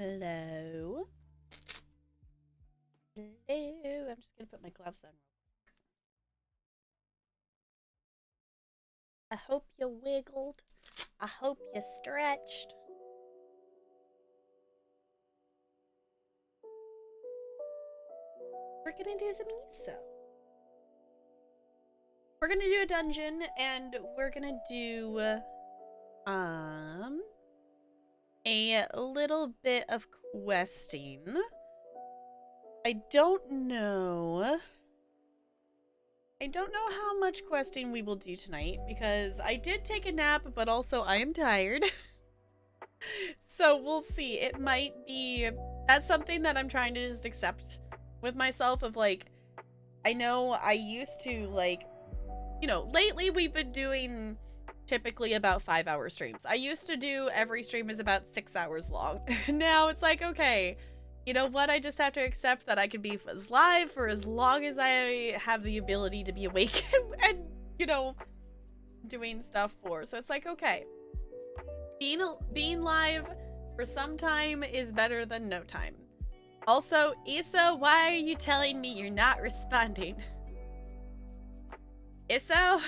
Hello. Hello. I'm just gonna put my gloves on. I hope you wiggled. I hope you stretched. We're gonna do some ESO. We're gonna do a dungeon, and we're gonna do a little bit of questing. I I don't know. I don't know how much questing we will do tonight because I did take a nap, but also I am tired. So we'll see. It might be... That's something that I'm trying to just accept with myself of like, I know I used to like, you know, lately we've been doing typically about 5-hour streams. I used to do every stream is about 6 hours long. Now it's like, okay, you know what? I just have to accept that I can be live for as long as I have the ability to be awake and you know, doing stuff for. So it's like, okay, being live for some time is better than no time. Also, ESO, why are you telling me you're not responding? ESO?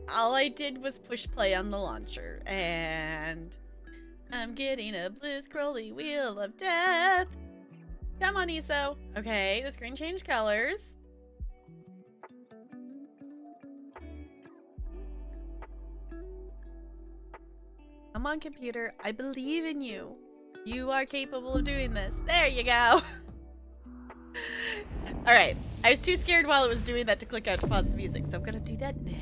All I did was push play on the launcher, and I'm getting a blue scrolly wheel of death. Come on, ESO. Okay, the screen changed colors. Come on, computer. I believe in you. You are capable of doing this. There you go. Alright. I was too scared while it was doing that to click out to pause the music, so I'm gonna do that now.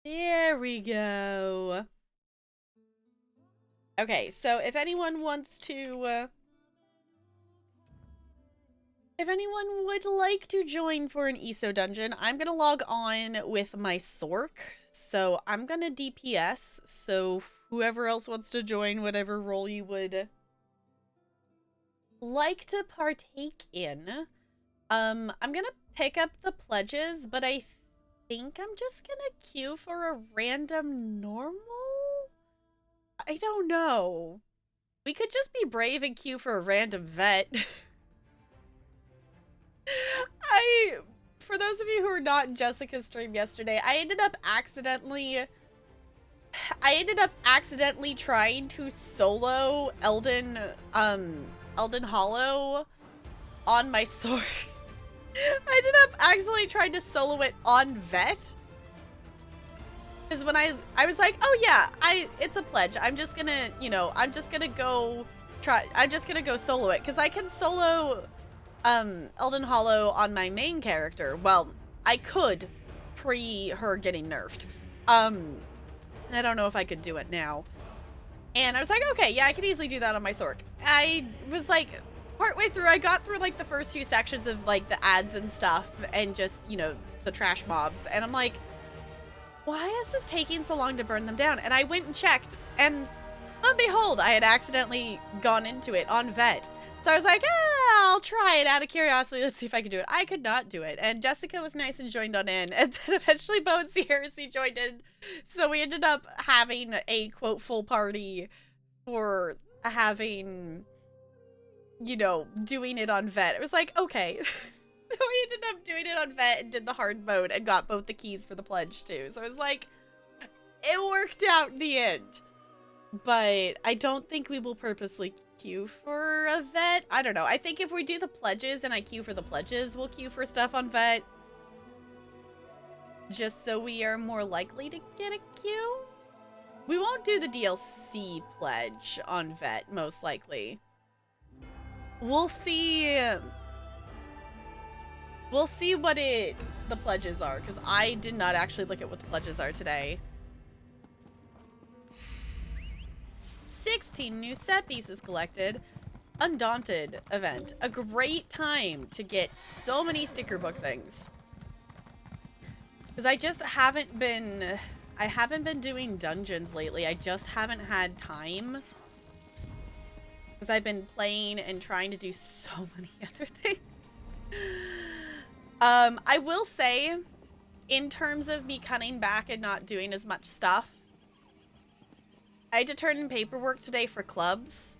There we go. Okay, so if anyone wants to... if anyone would like to join for an ESO dungeon, I'm gonna log on with my Sork. So I'm gonna DPS, so whoever else wants to join, whatever role you would like to partake in. I'm gonna pick up the pledges, but I think I'm just gonna queue for a random normal? I don't know. We could just be brave and queue for a random vet. For those of you who were not in Jessica's stream yesterday, I ended up accidentally trying to solo Elden Hollow on my sword. I ended up accidentally trying to solo it on vet. Because when I was like, oh yeah, it's a pledge. I'm just gonna, you know, I'm just gonna go solo it. Because I can solo Elden Hollow on my main character. Well, I could pre her getting nerfed. I don't know if I could do it now. And I was like, okay, yeah, I can easily do that on my Sork. I was like, partway through, I got through like the first few sections of like the ads and stuff and just, you know, the trash mobs. And I'm like, why is this taking so long to burn them down? And I went and checked, and lo and behold, I had accidentally gone into it on vet. So I was like, I'll try it out of curiosity. Let's see if I can do it. I could not do it. And Jessica was nice and joined on in. And then eventually Bo and Heresy joined in. So we ended up having a, quote, full party for having, you know, doing it on vet. It was like, okay. So we ended up doing it on vet and did the hard mode and got both the keys for the pledge too. So I was like, it worked out in the end. But I don't think we will purposely queue for a vet. I don't know. I think if we do the pledges and I queue for the pledges, we'll queue for stuff on vet. Just so we are more likely to get a queue. We won't do the DLC pledge on vet, most likely. We'll see. We'll see what the pledges are, because I did not actually look at what the pledges are today. 16 new set pieces collected. Undaunted event. A great time to get so many sticker book things. Because I just haven't been... I haven't been doing dungeons lately. I just haven't had time. Because I've been playing and trying to do so many other things. I will say, in terms of me cutting back and not doing as much stuff, I had to turn in paperwork today for clubs,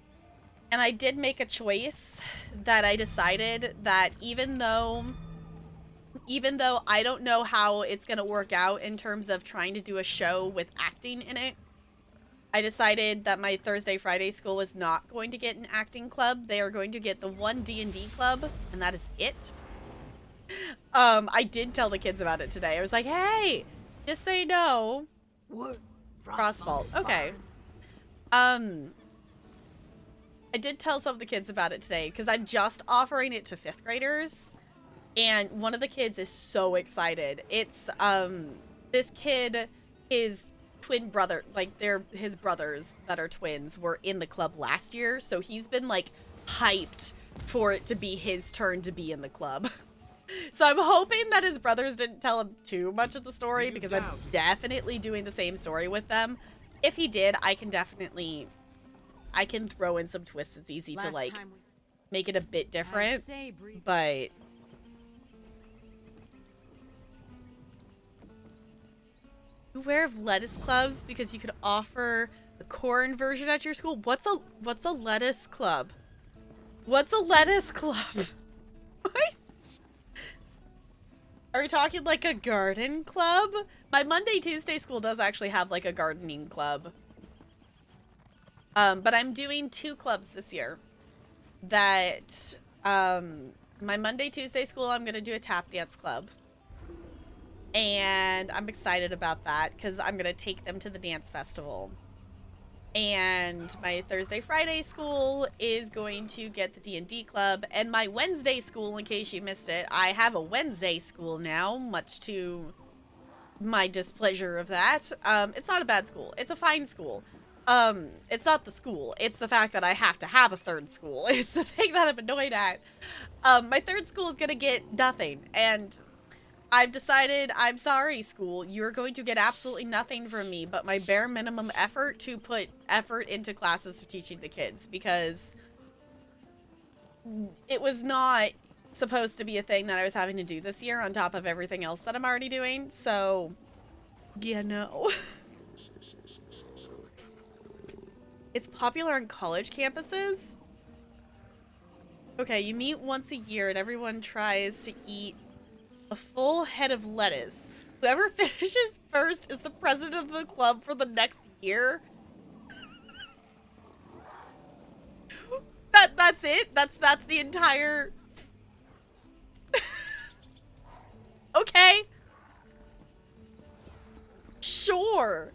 and I did make a choice that I decided that even though I don't know how it's going to work out in terms of trying to do a show with acting in it, I decided that my Thursday, Friday school is not going to get an acting club. They are going to get the one D&D club, and that is it. I did tell the kids about it today. I was like, hey, Just say no. What? Frostvault. is Okay. fine. I did tell some of the kids about it today because I'm just offering it to 5th graders, and one of the kids is so excited. It's this kid, his twin brother, like his brothers that are twins were in the club last year, so he's been like hyped for it to be his turn to be in the club. So I'm hoping that his brothers didn't tell him too much of the story, because I'm definitely doing the same story with them. If he did, I can throw in some twists. It's easy to like make it a bit different, but beware of lettuce clubs because you could offer the corn version at your school. What's a lettuce club? What's a lettuce club? What? Are we talking like a garden club? My Monday, Tuesday school does actually have like a gardening club. But I'm doing 2 clubs this year. That, my Monday, Tuesday school, I'm going to do a tap dance club. And I'm excited about that because I'm going to take them to the dance festival. And my Thursday, Friday school is going to get the D&D club. And my Wednesday school, in case you missed it, I have a Wednesday school now, much to my displeasure of that. It's not a bad school. It's a fine school. It's not the school. It's the fact that I have to have a 3rd school. It's the thing that I'm annoyed at. My 3rd school is going to get nothing. And I've decided, I'm sorry, school. You're going to get absolutely nothing from me but my bare minimum effort to put effort into classes of teaching the kids, because it was not supposed to be a thing that I was having to do this year on top of everything else that I'm already doing. So, yeah, no. It's popular on college campuses. Okay, you meet once a year and everyone tries to eat a full head of lettuce. Whoever finishes first is the president of the club for the next year. That's it? That's the entire... Okay. Sure.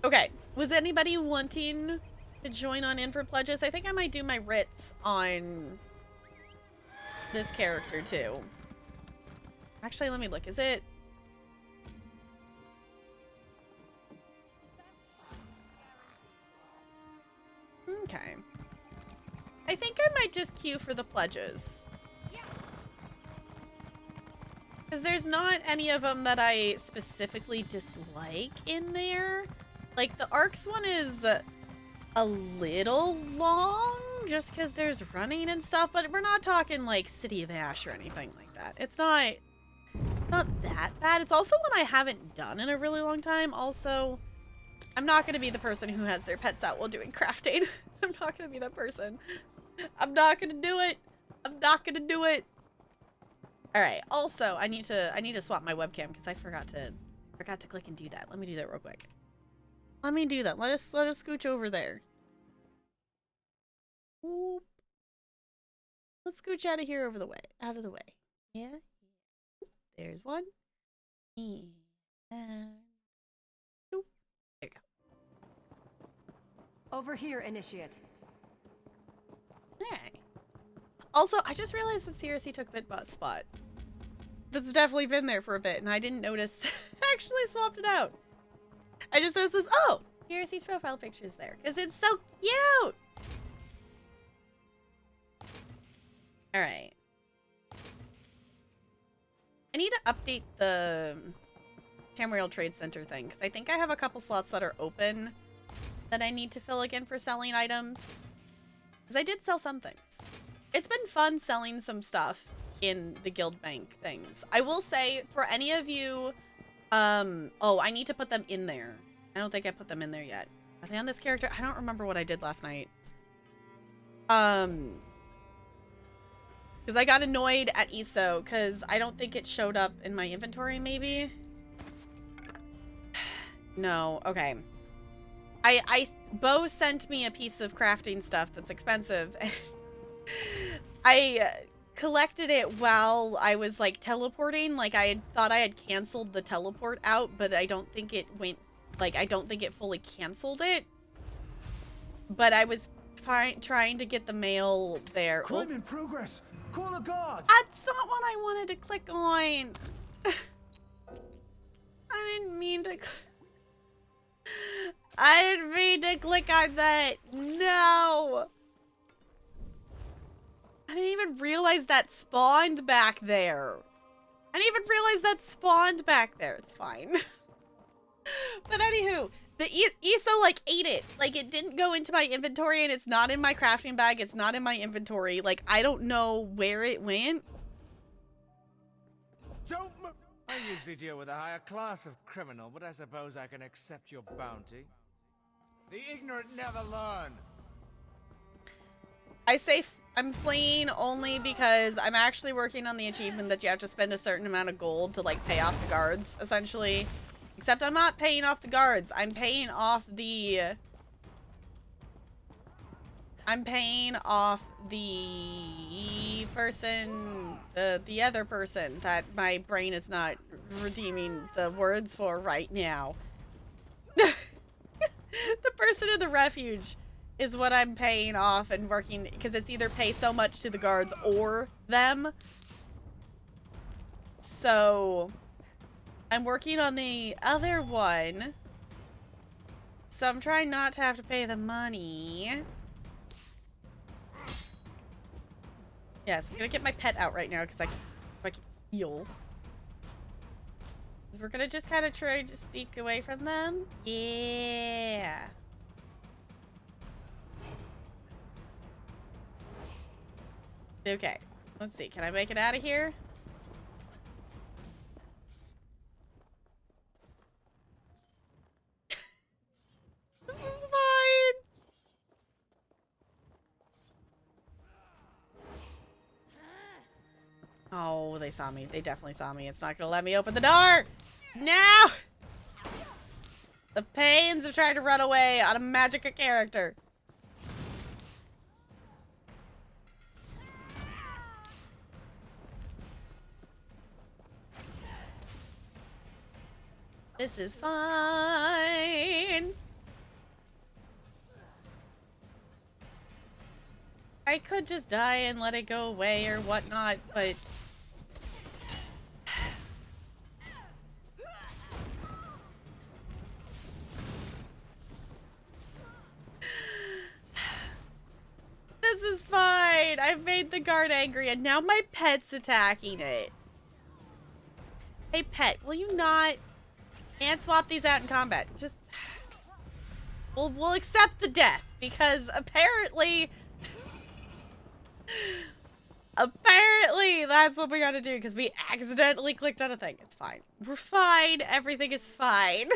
Okay. Was anybody wanting to join on in for pledges? I think I might do my writs on this character too. Actually, let me look. Is it... Okay. I think I might just queue for the pledges. Because there's not any of them that I specifically dislike in there. Like, the ARCS one is a little long, just because there's running and stuff, but we're not talking, like, City of Ash or anything like that. It's not that bad. It's also one I haven't done in a really long time. Also, I'm not going to be the person who has their pets out while doing crafting. I'm not going to be that person. I'm not going to do it. I'm not going to do it. All right. Also, I need to swap my webcam because I forgot to click and do that. Let me do that real quick. Let me do that. Let us scooch over there. Oop. Let's scooch out of here out of the way. Yeah. There's one. And oop. There you go. Over here, Initiate. Alright. Also, I just realized that CRC took Bitbot's spot. This has definitely been there for a bit, and I didn't notice. I actually swapped it out. I just noticed this. Oh, CRC's profile picture's there because it's so cute. All right. I need to update the Tamriel Trade Center thing because I think I have a couple slots that are open that I need to fill again for selling items. Because I did sell some things. It's been fun selling some stuff in the guild bank things. I will say, for any of you... oh, I need to put them in there. I don't think I put them in there yet. Are they on this character? I don't remember what I did last night. Because I got annoyed at ESO because I don't think it showed up in my inventory, maybe? No, okay. Bo sent me a piece of crafting stuff that's expensive. I collected it while I was like teleporting. Like I had thought I had canceled the teleport out, but I don't think it went, like I don't think it fully canceled it. But I was trying to get the mail there. Crime in progress. Call a guard. That's not what I wanted to click on. I didn't mean to. I didn't mean to click on that. No. I didn't even realize that spawned back there. I didn't even realize that spawned back there. It's fine. But anywho, the ESO like ate it. Like it didn't go into my inventory and it's not in my crafting bag. It's not in my inventory. Like I don't know where it went. Don't move. I usually deal with a higher class of criminal, but I suppose I can accept your bounty. The ignorant never learn. I say I'm fleeing only because I'm actually working on the achievement that you have to spend a certain amount of gold to like pay off the guards, essentially. Except I'm not paying off the guards. I'm paying off the person, the other person that my brain is not redeeming the words for right now. The person in the refuge is what I'm paying off and working, because it's either pay so much to the guards or them. So I'm working on the other one. So I'm trying not to have to pay the money. Yes, I'm gonna get my pet out right now because I can heal. We're gonna just kind of try to sneak away from them. Yeah. Okay, let's see. Can I make it out of here? This is fine. Oh, they saw me. They definitely saw me. It's not gonna let me open the door. No! The pains of trying to run away on a magic character. This is fine. I could just die and let it go away or whatnot, but... This is fine. I've made the guard angry and now my pet's attacking it. Hey pet, will you not hand swap these out in combat? Just... We'll accept the death because apparently... Apparently, that's what we gotta do because we accidentally clicked on a thing. It's fine. We're fine. Everything is fine.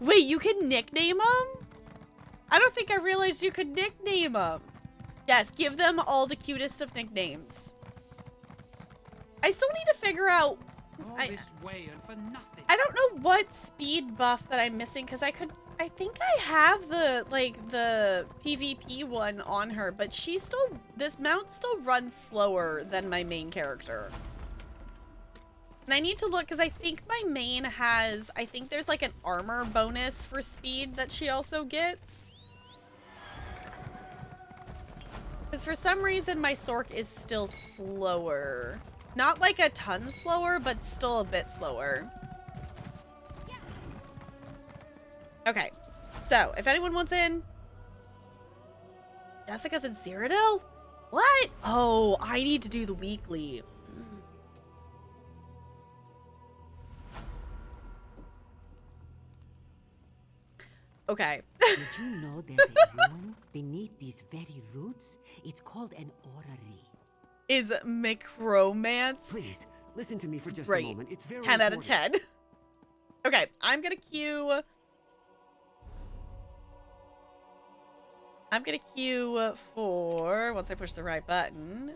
Wait, you can nickname them? I don't think I realized you could nickname them. Yes, give them all the cutest of nicknames. I still need to figure out... All this way and for nothing. I don't know what speed buff that I'm missing because I think I have the PvP one on her, but this mount still runs slower than my main character. And I need to look because I think my main has, I think there's like an armor bonus for speed that she also gets. Because for some reason my Sork is still slower. Not like a ton slower, but still a bit slower. Okay, so if anyone wants in, Jessica's in Cyrodiil? What? Oh, I need to do the weekly. Okay. Did you know there's a room beneath these very roots? It's called an orrery. Is Micromance? Please, listen to me for just Right. a moment. It's very 10 out of important. 10. Okay, I'm gonna queue for, once I push the right button,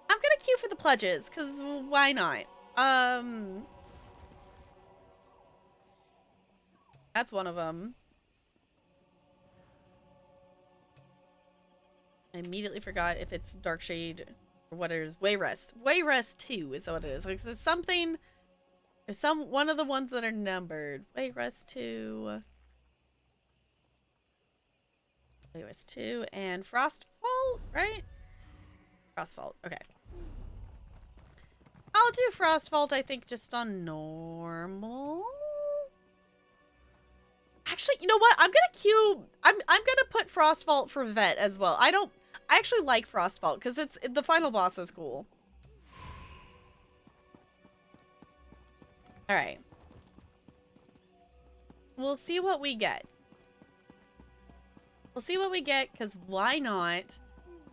I'm gonna queue for the pledges, because why not? That's one of them. I immediately forgot if it's Darkshade or what it is. Wayrest. Wayrest 2 is what it is. Like, it's something. There's one of the ones that are numbered. Wayrest 2. Wayrest 2 and Frostfall, right? Frostfall. Okay. I'll do Frostfault, I think, just on normal. Actually, you know what? I'm gonna put Frostfault for vet as well. I actually like Frostfault because the final boss is cool. All right. We'll see what we get. We'll see what we get, because why not?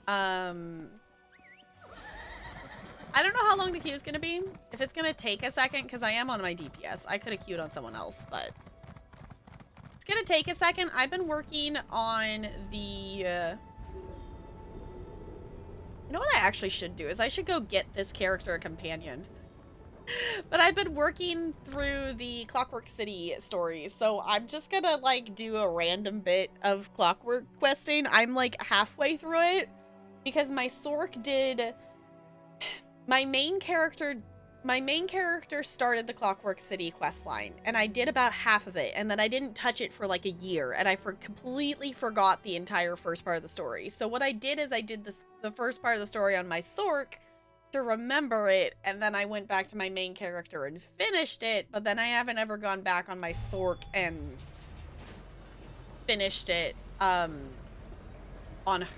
I don't know how long the queue is going to be. If it's going to take a second, because I am on my DPS. I could have queued on someone else, but... It's going to take a second. I've been working on the... You know what I actually should do? Is I should go get this character a companion. But I've been working through the Clockwork City story, so I'm just gonna, like, do a random bit of Clockwork questing. I'm, like, halfway through it, because my Sork did... My main character started the Clockwork City questline, and I did about half of it, and then I didn't touch it for, like, a year, and I completely forgot the entire first part of the story. So what I did is I did the first part of the story on my Sork, to remember it, and then I went back to my main character and finished it, but then I haven't ever gone back on my Sork and finished it on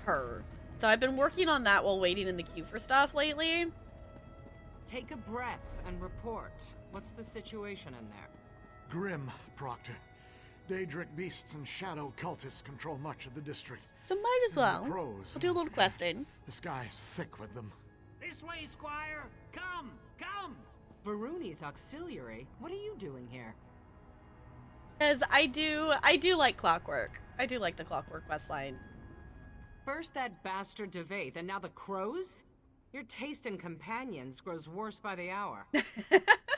her. So I've been working on that while waiting in the queue for stuff lately. Take a breath and report. What's the situation in there? Grim, Proctor. Daedric beasts and shadow cultists control much of the district. So might as well. Crows. We'll do a little questing. The sky's thick with them. This way, Squire! Come! Come! Varuni's auxiliary? What are you doing here? Because I do like Clockwork. I do like the Clockwork questline. First that bastard Devaith, and now the crows? Your taste in companions grows worse by the hour.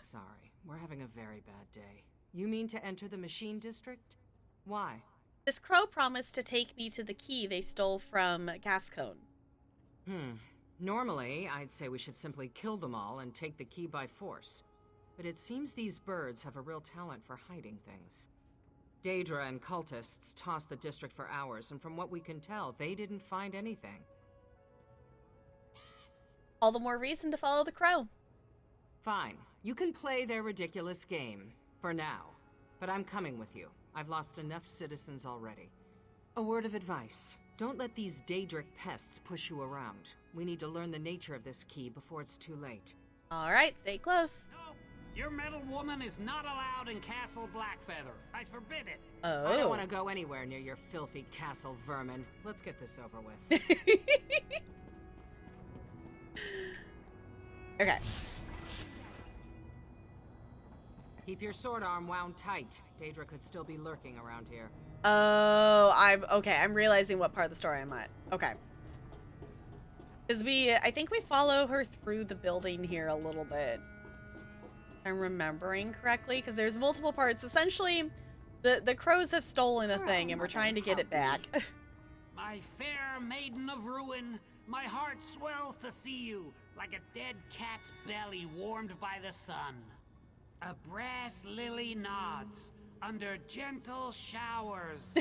Sorry, we're having a very bad day. You mean to enter the Machine District? Why? This crow promised to take me to the key they stole from Gascone. Normally, I'd say we should simply kill them all and take the key by force. But it seems these birds have a real talent for hiding things. Daedra and cultists tossed the district for hours, and from what we can tell, they didn't find anything. All the more reason to follow the crow. Fine. You can play their ridiculous game. For now. But I'm coming with you. I've lost enough citizens already. A word of advice. Don't let these Daedric pests push you around. We need to learn the nature of this key before it's too late. Alright, stay close. No! Your metal woman is not allowed in Castle Blackfeather. I forbid it. Oh. I don't want to go anywhere near your filthy castle vermin. Let's get this over with. Okay. Keep your sword arm wound tight. Daedra could still be lurking around here. Oh, I'm realizing what part of the story I'm at. Okay. Because I think we follow her through the building here a little bit. I'm remembering correctly, because there's multiple parts. Essentially, the crows have stolen a thing, and we're trying to get it back. My fair maiden of ruin, my heart swells to see you, like a dead cat's belly warmed by the sun. A brass lily nods under gentle showers.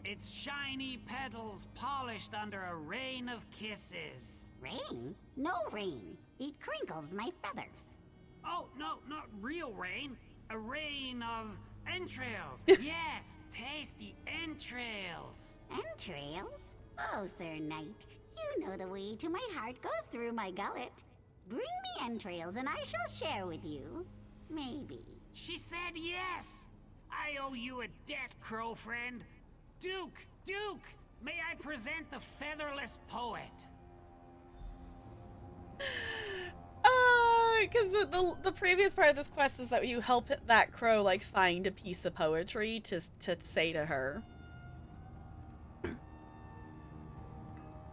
Its shiny petals polished under a rain of kisses. Rain? No rain. It crinkles my feathers. Oh, no, not real rain. A rain of entrails. Yes, tasty entrails. Entrails? Oh, Sir Knight, you know the way to my heart goes through my gullet. Bring me entrails and I shall share with you. Maybe. She said yes. I owe you a debt, crow friend. Duke, may I present the featherless poet? Because the previous part of this quest is that you help that crow, like, find a piece of poetry to say to her.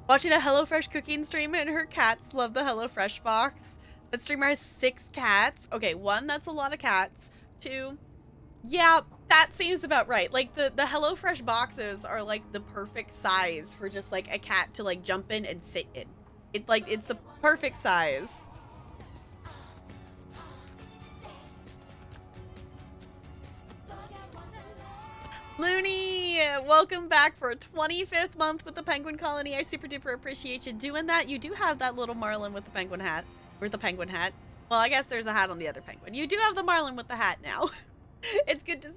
Watching a HelloFresh cooking stream and her cats love the HelloFresh box. That streamer has 6 cats. Okay, 1, that's a lot of cats. 2, yeah, That seems about right. Like the HelloFresh boxes are like the perfect size for just like a cat to like jump in and sit in. It's the perfect size. Looney, welcome back for a 25th month with the Penguin Colony. I super duper appreciate you doing that. You do have that little marlin with the penguin hat. Or the penguin hat. Well, I guess there's a hat on the other penguin. You do have the marlin with the hat now. It's good to see.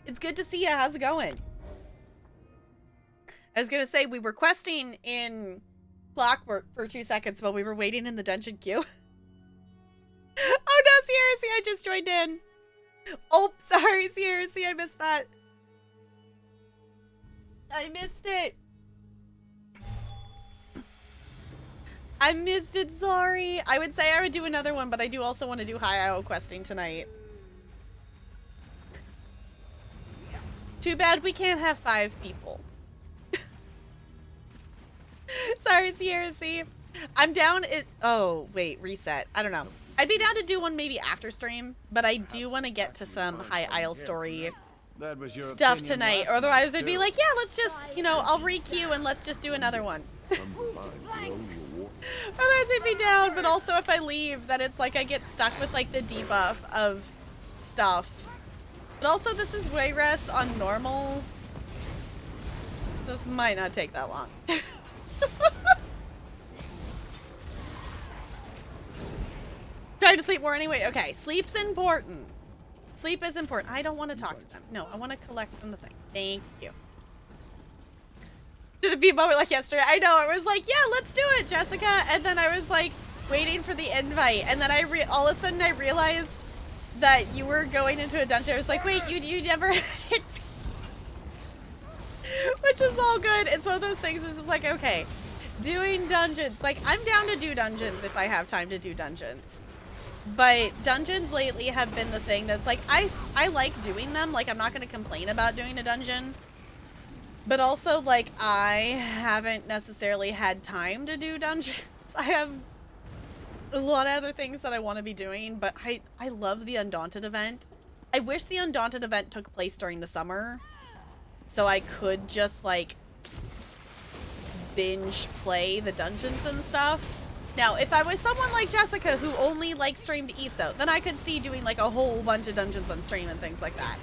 It's good to see you. How's it going? I was gonna say we were questing in Clockwork for 2 seconds while we were waiting in the dungeon queue. Oh no, Sierra C, I just joined in. Oh, sorry, Sierra C, I missed that. I missed it. I missed it, sorry. I would say I would do another one, but I do also want to do high IO questing tonight. Too bad we can't have 5 people. Sorry, Sierra C. I'm down it. Oh, wait, reset. I don't know. I'd be down to do one maybe after stream, but I do want to get to some high aisle story stuff tonight. Or otherwise, I'd be like, yeah, let's just, you know, I'll re-queue and let's just do another one. Otherwise, I'd be down, but also if I leave, then it's like I get stuck with like the debuff of stuff. But also, this is Wayrest on normal. So this might not take that long. Try to sleep more anyway. Okay, sleep's important. Sleep is important. I don't want to talk to them. No, I want to collect from the thing. Thank you. Did it be a moment like yesterday? I know. I was like, yeah, let's do it, Jessica. And then I was like waiting for the invite. And then all of a sudden I realized that you were going into a dungeon. I was like, wait, you never hit me. Which is all good. It's one of those things. It's just like, okay, doing dungeons. Like, I'm down to do dungeons if I have time to do dungeons. But dungeons lately have been the thing that's like, I like doing them. Like, I'm not going to complain about doing a dungeon. But also, like, I haven't necessarily had time to do dungeons. I have a lot of other things that I want to be doing, but I love the Undaunted event. I wish the Undaunted event took place during the summer, so I could just, like, binge play the dungeons and stuff. Now, if I was someone like Jessica who only, like, streamed ESO, then I could see doing, like, a whole bunch of dungeons on stream and things like that.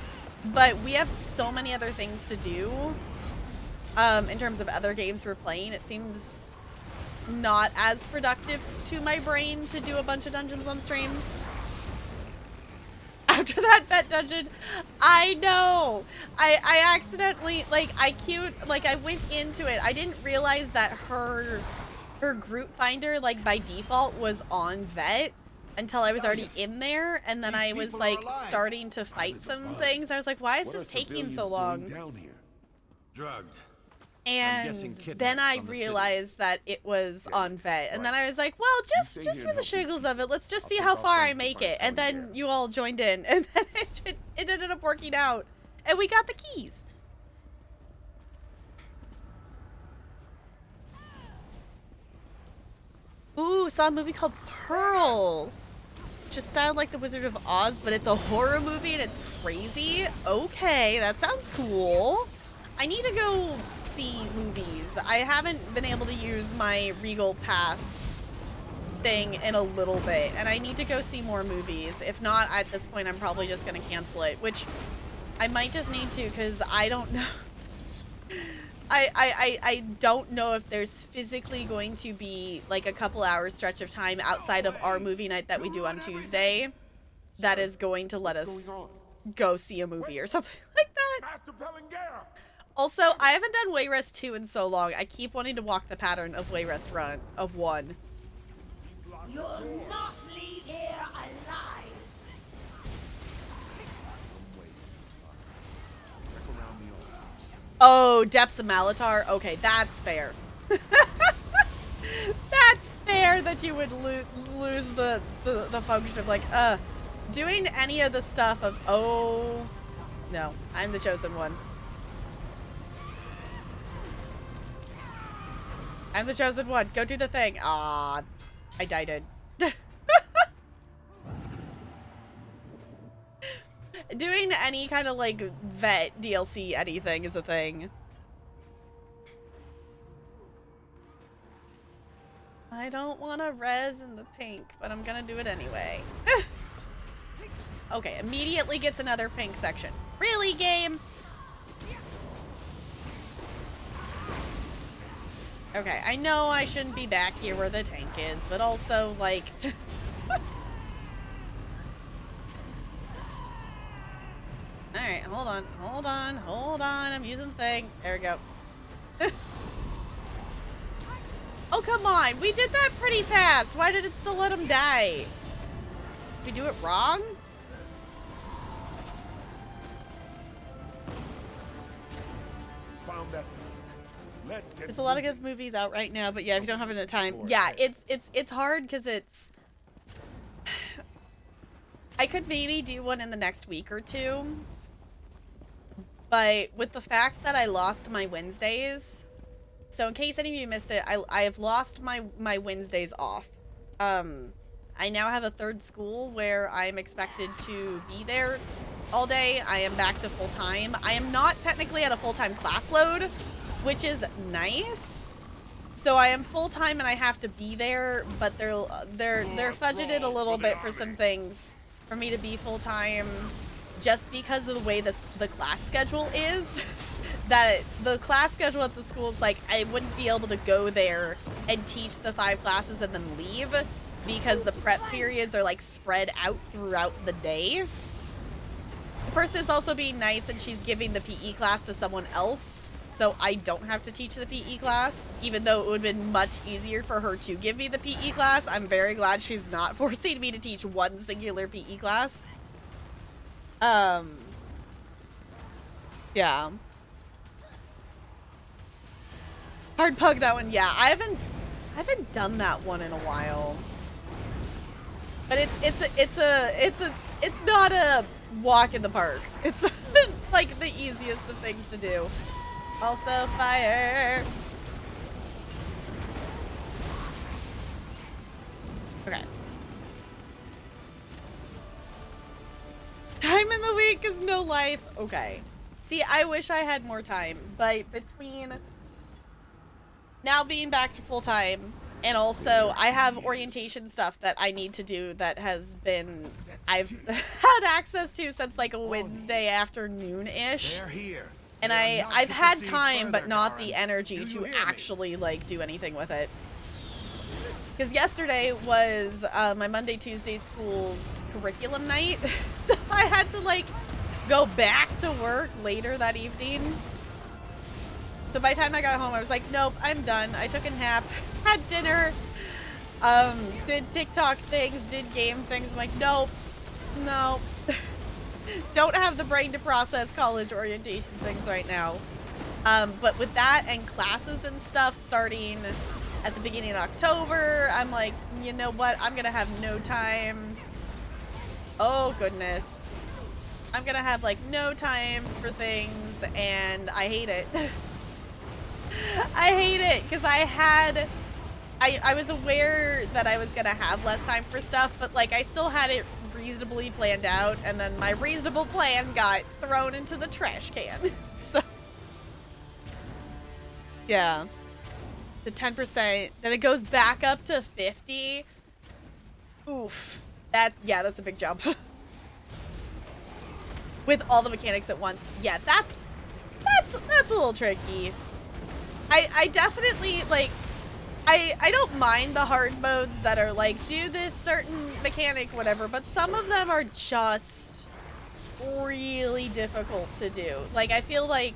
But we have so many other things to do. In terms of other games we're playing, it seems not as productive to my brain to do a bunch of dungeons on stream. After that vet dungeon, I know! I accidentally, like, I went into it. I didn't realize that her group finder, like, by default was on vet until I was already in there, and then I was, like, starting to fight some things. I was like, why is this taking so long? Drugged. And then I realized that it was on vet, and then I was like, well, just for the shiggles of it, let's just see how far I make it. And then you all joined in, and then it ended up working out, and we got the keys. Ooh, saw a movie called Pearl, just styled like The Wizard of Oz, but it's a horror movie and it's crazy. Okay, that sounds cool. I need to go see movies. I haven't been able to use my Regal Pass thing in a little bit, and I need to go see more movies. If not, at this point, I'm probably just going to cancel it, which I might just need to, because I don't know. I don't know if there's physically going to be like a couple hours stretch of time outside of our movie night that we do on Tuesday that is going to let us go see a movie or something like that. Also, I haven't done Wayrest 2 in so long. I keep wanting to walk the pattern of Wayrest 1. You'll not leave here alive. Oh, Depths of Malatar? Okay, that's fair. That's fair that you would lose the function of, like, doing any of the stuff of, oh, no, I'm the chosen one. I'm the chosen one. Go do the thing. Ah, I died. any kind of like vet DLC anything is a thing. I don't want to res in the pink, but I'm gonna do it anyway. Okay, immediately gets another pink section. Really, game? Okay, I know I shouldn't be back here where the tank is, but also, like... Alright, hold on. I'm using the thing. There we go. Oh, come on. We did that pretty fast. Why did it still let him die? Did we do it wrong? Found that piece. Let's get There's a lot of good movies out right now, but yeah, if you don't have enough time. Yeah, it's hard because it's... I could maybe do one in the next week or two. But with the fact that I lost my Wednesdays... So in case any of you missed it, I have lost my Wednesdays off. I now have a third school where I'm expected to be there all day. I am back to full-time. I am not technically at a full-time class load, which is nice. So I am full-time and I have to be there, but they're fudgeted a little bit for some things for me to be full-time just because of the way the class schedule is. That the class schedule at the school is like, I wouldn't be able to go there and teach the 5 classes and then leave because the prep periods are like spread out throughout the day. The person is also being nice and she's giving the PE class to someone else, so I don't have to teach the PE class, even though it would have been much easier for her to give me the PE class. I'm very glad she's not forcing me to teach one singular PE class. Yeah. Hard pug that one. Yeah, I haven't done that one in a while. But it's not a walk in the park. It's like the easiest of things to do. Also fire. Okay. Time in the week is no life. Okay. See, I wish I had more time, but between now being back to full-time, and also I have orientation stuff that I need to do that has been, I've had access to since like a Wednesday afternoon-ish. And I've had time, but not the energy to actually like do anything with it. Because yesterday was my Monday, Tuesday school's curriculum night. So I had to like go back to work later that evening. So by the time I got home, I was like, nope, I'm done. I took a nap, had dinner, did TikTok things, did game things. I'm like, nope, no. Don't have the brain to process college orientation things right now. But with that and classes and stuff starting at the beginning of October, I'm like, you know what? I'm going to have no time. Oh, goodness. I'm going to have, like, no time for things, and I hate it. I hate it because I was aware that I was going to have less time for stuff, but, like, I still had it reasonably planned out, and then my reasonable plan got thrown into the trash can. So, yeah. The 10%, then it goes back up to 50. Oof. That's a big jump. With all the mechanics at once. Yeah, that's a little tricky. I definitely, like, I don't mind the hard modes that are like, do this certain mechanic, whatever, but some of them are just really difficult to do. Like, I feel like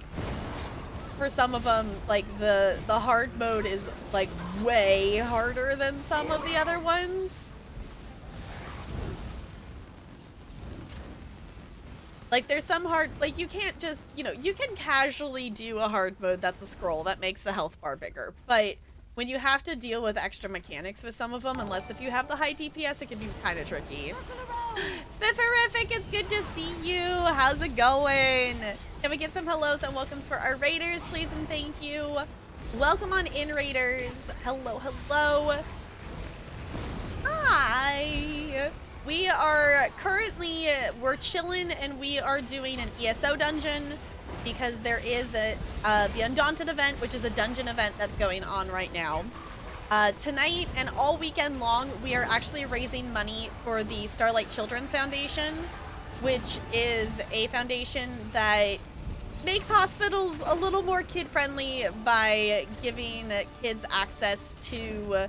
for some of them, like, the hard mode is, like, way harder than some of the other ones. Like, there's some hard, like, you can't just, you know, you can casually do a hard mode that's a scroll that makes the health bar bigger, but when you have to deal with extra mechanics with some of them, unless if you have the high DPS, it can be kind of tricky. Spifferific, it's good to see you. How's it going? Can we get some hellos and welcomes for our raiders, please and thank you. Welcome on in, raiders. Hello, hello. Hi. We are currently, we're chilling and we are doing an ESO dungeon because there is the Undaunted event, which is a dungeon event that's going on right now. Tonight and all weekend long, we are actually raising money for the Starlight Children's Foundation, which is a foundation that makes hospitals a little more kid-friendly by giving kids access to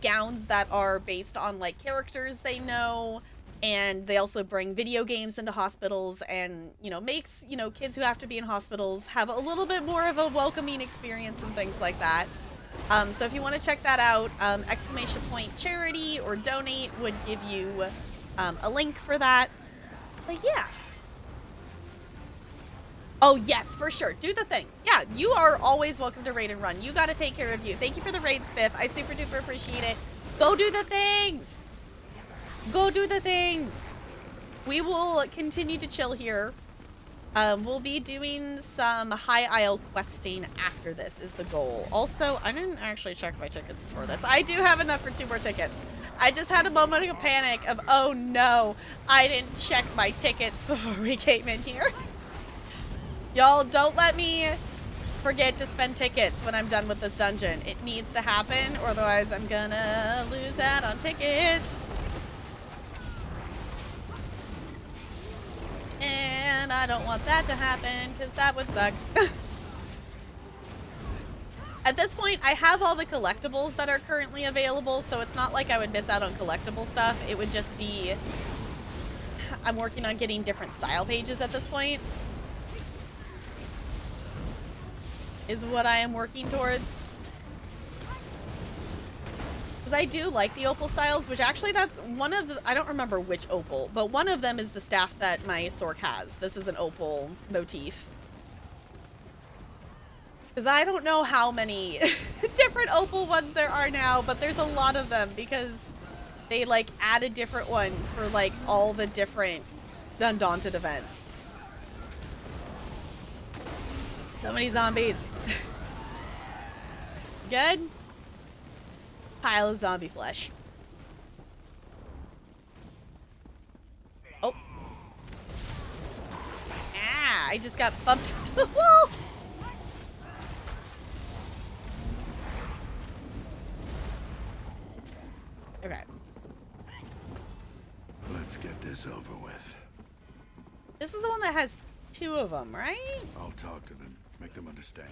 gowns that are based on like characters they know, and they also bring video games into hospitals and, you know, makes, you know, kids who have to be in hospitals have a little bit more of a welcoming experience and things like that. So if you want to check that out, !charity or donate would give you a link for that. But yeah. Oh, yes, for sure. Do the thing. Yeah, you are always welcome to raid and run. You got to take care of you. Thank you for the raid, Spiff. I super duper appreciate it. Go do the things. Go do the things. We will continue to chill here. We'll be doing some High Isle questing after this is the goal. Also, I didn't actually check my tickets before this. I do have enough for 2 more tickets. I just had a moment of panic of, oh no, I didn't check my tickets before we came in here. Y'all, don't let me forget to spend tickets when I'm done with this dungeon. It needs to happen, or otherwise I'm gonna lose out on tickets. And I don't want that to happen, because that would suck. At this point, I have all the collectibles that are currently available, so it's not like I would miss out on collectible stuff. It would just be... I'm working on getting different style pages at this point. Is what I am working towards. Because I do like the opal styles, which actually that's one of the, I don't remember which opal, but one of them is the staff that my Sork has. This is an opal motif. Because I don't know how many different opal ones there are now, but there's a lot of them because they like add a different one for like all the different Undaunted events. So many zombies. Good? Pile of zombie flesh. Oh. Ah, I just got bumped into the wall. Okay. Let's get this over with. This is the one that has 2 of them, right? I'll talk to them, make them understand.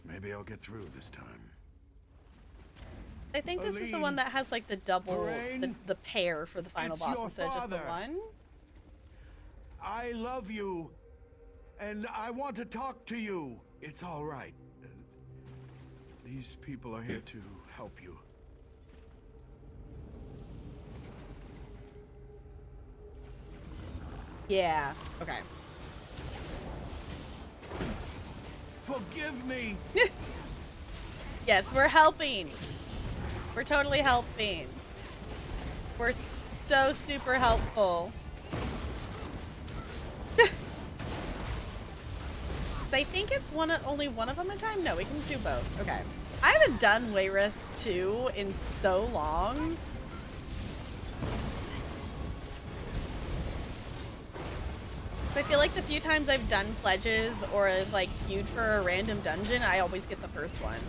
Maybe I'll get through this time. I think this is the one that has like the double, the pair for the final boss instead of just the one. I love you, and I want to talk to you. It's all right. These people are here to help you. Yeah, okay. Forgive me. Yes, we're helping. We're totally helping. We're so super helpful. I think it's only one of them at a time? No, we can do both. Okay. I haven't done Wayrus 2 in so long. I feel like the few times I've done pledges or I've like queued for a random dungeon, I always get the first one.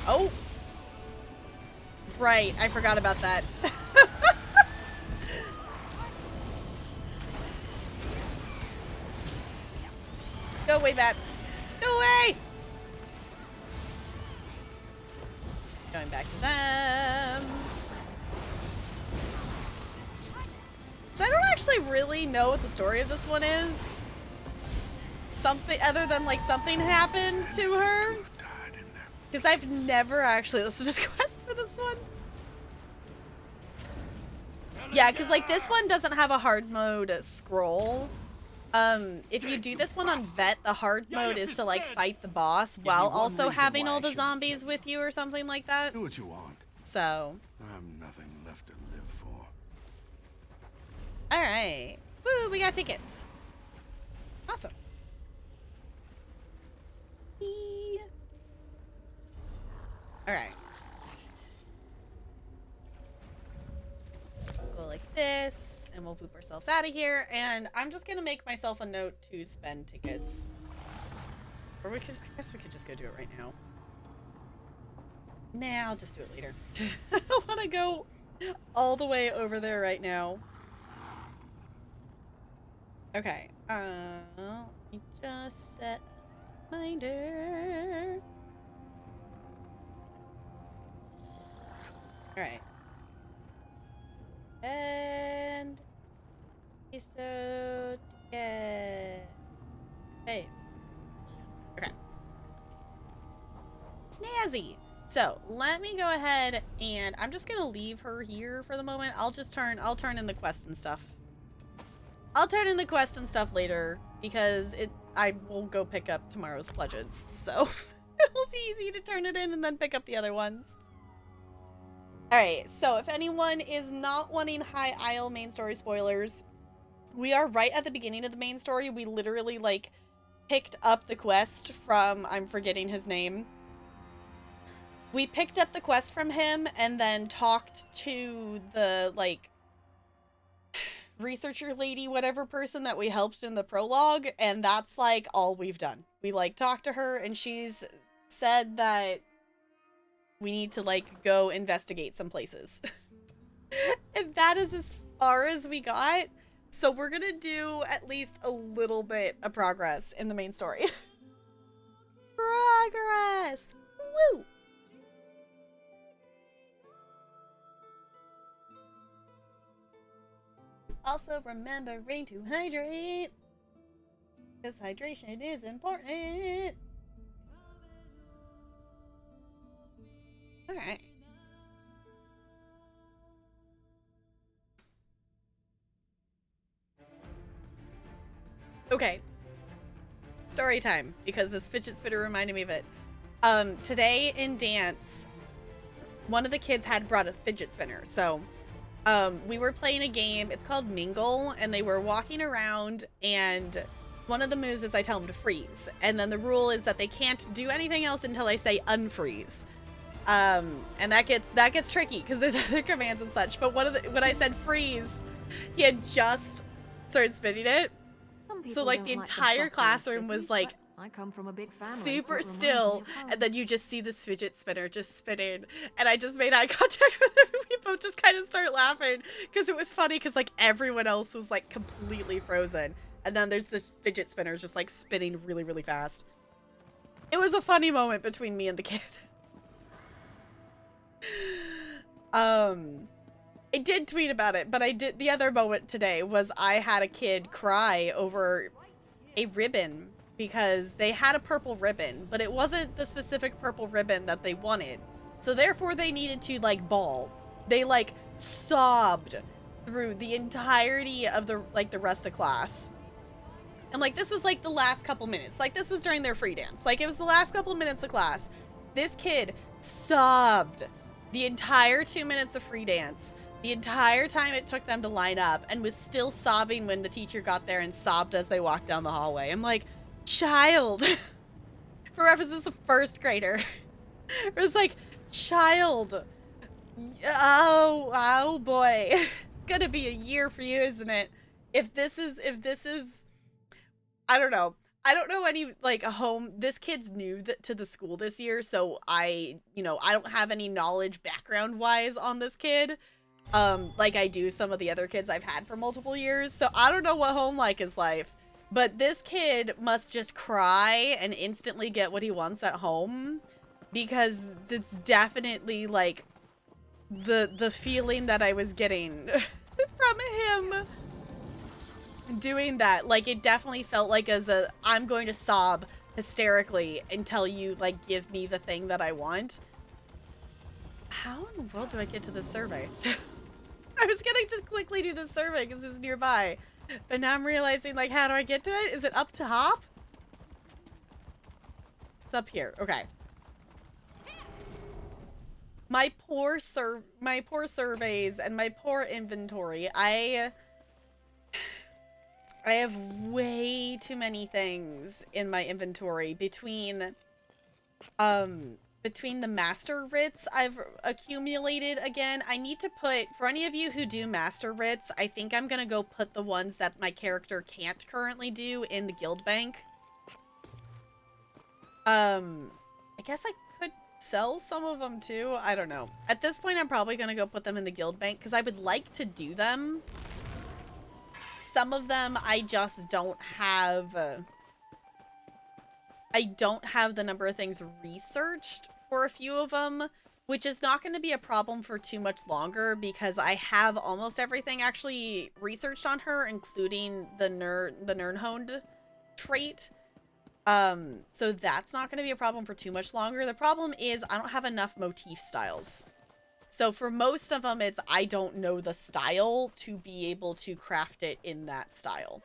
Oh! Right, I forgot about that. Go away, bats. Go away! Going back to them. So I don't actually really know what the story of this one is. Something other than like something happened to her. Because I've never actually listened to the quest for this one. Yeah, because like this one doesn't have a hard mode scroll. If you do this one on vet, the hard mode is to like fight the boss while also having all the zombies with you or something like that. Do what you want. So. I have nothing left to live for. Alright. Woo, we got tickets. Awesome. Alright. this, and we'll boop ourselves out of here. And I'm just gonna make myself a note to spend tickets. Or I guess we could just go do it right now. Nah, I'll just do it later. I don't want to go all the way over there right now. Okay. Let me just set a reminder. Alright. And ESO ticket. Hey. Okay. Snazzy. So let me go ahead and I'm just gonna leave her here for the moment. I'll turn in the quest and stuff. I'll turn in the quest and stuff later because I will go pick up tomorrow's pledges. So it will be easy to turn it in and then pick up the other ones. Alright, so if anyone is not wanting High Isle main story spoilers, we are right at the beginning of the main story. We literally, like, picked up the quest from, I'm forgetting his name. We picked up the quest from him and then talked to the, like, researcher lady, whatever person that we helped in the prologue, and that's, like, all we've done. We, like, talked to her, and she's said that we need to, like, go investigate some places. And that is as far as we got. So we're gonna do at least a little bit of progress in the main story. Progress! Woo! Also remembering to hydrate. Because hydration is important. Alright. Okay. Story time, because this fidget spinner reminded me of it. Today in dance, one of the kids had brought a fidget spinner. So, we were playing a game. It's called Mingle, and they were walking around, and one of the moves is I tell them to freeze. And then the rule is that they can't do anything else until I say unfreeze. And that gets tricky because there's other commands and such. But when I said freeze, he had just started spinning it. So like the entire classroom was like I come from a big family, super so it reminds me still, of home. and then you just see this fidget spinner just spinning, and I just made eye contact with him, and we both just kind of start laughing because it was funny because like everyone else was like completely frozen, and then there's this fidget spinner just like spinning really, really fast. It was a funny moment between me and the kid. I did tweet about it, but the other moment today was I had a kid cry over a ribbon because they had a purple ribbon, but it wasn't the specific purple ribbon that they wanted. So therefore they needed to like bawl. They like sobbed through the entirety of the rest of class. And like this was like the last couple minutes. Like this was during their free dance. Like it was the last couple minutes of class. This kid sobbed the entire 2 minutes of free dance, the entire time it took them to line up, and was still sobbing when the teacher got there and sobbed as they walked down the hallway. I'm like, child. For reference, this is a first grader. It was like, child. Oh boy. It's gonna be a year for you, isn't it? If this is, I don't know. I don't know any, like, a home. This kid's new to the school this year, so I don't have any knowledge background-wise on this kid, like I do some of the other kids I've had for multiple years, so I don't know what home like is like, but this kid must just cry and instantly get what he wants at home, because it's definitely, like, the feeling that I was getting from him doing that. Like, it definitely felt like I'm going to sob hysterically until you like give me the thing that I want. How in the world do I get to this survey? I was gonna just quickly do the survey because it's nearby, but now I'm realizing, like, how do I get to it? Is it up to hop? It's up here. Okay. My poor surveys and my poor inventory. I have way too many things in my inventory between between the master writs I've accumulated again. I need to put, for any of you who do master writs, I think I'm gonna go put the ones that my character can't currently do in the guild bank. I guess I could sell some of them too. I don't know. At this point, I'm probably gonna go put them in the guild bank because I would like to do them. Some of them I just don't have. I don't have the number of things researched for a few of them, which is not going to be a problem for too much longer because I have almost everything actually researched on her, including the Nernhond trait. So that's not going to be a problem for too much longer. The problem is I don't have enough motif styles. So for most of them, it's I don't know the style to be able to craft it in that style.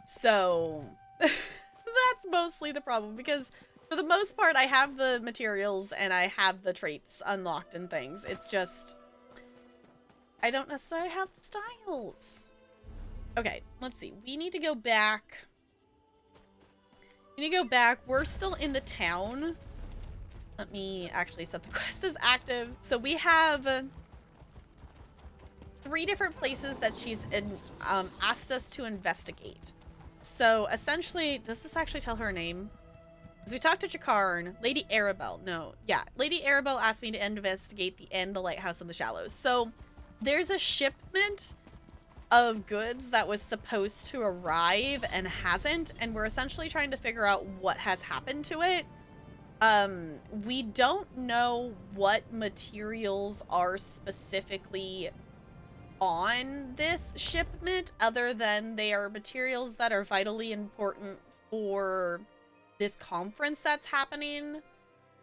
So that's mostly the problem because for the most part, I have the materials and I have the traits unlocked and things. It's just, I don't necessarily have the styles. Okay, let's see. We need to go back. We're still in the town. Let me actually set the quest as active. So we have 3 different places that she's asked us to investigate. So essentially, does this actually tell her name? As we talked to Jakarn, Lady Arabelle. No, yeah. Lady Arabelle asked me to investigate the inn, the lighthouse, and the shallows. So there's a shipment of goods that was supposed to arrive and hasn't, and we're essentially trying to figure out what has happened to it. We don't know what materials are specifically on this shipment other than they are materials that are vitally important for this conference that's happening.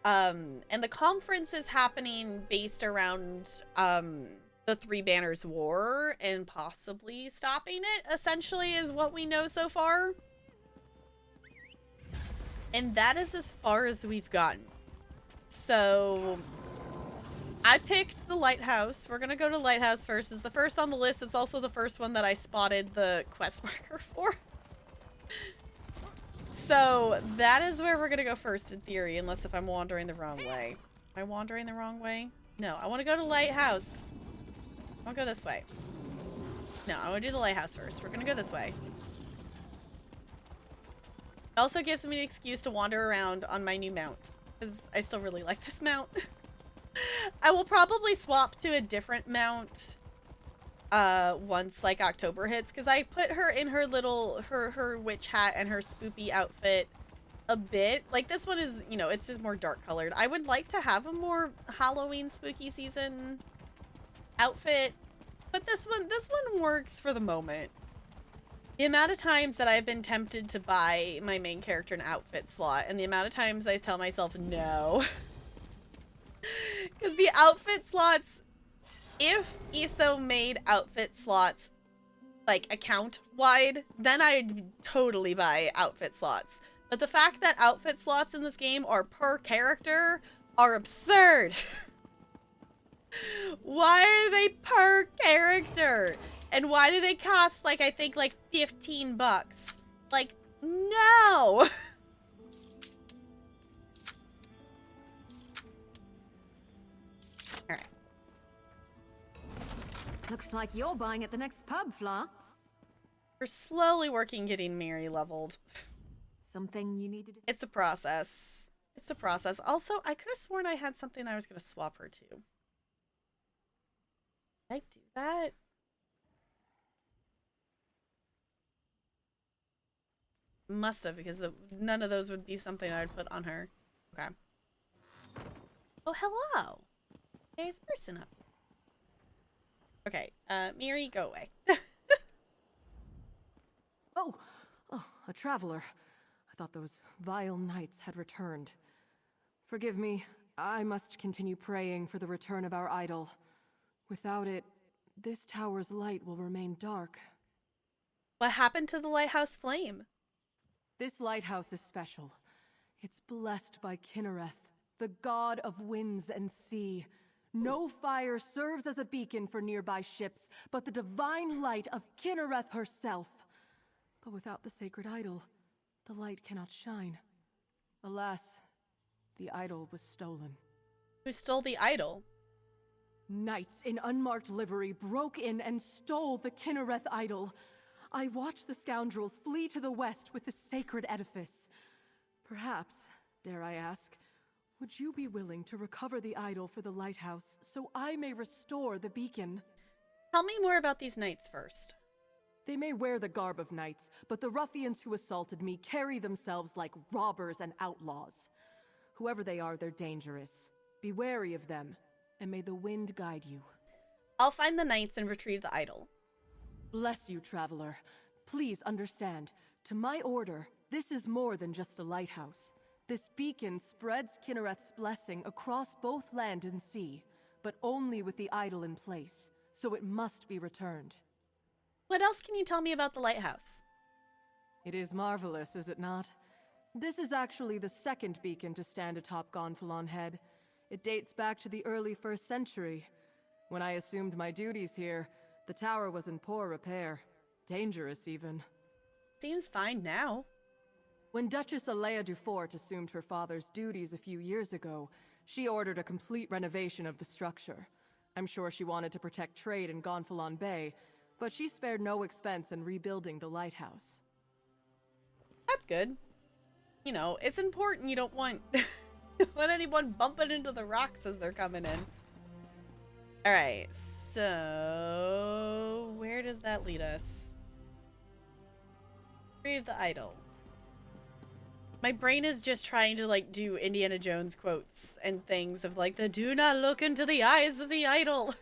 And the conference is happening based around the Three Banners War and possibly stopping it, essentially, is what we know so far. And that is as far as we've gotten. So I picked the lighthouse. We're gonna go to lighthouse first. It's the first on the list. It's also the first one that I spotted the quest marker for. So that is where we're gonna go first in theory, unless if I'm wandering the wrong way. Am I wandering the wrong way? No, I want to go to lighthouse. I want to go this way. No, I want to do the lighthouse first. We're gonna go this way. It also gives me an excuse to wander around on my new mount, because I still really like this mount. I will probably swap to a different mount once like October hits, because I put her in her little her witch hat and her spoopy outfit a bit. Like this one is, you know, it's just more dark colored. I would like to have a more Halloween spooky season outfit, but this one works for the moment. The amount of times that I've been tempted to buy my main character an outfit slot, and the amount of times I tell myself no. Because the outfit slots, if ESO made outfit slots like account wide, then I'd totally buy outfit slots. But the fact that outfit slots in this game are per character are absurd. Why are they per character? And why do they cost like, I think like 15 bucks? Like, no. Alright. Looks like you're buying at the next pub, Fla. We're slowly working getting Mary leveled. Something you needed? It's a process. It's a process. Also, I could have sworn I had something I was going to swap her to. Did I do that? Must have, because none of those would be something I would put on her. Okay. Oh, hello. There's a person up here. Okay, Miri, go away. Oh, a traveler. I thought those vile knights had returned. Forgive me, I must continue praying for the return of our idol. Without it, this tower's light will remain dark. What happened to the lighthouse flame? This lighthouse is special. It's blessed by Kinnereth, the god of winds and sea. No fire serves as a beacon for nearby ships, but the divine light of Kinnereth herself. But without the sacred idol, the light cannot shine. Alas, the idol was stolen. Who stole the idol? Knights in unmarked livery broke in and stole the Kinnereth idol. I watched the scoundrels flee to the west with the sacred edifice. Perhaps, dare I ask, would you be willing to recover the idol for the lighthouse so I may restore the beacon? Tell me more about these knights first. They may wear the garb of knights, but the ruffians who assaulted me carry themselves like robbers and outlaws. Whoever they are, they're dangerous. Be wary of them, and may the wind guide you. I'll find the knights and retrieve the idol. Bless you, traveler. Please understand, to my order, this is more than just a lighthouse. This beacon spreads Kinnereth's blessing across both land and sea, but only with the idol in place, so it must be returned. What else can you tell me about the lighthouse? It is marvelous, is it not? This is actually the second beacon to stand atop Gonfalon Head. It dates back to the early 1st century. When I assumed my duties here, the tower was in poor repair. Dangerous, even. Seems fine now. When Duchess Alea Dufort assumed her father's duties a few years ago, she ordered a complete renovation of the structure. I'm sure she wanted to protect trade in Gonfalon Bay, but she spared no expense in rebuilding the lighthouse. That's good. You know, it's important you don't want, want anyone bumping into the rocks as they're coming in. Alright, so where does that lead us? Retrieve the idol. My brain is just trying to like do Indiana Jones quotes and things of like the "do not look into the eyes of the idol."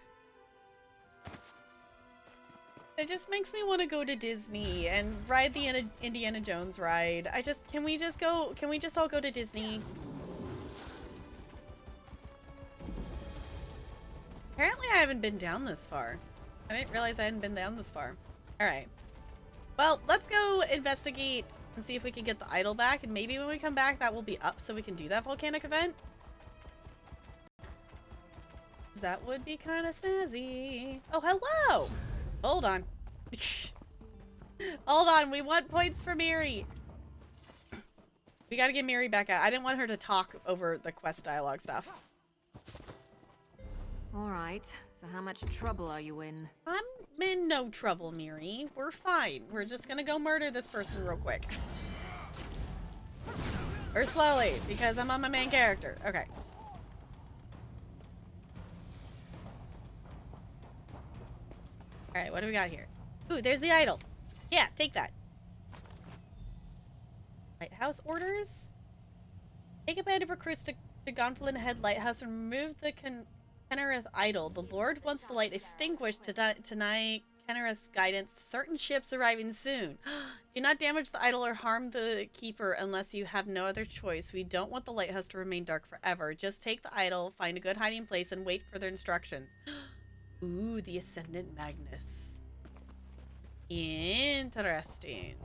It just makes me want to go to Disney and ride the Indiana Jones ride. Can we just all go to Disney? Apparently I haven't been down this far. I didn't realize I hadn't been down this far. Alright. Well, let's go investigate and see if we can get the idol back, and maybe when we come back that will be up so we can do that volcanic event. That would be kind of snazzy. Oh, hello! Hold on. Hold on, we want points for Mary. We gotta get Mary back out. I didn't want her to talk over the quest dialogue stuff. Alright, so how much trouble are you in? I'm in no trouble, Miri. We're fine. We're just gonna go murder this person real quick. Or slowly, because I'm on my main character. Okay. Alright, what do we got here? Ooh, there's the idol. Yeah, take that. Lighthouse orders? Take a band of recruits to Gonfalon Head Lighthouse and remove the Kinnereth idol. The Lord wants the light extinguished to deny Kinnereth's guidance to certain ships arriving soon. Do not damage the idol or harm the keeper unless you have no other choice. We don't want the lighthouse to remain dark forever. Just take the idol, find a good hiding place, and wait for their instructions. Ooh, the Ascendant Magnus. Interesting.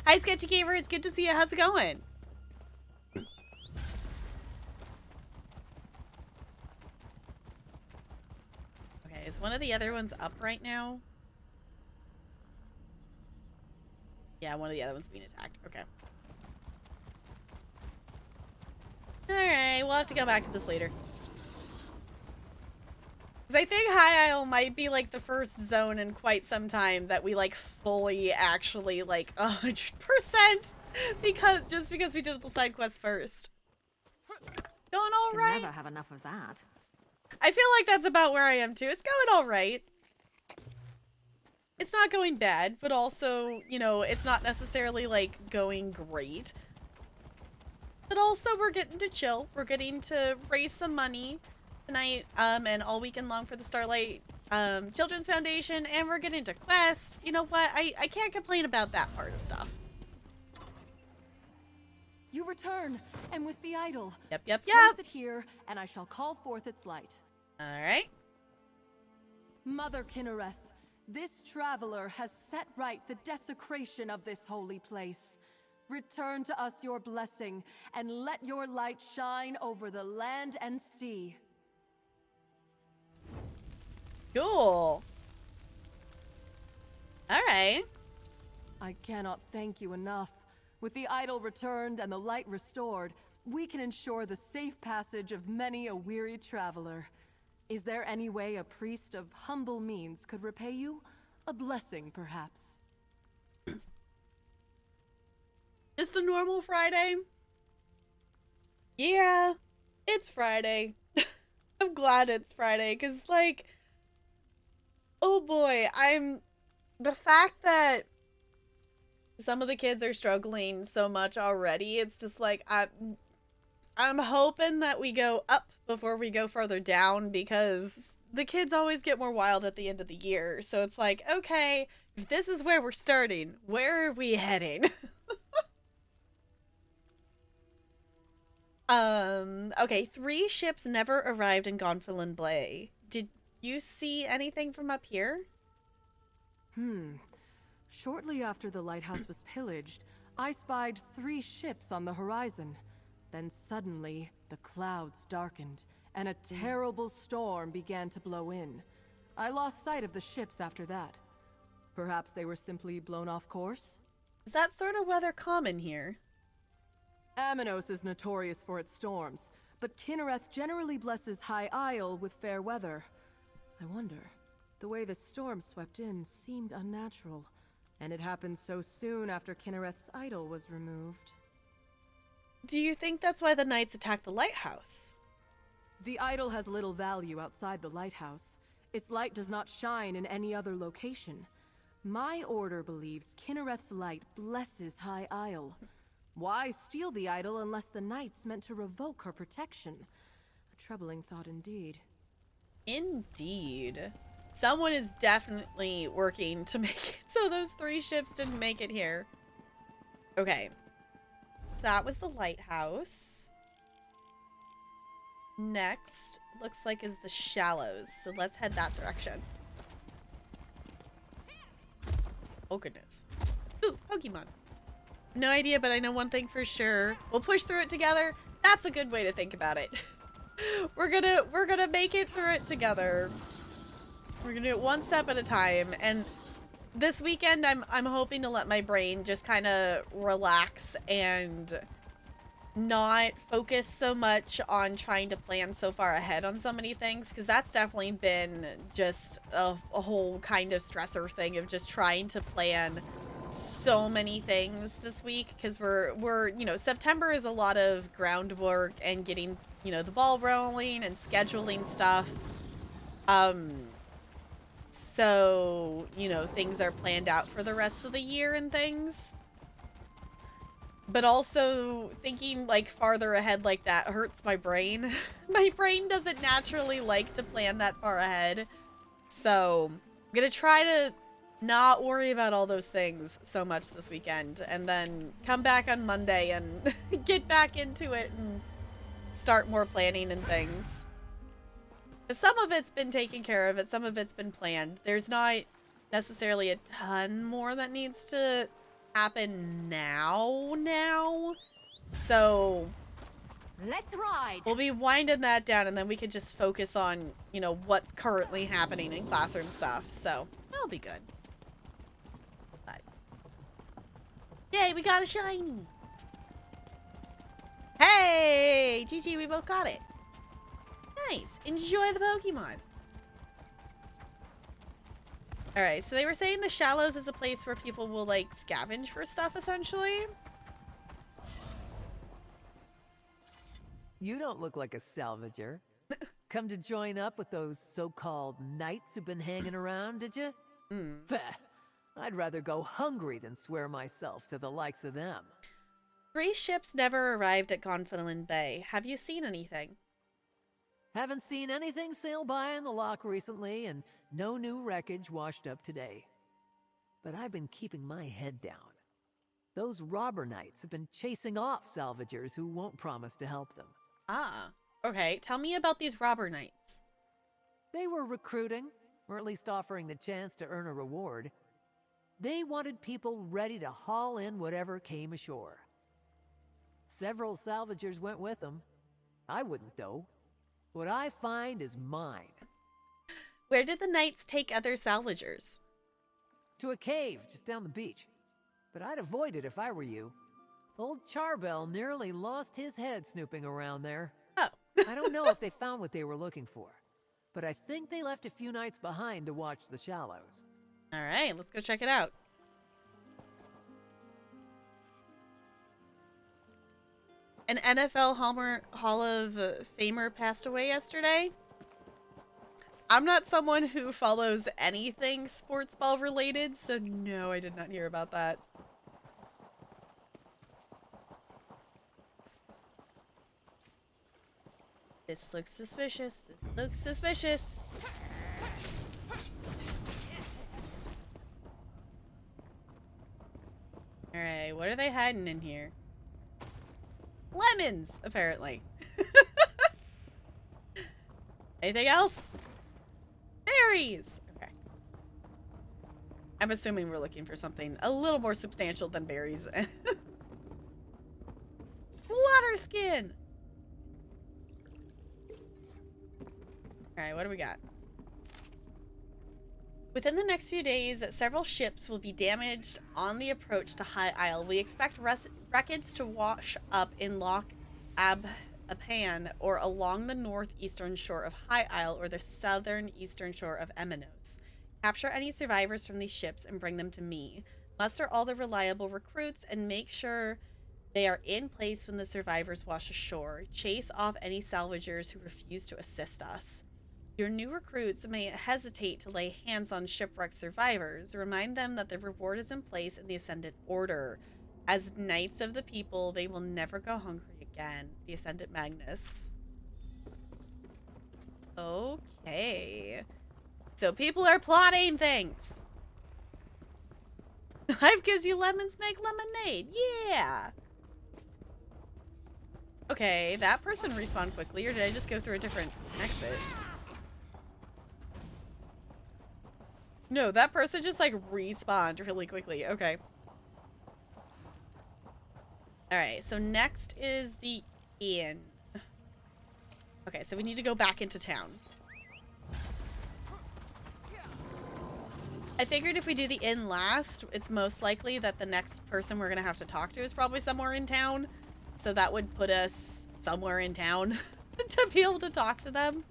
Hi, Sketchy Gamer. It's good to see you. How's it going? Okay, is one of the other ones up right now? Yeah, one of the other ones being attacked. Okay. Alright, we'll have to go back to this later. I think High Isle might be like the first zone in quite some time that we like fully actually like 100% because we did the side quest first. Going all right. Never have enough of that. I feel like that's about where I am too. It's going all right. It's not going bad, but also, you know, it's not necessarily like going great. But also we're getting to chill. We're getting to raise some money tonight and all weekend long for the Starlight Children's Foundation, and we're getting to quests. You know what? I can't complain about that part of stuff. You return, and with the idol. Yep. Place it here, and I shall call forth its light. All right. Mother Kinnereth, this traveler has set right the desecration of this holy place. Return to us your blessing, and let your light shine over the land and sea. Cool. All right. I cannot thank you enough. With the idol returned and the light restored, we can ensure the safe passage of many a weary traveler. Is there any way a priest of humble means could repay you? A blessing, perhaps? Just a normal Friday? Yeah, it's Friday. I'm glad it's Friday, because, like, oh boy, the fact that some of the kids are struggling so much already, it's just like, I'm hoping that we go up before we go further down, because the kids always get more wild at the end of the year. So it's like, okay, if this is where we're starting, where are we heading? Okay, 3 ships never arrived in Gonfalon Bay. Did you see anything from up here? Shortly after the lighthouse was pillaged, I spied 3 ships on the horizon. Then suddenly, the clouds darkened, and a terrible storm began to blow in. I lost sight of the ships after that. Perhaps they were simply blown off course? Is that sort of weather common here? Aminos is notorious for its storms, but Kinnereth generally blesses High Isle with fair weather. I wonder, the way the storm swept in seemed unnatural, and it happened so soon after Kinnereth's idol was removed. Do you think that's why the knights attacked the lighthouse? The idol has little value outside the lighthouse. Its light does not shine in any other location. My order believes Kinnereth's light blesses High Isle. Why steal the idol unless the knights meant to revoke her protection? A troubling thought indeed. Indeed. Someone is definitely working to make it so those 3 ships didn't make it here. Okay. That was the lighthouse. Next, looks like is the shallows. So let's head that direction. Oh goodness. Ooh, Pokemon. No idea, but I know one thing for sure. We'll push through it together. That's a good way to think about it. We're gonna make it through it together. We're gonna do it one step at a time. And this weekend, I'm hoping to let my brain just kind of relax and not focus so much on trying to plan so far ahead on so many things, because that's definitely been just a whole kind of stressor thing of just trying to plan so many things this week, because we're you know, September is a lot of groundwork and getting, you know, the ball rolling and scheduling stuff. So, you know, things are planned out for the rest of the year and things. But also thinking like farther ahead like that hurts my brain. My brain doesn't naturally like to plan that far ahead. So I'm gonna try to not worry about all those things so much this weekend, and then come back on Monday and get back into it and start more planning and things. Some of it's been taken care of, some of it's been planned. There's not necessarily a ton more that needs to happen now. So let's ride. We'll be winding that down, and then we can just focus on, you know, what's currently happening in classroom stuff. So that'll be good. But yay, we got a shiny. Hey, GG, we both got it. Nice. Enjoy the Pokemon. Alright, so they were saying the Shallows is a place where people will, like, scavenge for stuff, essentially. You don't look like a salvager. Come to join up with those so-called knights who've been hanging around, did you? Bah, I'd rather go hungry than swear myself to the likes of them. 3 ships never arrived at Gonfalon Bay. Have you seen anything? Haven't seen anything sail by in the lock recently, and no new wreckage washed up today. But I've been keeping my head down. Those robber knights have been chasing off salvagers who won't promise to help them. Ah, okay. Tell me about these robber knights. They were recruiting, or at least offering the chance to earn a reward. They wanted people ready to haul in whatever came ashore. Several salvagers went with them. I wouldn't, though. What I find is mine. Where did the knights take other salvagers? To a cave just down the beach. But I'd avoid it if I were you. Old Charbel nearly lost his head snooping around there. Oh. I don't know if they found what they were looking for, but I think they left a few knights behind to watch the shallows. All right, let's go check it out. An NFL Hall of Famer passed away yesterday. I'm not someone who follows anything sports ball related, so no, I did not hear about that. This looks suspicious. This looks suspicious. Alright, what are they hiding in here? Lemons, apparently. Anything else? Berries! Okay. I'm assuming we're looking for something a little more substantial than berries. Water skin! Alright, what do we got? Within the next few days, several ships will be damaged on the approach to High Isle. We expect wreckage to wash up in Loch Apan or along the northeastern shore of High Isle or the southern eastern shore of Emenos. Capture any survivors from these ships and bring them to me. Muster all the reliable recruits and make sure they are in place when the survivors wash ashore. Chase off any salvagers who refuse to assist us. Your new recruits may hesitate to lay hands on shipwrecked survivors. Remind them that the reward is in place in the Ascendant Order. As Knights of the People, they will never go hungry again. The Ascendant Magnus. Okay. So people are plotting things. Life gives you lemons, make lemonade. Yeah. Okay, that person respawned quickly, or did I just go through a different exit? No, that person just like respawned really quickly. Okay. Alright, so next is the inn. Okay, so we need to go back into town. I figured if we do the inn last, it's most likely that the next person we're gonna have to talk to is probably somewhere in town. So that would put us somewhere in town to be able to talk to them.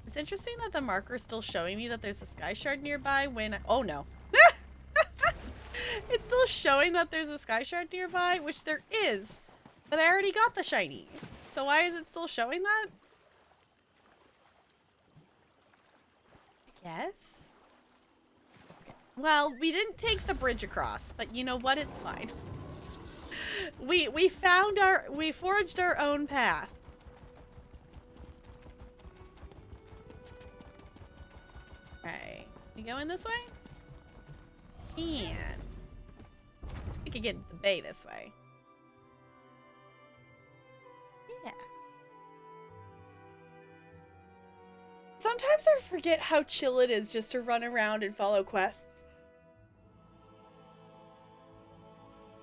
It's interesting that the marker is still showing me that there's a sky shard nearby when oh no. It's still showing that there's a sky shard nearby, which there is. But I already got the shiny. So why is it still showing that? I guess. Well, we didn't take the bridge across, but you know what? It's fine. We forged our own path. Alright. We going this way? And we could get the bay this way. Yeah. Sometimes I forget how chill it is just to run around and follow quests.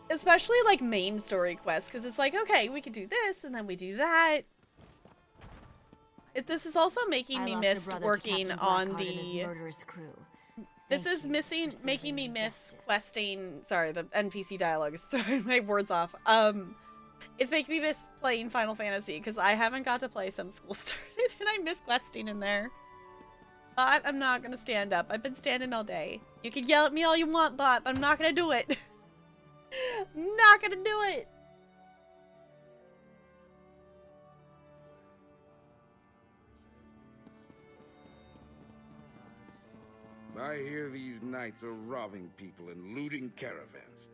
Especially like main story quests, because it's like, okay, we could do this and then we do that. This is also making me miss working on the murderous crew. This is making me miss questing. Sorry, the NPC dialogue is throwing my words off. It's making me miss playing Final Fantasy because I haven't got to play since school started, and I miss questing in there. But I'm not gonna stand up. I've been standing all day. You can yell at me all you want, but I'm not gonna do it. I'm not gonna do it. I hear these knights are robbing people and looting caravans.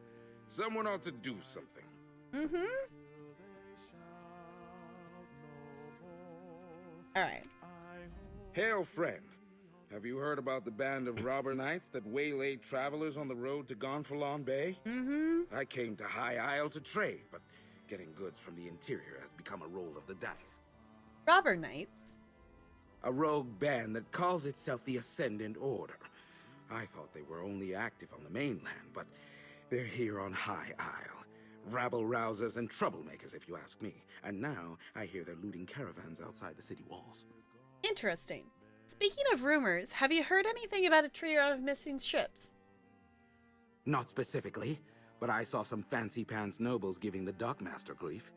Someone ought to do something. Mm-hmm. Alright. Hail, friend. Have you heard about the band of robber knights that waylaid travelers on the road to Gonfalon Bay? Mm-hmm. I came to High Isle to trade, but getting goods from the interior has become a roll of the dice. Robber knights? A rogue band that calls itself the Ascendant Order. I thought they were only active on the mainland, but they're here on High Isle. Rabble-rousers and troublemakers, if you ask me. And now, I hear they're looting caravans outside the city walls. Interesting. Speaking of rumors, have you heard anything about a trio of missing ships? Not specifically, but I saw some fancy pants nobles giving the dockmaster grief.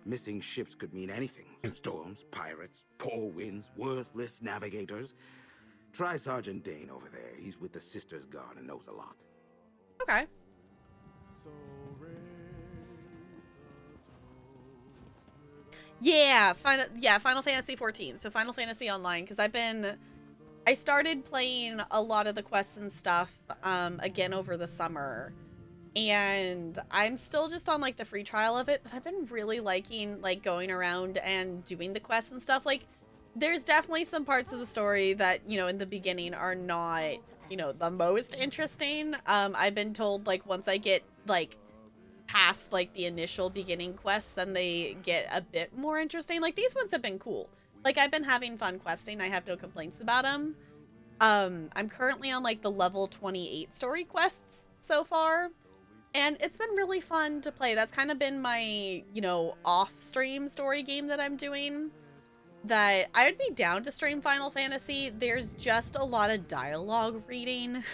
Missing ships could mean anything. Storms, pirates, poor winds, worthless navigators. Try Sergeant Dane over there. He's with the Sisters Guard and knows a lot. Okay. Yeah, Final Fantasy 14. So Final Fantasy Online, because I started playing a lot of the quests and stuff again over the summer. And I'm still just on like the free trial of it, but I've been really liking like going around and doing the quests and stuff. Like there's definitely some parts of the story that, you know, in the beginning are not, you know, the most interesting. I've been told like once I get like past like the initial beginning quests, then they get a bit more interesting. Like these ones have been cool. Like I've been having fun questing. I have no complaints about them. I'm currently on like the level 28 story quests so far. And it's been really fun to play. That's kind of been my, you know, off-stream story game that I'm doing. That I would be down to stream Final Fantasy. There's just a lot of dialogue reading.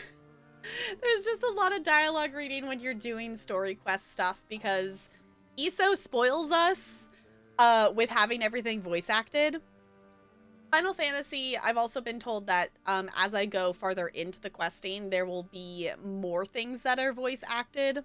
There's just a lot of dialogue reading when you're doing story quest stuff because ESO spoils us with having everything voice acted. Final Fantasy, I've also been told that as I go farther into the questing, there will be more things that are voice acted.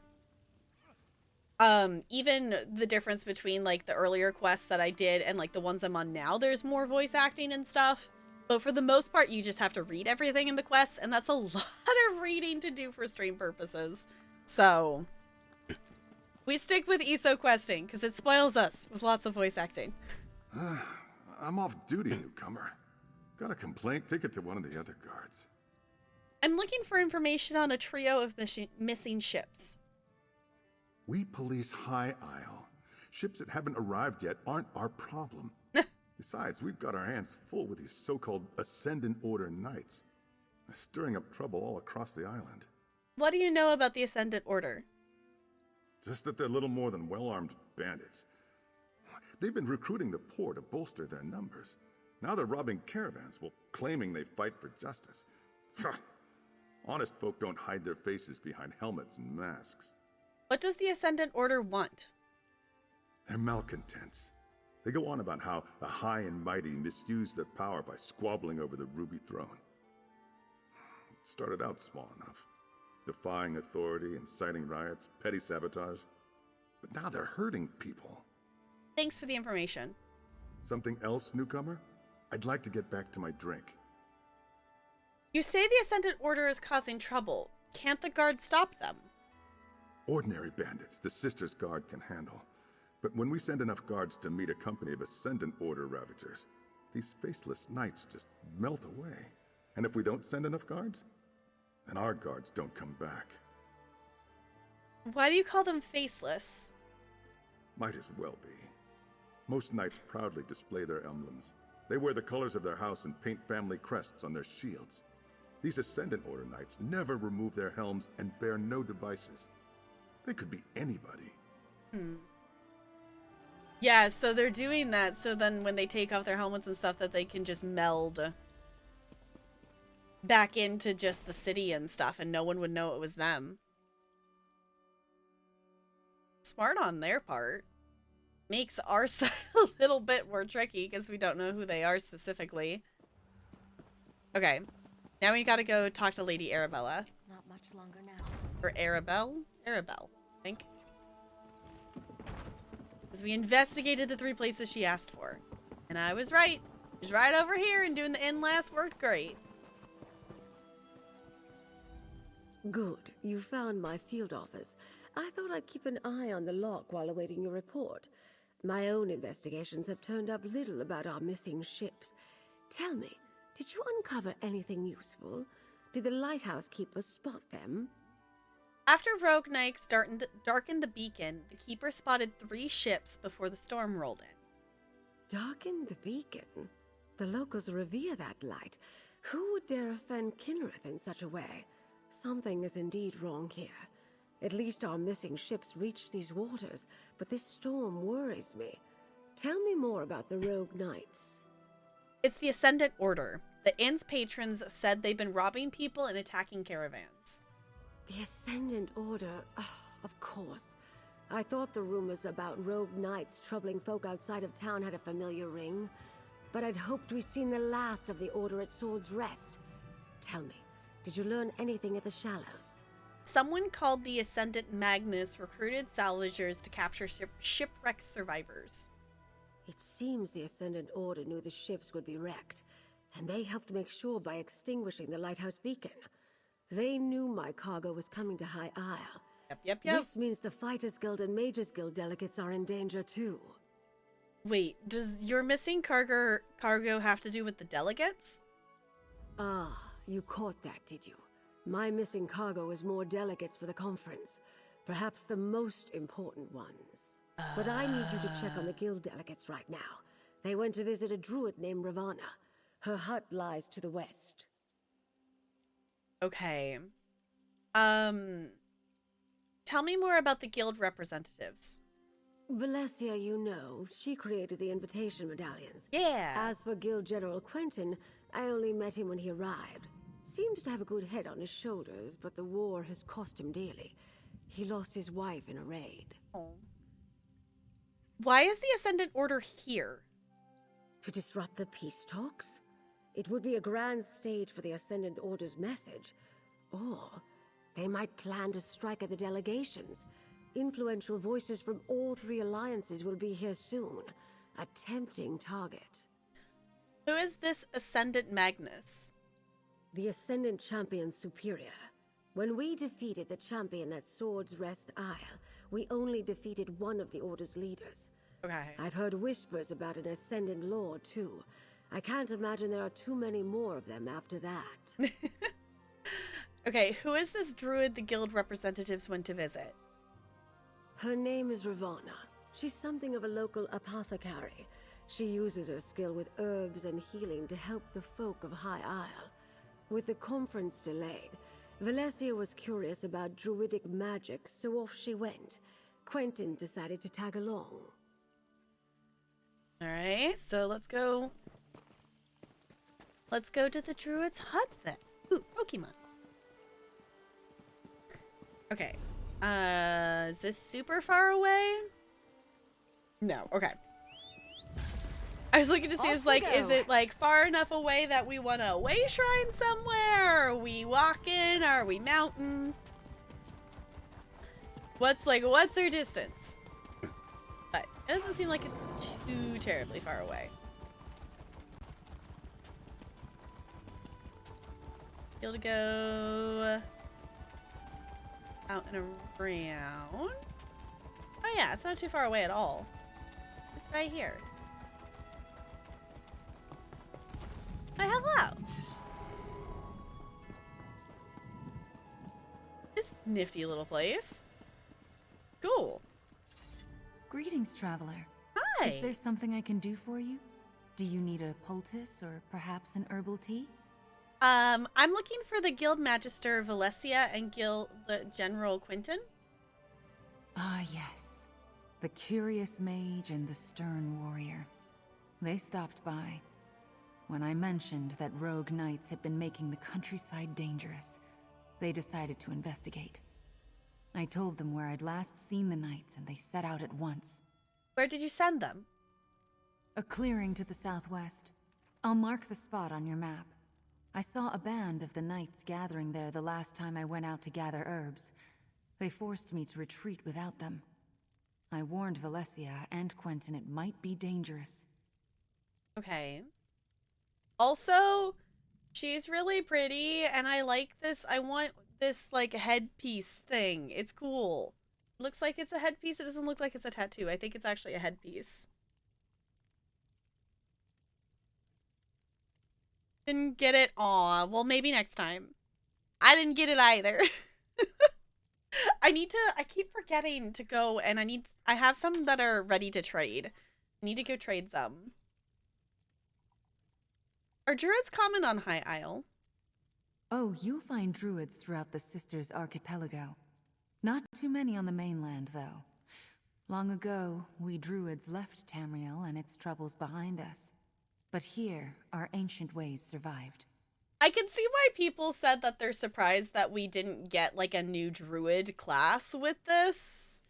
Even the difference between like the earlier quests that I did and like the ones I'm on now, there's more voice acting and stuff. But for the most part, you just have to read everything in the quests, and that's a lot of reading to do for stream purposes. So we stick with ESO questing because it spoils us with lots of voice acting. I'm off duty, newcomer. Got a complaint? Take it to one of the other guards. I'm looking for information on a trio of missing ships. We police High Isle. Ships that haven't arrived yet aren't our problem. Besides, we've got our hands full with these so-called Ascendant Order Knights. They're stirring up trouble all across the island. What do you know about the Ascendant Order? Just that they're little more than well-armed bandits. They've been recruiting the poor to bolster their numbers. Now they're robbing caravans while claiming they fight for justice. Honest folk don't hide their faces behind helmets and masks. What does the Ascendant Order want? They're malcontents. They go on about how the high and mighty misuse their power by squabbling over the Ruby Throne. It started out small enough, defying authority, inciting riots, petty sabotage. But now they're hurting people. Thanks for the information. Something else, newcomer? I'd like to get back to my drink. You say the Ascendant Order is causing trouble. Can't the guard stop them? Ordinary bandits, the Sisters Guard can handle. But when we send enough guards to meet a company of Ascendant Order Ravagers, these faceless knights just melt away. And if we don't send enough guards, then our guards don't come back. Why do you call them faceless? Might as well be. Most knights proudly display their emblems. They wear the colors of their house and paint family crests on their shields. These Ascendant Order knights never remove their helms and bear no devices. They could be anybody. Yeah, so they're doing that so then when they take off their helmets and stuff that they can just meld back into just the city and stuff and no one would know it was them. Smart on their part. Makes our side a little bit more tricky because we don't know who they are specifically. Okay. Now we gotta go talk to Lady Arabella. Not much longer now. Or Arabelle? Arabelle, I think. Because we investigated the 3 places she asked for. And I was right. She's right over here and doing the end last worked great. Good. You found my field office. I thought I'd keep an eye on the lock while awaiting your report. My own investigations have turned up little about our missing ships. Tell me, did you uncover anything useful? Did the lighthouse keeper spot them? After rogue knights darkened the beacon, the keeper spotted 3 ships before the storm rolled in. Darkened the beacon? The locals revere that light. Who would dare offend Kinrith in such a way? Something is indeed wrong here. At least our missing ships reached these waters, but this storm worries me. Tell me more about the rogue knights. It's the Ascendant Order. The inn's patrons said they've been robbing people and attacking caravans. The Ascendant Order. Oh, of course. I thought the rumors about rogue knights troubling folk outside of town had a familiar ring, but I'd hoped we'd seen the last of the Order at Sword's Rest. Tell me, did you learn anything at the Shallows? Someone called the Ascendant Magnus recruited salvagers to capture shipwreck survivors. It seems the Ascendant Order knew the ships would be wrecked, and they helped make sure by extinguishing the lighthouse beacon. They knew my cargo was coming to High Isle. Yep. This means the Fighters Guild and Mages Guild delegates are in danger too. Wait, does your missing cargo have to do with the delegates? Ah, you caught that, did you? My missing cargo is more delegates for the conference. Perhaps the most important ones. But I need you to check on the guild delegates right now. They went to visit a druid named Ravana. Her hut lies to the west. Okay. Tell me more about the guild representatives. Valencia, you know, she created the invitation medallions. Yeah. As for Guild General Quentin, I only met him when he arrived. Seems to have a good head on his shoulders, but the war has cost him dearly. He lost his wife in a raid. Oh. Why is the Ascendant Order here? To disrupt the peace talks? It would be a grand stage for the Ascendant Order's message. Or they might plan to strike at the delegations. Influential voices from all three alliances will be here soon. A tempting target. Who is this Ascendant Magnus? The Ascendant Champion Superior. When we defeated the champion at Sword's Rest Isle, we only defeated one of the Order's leaders. Okay. I've heard whispers about an Ascendant Lord, too. I can't imagine there are too many more of them after that. Okay, who is this druid the guild representatives went to visit? Her name is Ravana. She's something of a local apothecary. She uses her skill with herbs and healing to help the folk of High Isle. With the conference delayed, Valencia was curious about druidic magic, so off she went. Quentin decided to tag along. Alright, so let's go. Let's go to the druid's hut then. Ooh, Pokemon. Okay. Is this super far away? No, okay. I was looking to see, is it like far enough away that we want a way shrine somewhere? Are we walking? Are we mountain? What's our distance? But it doesn't seem like it's too terribly far away. Be able to go out and around. Oh yeah, it's not too far away at all. It's right here. Hi, hello. This is a nifty little place. Cool. Greetings, traveler. Hi. Is there something I can do for you? Do you need a poultice or perhaps an herbal tea? I'm looking for the Guild Magister Valencia and Guild General Quentin. Ah, yes. The curious mage and the stern warrior. They stopped by. When I mentioned that rogue knights had been making the countryside dangerous, they decided to investigate. I told them where I'd last seen the knights, and they set out at once. Where did you send them? A clearing to the southwest. I'll mark the spot on your map. I saw a band of the knights gathering there the last time I went out to gather herbs. They forced me to retreat without them. I warned Valencia and Quentin it might be dangerous. Okay. Also, she's really pretty, and I like this. I want this, like, headpiece thing. It's cool. It looks like it's a headpiece. It doesn't look like it's a tattoo. I think it's actually a headpiece. Didn't get it. Aw, well, maybe next time. I didn't get it either. I keep forgetting to go, and I have some that are ready to trade. I need to go trade some. Are druids common on High Isle? Oh, you'll find druids throughout the Sisters Archipelago. Not too many on the mainland, though. Long ago, we druids left Tamriel and its troubles behind us. But here, our ancient ways survived. I can see why people said that they're surprised that we didn't get like a new druid class with this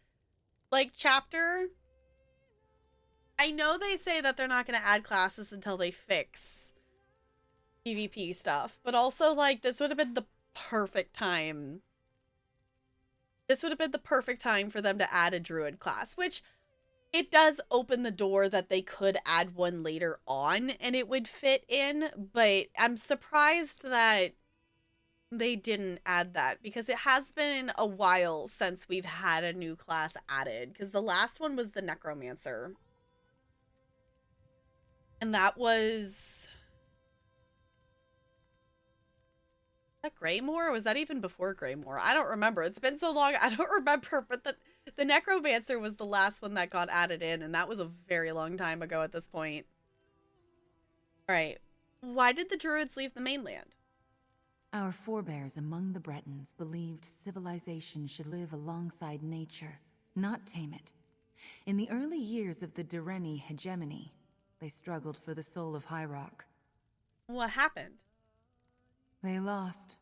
like chapter. I know they say that they're not going to add classes until they fix PvP stuff, but also like this would have been the perfect time. This would have been the perfect time for them to add a druid class, which it does open the door that they could add one later on and it would fit in, but I'm surprised that they didn't add that because it has been a while since we've had a new class added, because the last one was the Necromancer. And that was that Greymore? Or was that even before Greymore? I don't remember. It's been so long, I don't remember, but the Necromancer was the last one that got added in, and that was a very long time ago at this point. Alright. Why did the Druids leave the mainland? Our forebears among the Bretons believed civilization should live alongside nature, not tame it. In the early years of the Direni hegemony, they struggled for the soul of High Rock. What happened? They lost.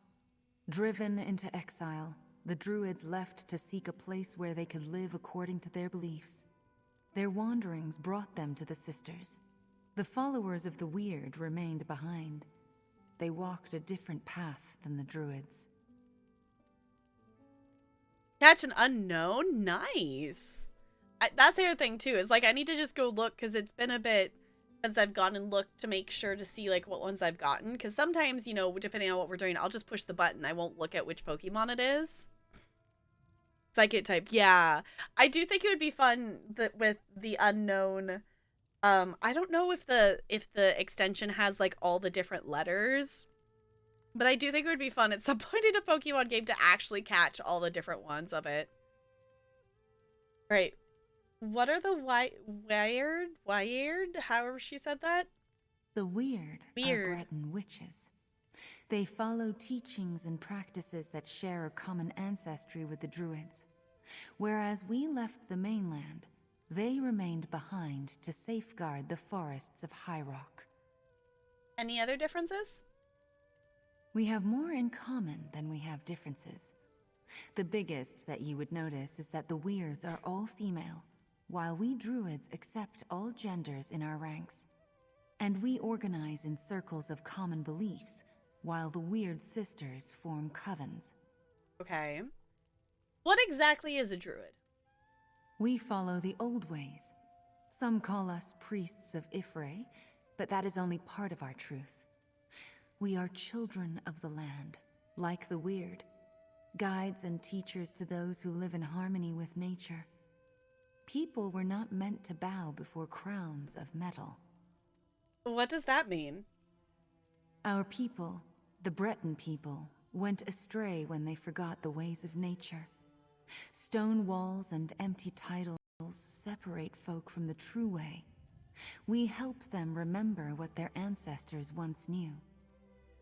Driven into exile, the Druids left to seek a place where they could live according to their beliefs. Their wanderings brought them to the Sisters. The followers of the Weird remained behind. They walked a different path than the Druids. Catch an unknown? Nice. That's the other thing too, is like I need to just go look because it's been a bit since I've gone and looked to make sure to see like what ones I've gotten, because sometimes, you know, depending on what we're doing, I'll just push the button. I won't look at which Pokemon it is. Psychic type. Yeah. I do think it would be fun that with the unknown. I don't know if the extension has like all the different letters, but I do think it would be fun at some point in a Pokemon game to actually catch all the different ones of it. Right. What are the Weird? However she said that? The Weird are Breton witches. They follow teachings and practices that share a common ancestry with the Druids. Whereas we left the mainland, they remained behind to safeguard the forests of High Rock. Any other differences? We have more in common than we have differences. The biggest that you would notice is that the Weirds are all female, while we Druids accept all genders in our ranks. And we organize in circles of common beliefs, while the Weird Sisters form covens. Okay. What exactly is a Druid? We follow the old ways. Some call us priests of Ifre, but that is only part of our truth. We are children of the land, like the Weird, guides and teachers to those who live in harmony with nature. People were not meant to bow before crowns of metal. What does that mean? Our people, the Breton people, went astray when they forgot the ways of nature. Stone walls and empty titles separate folk from the true way. We help them remember what their ancestors once knew.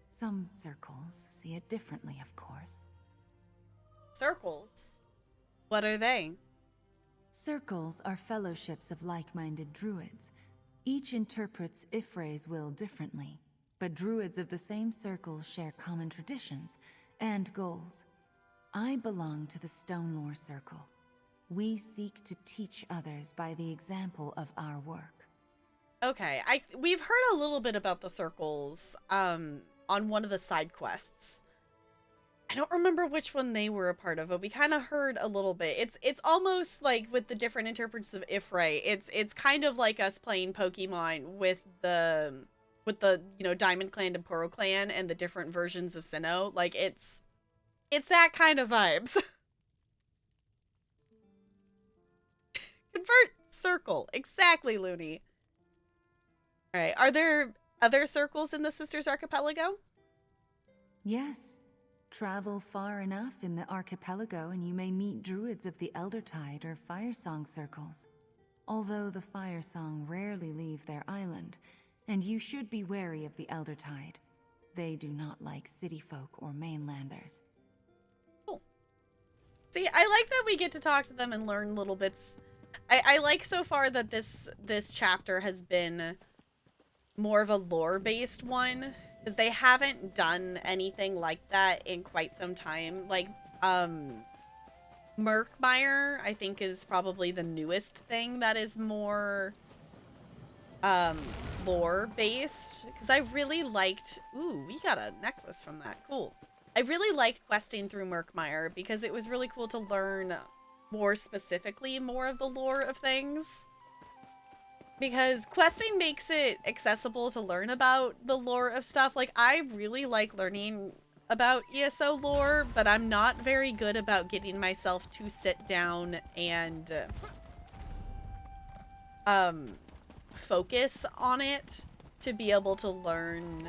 Some circles see it differently, of course. Circles? What are they? Circles are fellowships of like-minded Druids. Each interprets Ifre's will differently, but Druids of the same circle share common traditions and goals. I belong to the Stonelore Circle. We seek to teach others by the example of our work. Okay, we've heard a little bit about the circles on one of the side quests. I don't remember which one they were a part of, but we kind of heard a little bit. It's almost like with the different interprets of Ifre, it's kind of like us playing Pokemon with the you know, Diamond Clan and Pearl Clan and the different versions of Sinnoh. Like it's that kind of vibes. Convert circle. Exactly, Looney. All right. Are there other circles in the Sisters Archipelago? Yes. Travel far enough in the archipelago and you may meet Druids of the Eldertide or Firesong circles. Although the Firesong rarely leave their island, and you should be wary of the Eldertide. They do not like city folk or mainlanders. Cool. See, I like that we get to talk to them and learn little bits. I like so far that this chapter has been more of a lore-based one, because they haven't done anything like that in quite some time. Like, Murkmire, I think, is probably the newest thing that is more lore based, because I really liked, ooh, we got a necklace from that, cool. I really liked questing through Murkmire because it was really cool to learn more specifically more of the lore of things, because questing makes it accessible to learn about the lore of stuff. Like, I really like learning about ESO lore, but I'm not very good about getting myself to sit down and focus on it to be able to learn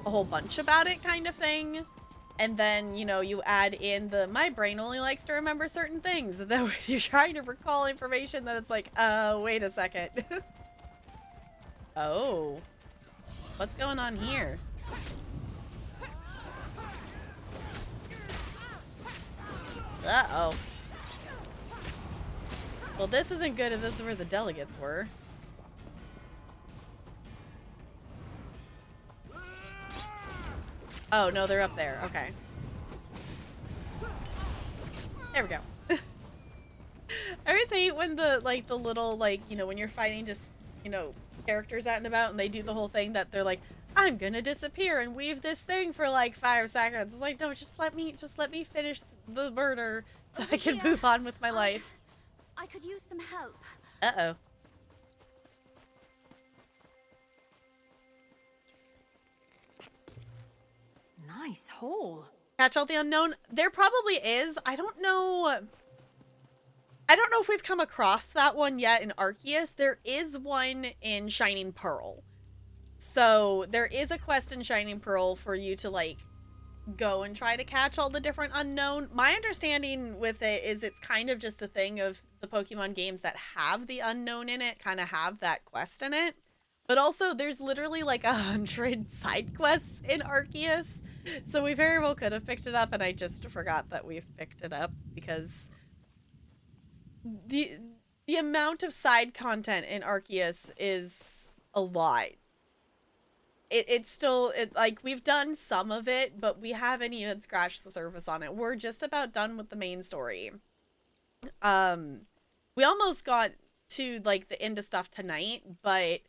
a whole bunch about it, kind of thing. And then, you know, you add in the my brain only likes to remember certain things, and then when you're trying to recall information, that it's like, wait a second. Oh, what's going on here? Uh-oh. Well, this isn't good if this is where the delegates were. Oh, no, they're up there. Okay. There we go. I always hate when the little, like, you know, when you're fighting just, you know, characters out and about and they do the whole thing that they're like, I'm gonna disappear and weave this thing for like 5 seconds. It's like, no, just let me finish the murder so I can move on with my life. I could use some help. Uh-oh. Nice hole. Catch all the unknown. There probably is. I don't know if we've come across that one yet in Arceus. There is one in Shining Pearl. So there is a quest in Shining Pearl for you to, like, go and try to catch all the different unknown. My understanding with it is it's kind of just a thing of the Pokemon games that have the unknown in it kind of have that quest in it. But also there's literally like 100 side quests in Arceus. So we very well could have picked it up, and I just forgot that we've picked it up because the amount of side content in Arceus is a lot. It's still, like, we've done some of it, but we haven't even scratched the surface on it. We're just about done with the main story. We almost got to, like, the end of stuff tonight, but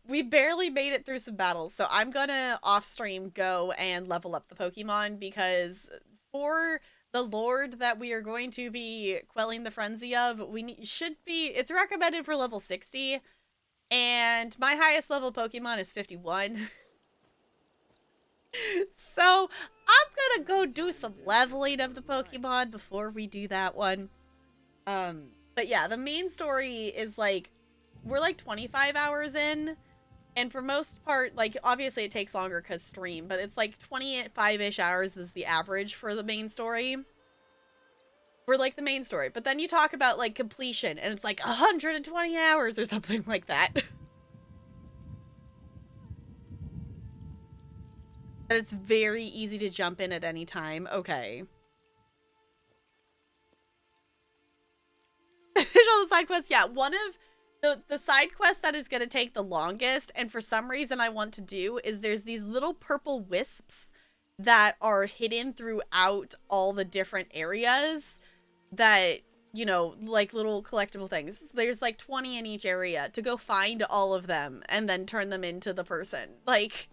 we barely made it through some battles. So I'm gonna off stream go and level up the Pokemon, because for the Lord that we are going to be quelling the frenzy of, it's recommended for level 60. And my highest level Pokemon is 51. So I'm gonna go do some leveling of the Pokemon before we do that one. But yeah, the main story is like, we're like 25 hours in. And for most part, like, obviously it takes longer because stream, but it's like 25-ish hours is the average for the main story. For, like, the main story. But then you talk about, like, completion, and it's like 120 hours or something like that. And it's very easy to jump in at any time. Okay. Finish all the side quests. Yeah, one of the side quest that is going to take the longest, and for some reason I want to do, is there's these little purple wisps that are hidden throughout all the different areas that, you know, like little collectible things. There's like 20 in each area, to go find all of them and then turn them into the person. Like,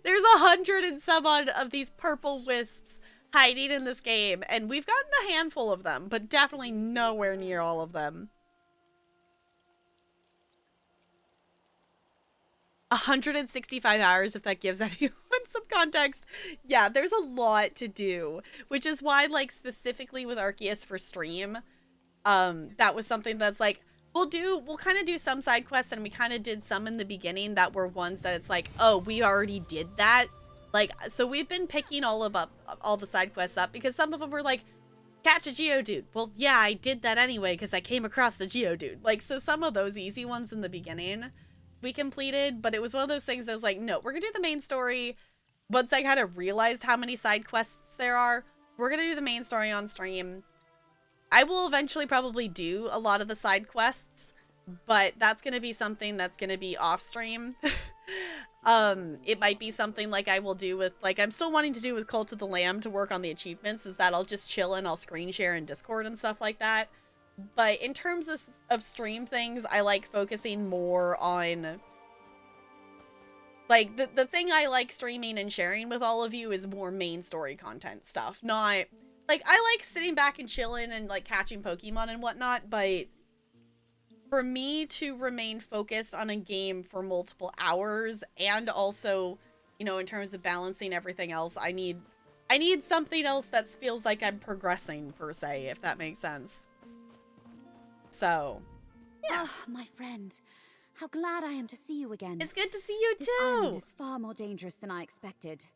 there's 100 and some odd of these purple wisps hiding in this game, and we've gotten a handful of them, but definitely nowhere near all of them. 165 hours, if that gives anyone some context. Yeah, there's a lot to do, which is why, like, specifically with Arceus for stream, that was something that's like, we'll kind of do some side quests, and we kind of did some in the beginning that were ones that it's like, oh, we already did that. Like, so we've been picking all the side quests up, because some of them were like, catch a Geodude. Well, yeah, I did that anyway because I came across a Geodude. Like, so some of those easy ones in the beginning we completed, but it was one of those things that was like, no, we're gonna do the main story. Once I kind of realized how many side quests there are, we're gonna do the main story on stream. I will eventually probably do a lot of the side quests, but that's gonna be something that's gonna be off stream. It might be something like I will do with, like, I'm still wanting to do with Cult of the Lamb to work on the achievements, is that I'll just chill and I'll screen share in Discord and stuff like that. But in terms of stream things, I like focusing more on, like, the thing I like streaming and sharing with all of you is more main story content stuff. Not, like, I like sitting back and chilling and, like, catching Pokemon and whatnot, but for me to remain focused on a game for multiple hours and also, you know, in terms of balancing everything else, I need something else that feels like I'm progressing, per se, if that makes sense. So, yeah. Ah, my friend. How glad I am to see you again. It's good to see you This too! island is far more dangerous than I expected,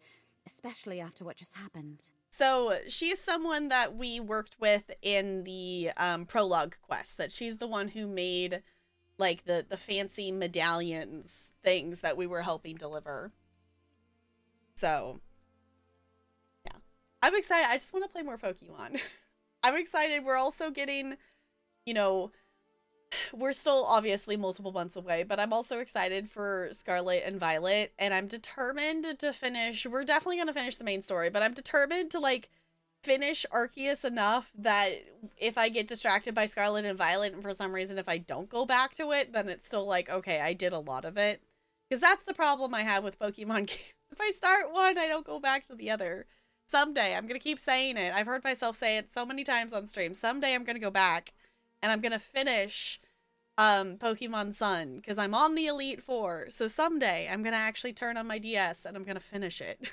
especially after what just happened. So, she's someone that we worked with in the prologue quest. That she's the one who made, like, the fancy medallions things that we were helping deliver. So, yeah. I'm excited. I just want to play more Pokemon. I'm excited. We're also getting, you know, we're still obviously multiple months away, but I'm also excited for Scarlet and Violet, and I'm determined to finish. We're definitely going to finish the main story, but I'm determined to, like, finish Arceus enough that if I get distracted by Scarlet and Violet, and for some reason if I don't go back to it, then it's still like, okay, I did a lot of it. Because that's the problem I have with Pokemon games. If I start one, I don't go back to the other. Someday, I'm going to keep saying it. I've heard myself say it so many times on stream. Someday I'm going to go back and I'm going to finish Pokemon Sun, because I'm on the Elite Four. So someday I'm going to actually turn on my DS and I'm going to finish it.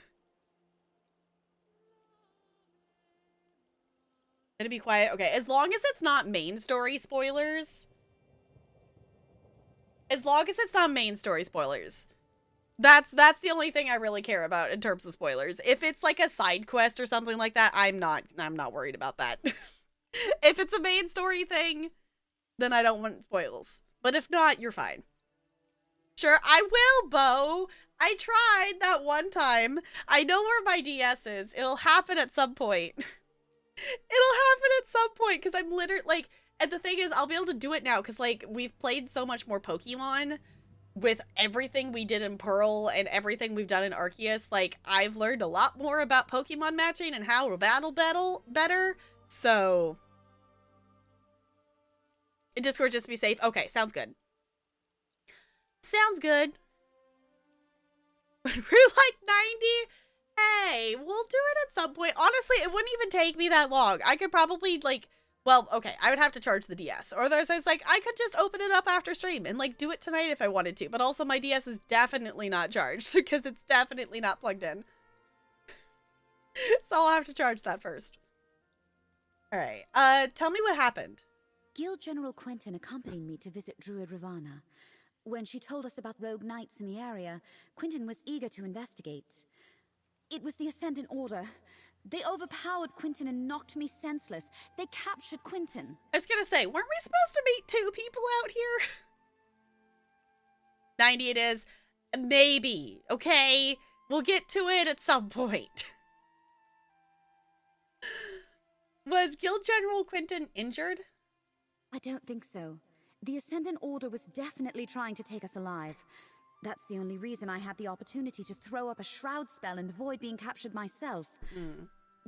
Gonna be quiet. Okay, as long as it's not main story spoilers. As long as it's not main story spoilers. That's the only thing I really care about in terms of spoilers. If it's like a side quest or something like that, I'm not worried about that. If it's a main story thing, then I don't want spoils. But if not, you're fine. Sure, I will, Bo. I tried that one time. I know where my DS is. It'll happen at some point. It'll happen at some point, because I'm literally, like, and the thing is, I'll be able to do it now, because, like, we've played so much more Pokemon with everything we did in Pearl and everything we've done in Arceus. Like, I've learned a lot more about Pokemon matching and how to battle better, so... Discord, just be safe. Okay, sounds good. Sounds good. We're like 90... Hey, we'll do it at some point. Honestly, it wouldn't even take me that long. I could probably, like, well, okay, I would have to charge the DS. Or there's like, I could just open it up after stream and, like, do it tonight if I wanted to. But also, my DS is definitely not charged because it's definitely not plugged in. So I'll have to charge that first. All right. Tell me what happened. Guild General Quentin accompanied me to visit Druid Ravana. When she told us about rogue knights in the area, Quentin was eager to investigate. It was the Ascendant Order. They overpowered Quentin and knocked me senseless. They captured Quentin. I was gonna say, weren't we supposed to meet 2 people out here? 90 it is. Maybe. Okay? We'll get to it at some point. Was Guild General Quentin injured? I don't think so. The Ascendant Order was definitely trying to take us alive. That's the only reason I had the opportunity to throw up a shroud spell and avoid being captured myself.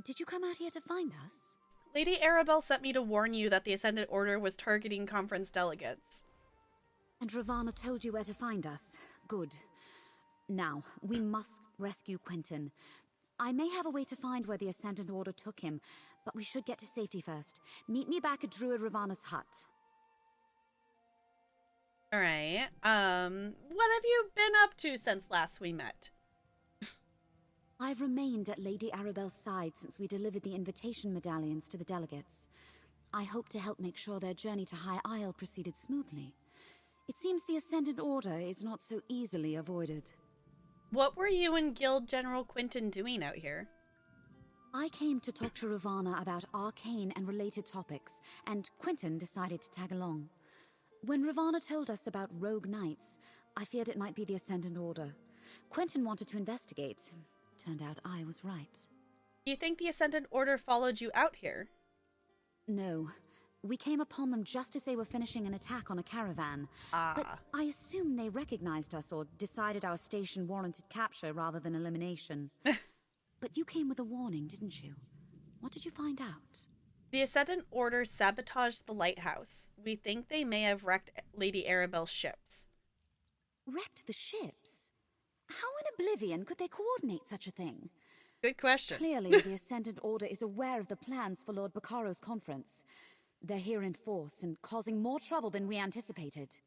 Did you come out here to find us? Lady Arabelle sent me to warn you that the Ascendant Order was targeting conference delegates. And Ravana told you where to find us. Good. Now, we must rescue Quentin. I may have a way to find where the Ascendant Order took him, but we should get to safety first. Meet me back at Druid Ravana's hut. All right. What have you been up to since last we met? I've remained at Lady Arabelle's side since we delivered the invitation medallions to the delegates. I hope to help make sure their journey to High Isle proceeded smoothly. It seems the Ascendant Order is not so easily avoided. What were you and Guild General Quentin doing out here? I came to talk to Ravana about arcane and related topics, and Quentin decided to tag along. When Ravana told us about rogue knights, I feared it might be the Ascendant Order. Quentin wanted to investigate. Turned out I was right. Do you think the Ascendant Order followed you out here? No. We came upon them just as they were finishing an attack on a caravan. But I assume they recognized us or decided our station warranted capture rather than elimination. But you came with a warning, didn't you? What did you find out? The Ascendant Order sabotaged the lighthouse. We think they may have wrecked Lady Arabelle's ships. Wrecked the ships? How in oblivion could they coordinate such a thing? Good question. Clearly, the Ascendant Order is aware of the plans for Lord Baccaro's conference. They're here in force and causing more trouble than we anticipated.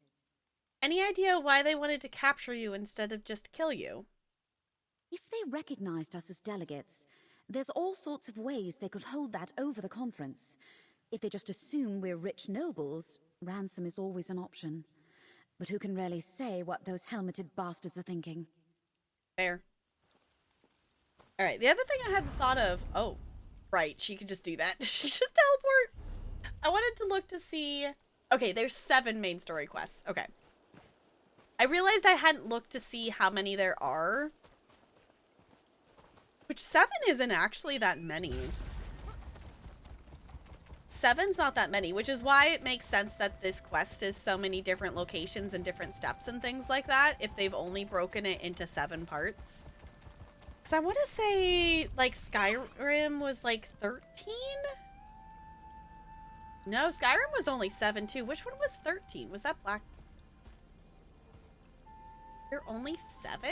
Any idea why they wanted to capture you instead of just kill you? If they recognized us as delegates, there's all sorts of ways they could hold that over the conference. If they just assume we're rich nobles, ransom is always an option. But who can really say what those helmeted bastards are thinking? Fair. Alright, the other thing I had thought of... Oh, right, she could just do that. She should teleport. I wanted to look to see... Okay, there's 7 main story quests. Okay. I realized I hadn't looked to see how many there are. Which 7 isn't actually that many. 7's not that many, which is why it makes sense that this quest is so many different locations and different steps and things like that, if they've only broken it into 7 parts. Because I want to say, like, Skyrim was, like, 13? No, Skyrim was only 7, too. Which one was 13? Was that Black? You're only 7?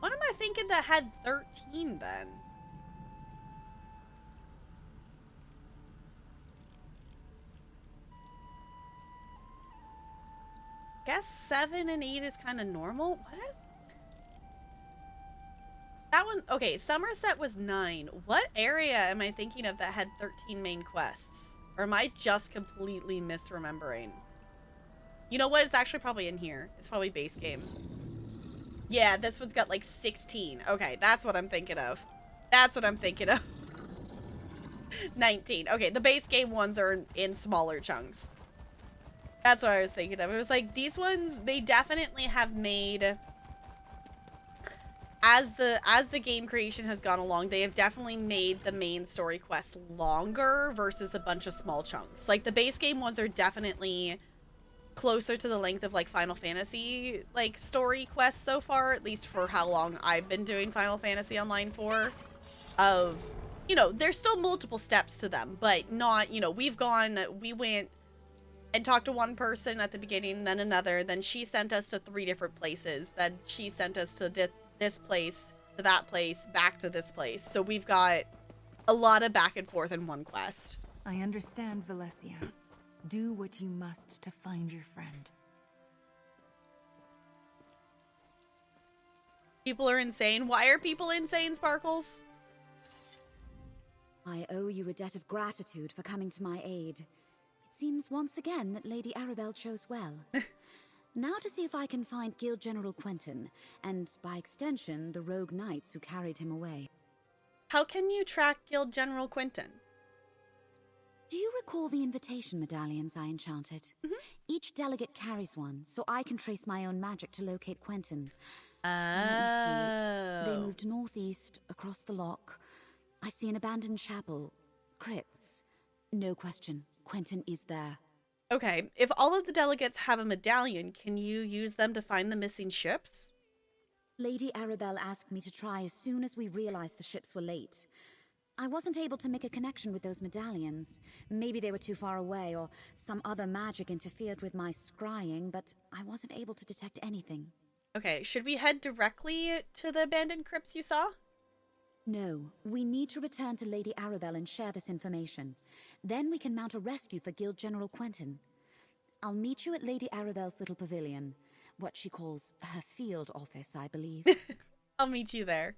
What am I thinking that had 13 then? Guess 7 and 8 is kind of normal. What is that one? Okay, Somerset was 9. What area am I thinking of that had 13 main quests? Or am I just completely misremembering? You know what? It's actually probably in here. It's probably base game. Yeah, this one's got like 16. Okay, that's what I'm thinking of. That's what I'm thinking of. 19. Okay, the base game ones are in smaller chunks. That's what I was thinking of. It was like, these ones, they definitely have made... As the game creation has gone along, they have definitely made the main story quests longer versus a bunch of small chunks. Like, the base game ones are definitely closer to the length of, like, Final Fantasy, like, story quests so far, at least for how long I've been doing Final Fantasy Online for. Of, you know, there's still multiple steps to them, but not, you know, we went and talked to one person at the beginning, then another, then she sent us to 3 different places, then she sent us to this place, to that place, back to this place. So we've got a lot of back and forth in one quest. I understand, Valencia. Do what you must to find your friend. People are insane. Why are people insane, Sparkles? I owe you a debt of gratitude for coming to my aid. It seems once again that Lady Arabelle chose well. Now to see if I can find Guild General Quentin, and by extension, the rogue knights who carried him away. How can you track Guild General Quentin? Do you recall the invitation medallions I enchanted? Each delegate carries one, so I can trace my own magic to locate Quentin. Let me see. They moved northeast, across the loch. I see an abandoned chapel. Crypts. No question, Quentin is there. Okay, if all of the delegates have a medallion, can you use them to find the missing ships? Lady Arabelle asked me to try as soon as we realized the ships were late. I wasn't able to make a connection with those medallions. Maybe they were too far away, or some other magic interfered with my scrying, but I wasn't able to detect anything. Okay, should we head directly to the abandoned crypts you saw? No, we need to return to Lady Arabelle and share this information. Then we can mount a rescue for Guild General Quentin. I'll meet you at Lady Arabelle's little pavilion. What she calls her field office, I believe. I'll meet you there.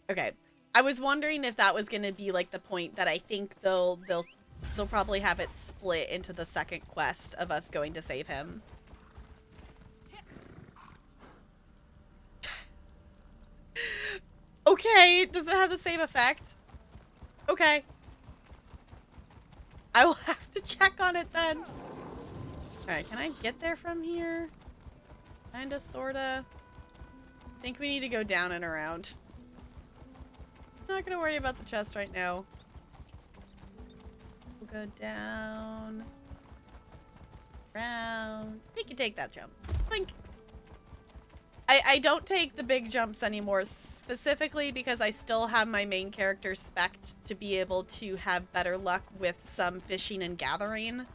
Okay. I was wondering if that was going to be like the point that I think they'll probably have it split into the second quest of us going to save him. Okay, does it have the same effect? Okay. I will have to check on it then. Alright, can I get there from here? Kinda, sorta. I think we need to go down and around. Not gonna worry about the chest right now. go down. Around. We can take that jump. Blink. I don't take the big jumps anymore, specifically because I still have my main character spec'd to be able to have better luck with some fishing and gathering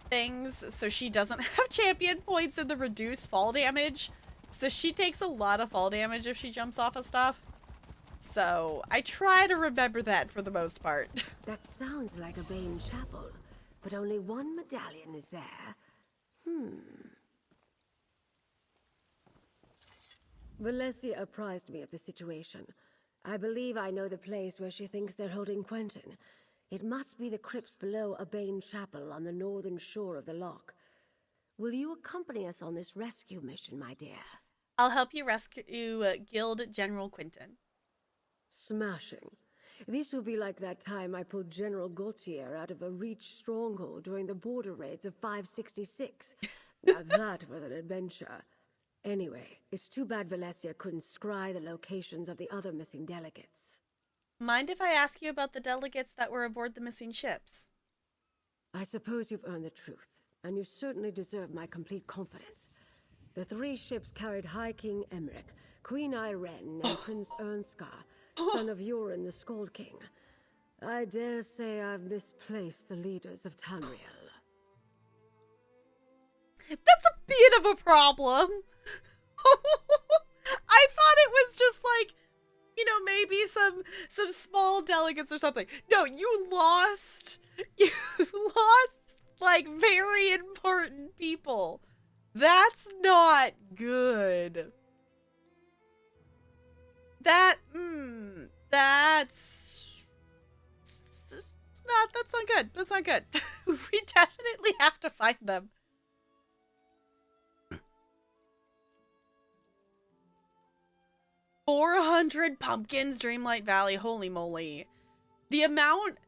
things. So she doesn't have champion points in the reduced fall damage. So she takes a lot of fall damage if she jumps off of stuff. So I try to remember that for the most part. That sounds like a Bane chapel, but only one medallion is there. Valencia apprised me of the situation. I believe I know the place where she thinks they're holding Quentin. It must be the crypts below a Bane chapel on the northern shore of the loch. Will you accompany us on this rescue mission, my dear? I'll help you rescue Guild General Quentin. Smashing. This will be like that time I pulled General Gautier out of a Reach stronghold during the border raids of 566. Now that was an adventure. Anyway, it's too bad Valencia couldn't scry the locations of the other missing delegates. Mind if I ask you about the delegates that were aboard the missing ships? I suppose you've earned the truth, and you certainly deserve my complete confidence. The 3 ships carried High King Emmerich, Queen Irene, and Prince Ernskar, son of Yoren the Skald King. I dare say I've misplaced the leaders of Tamriel. That's a bit of a problem. I thought it was just like, you know, maybe some small delegates or something. No, you lost like very important people. That's not good. That's not good. That's not good. We definitely have to find them. $400 pumpkins, Dreamlight Valley. Holy moly. The amount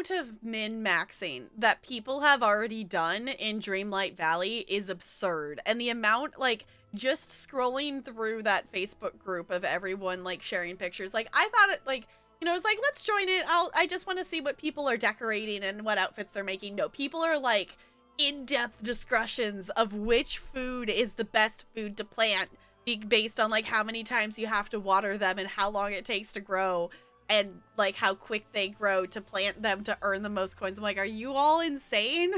of min-maxing that people have already done in Dreamlight Valley is absurd. And the amount, like, just scrolling through that Facebook group of everyone, like, sharing pictures, like, I thought it, like, you know, it's like, let's join it. I just want to see what people are decorating and what outfits they're making. No, people are, like, in-depth discussions of which food is the best food to plant based on, like, how many times you have to water them and how long it takes to grow and, like, how quick they grow to plant them to earn the most coins. I'm like, are you all insane?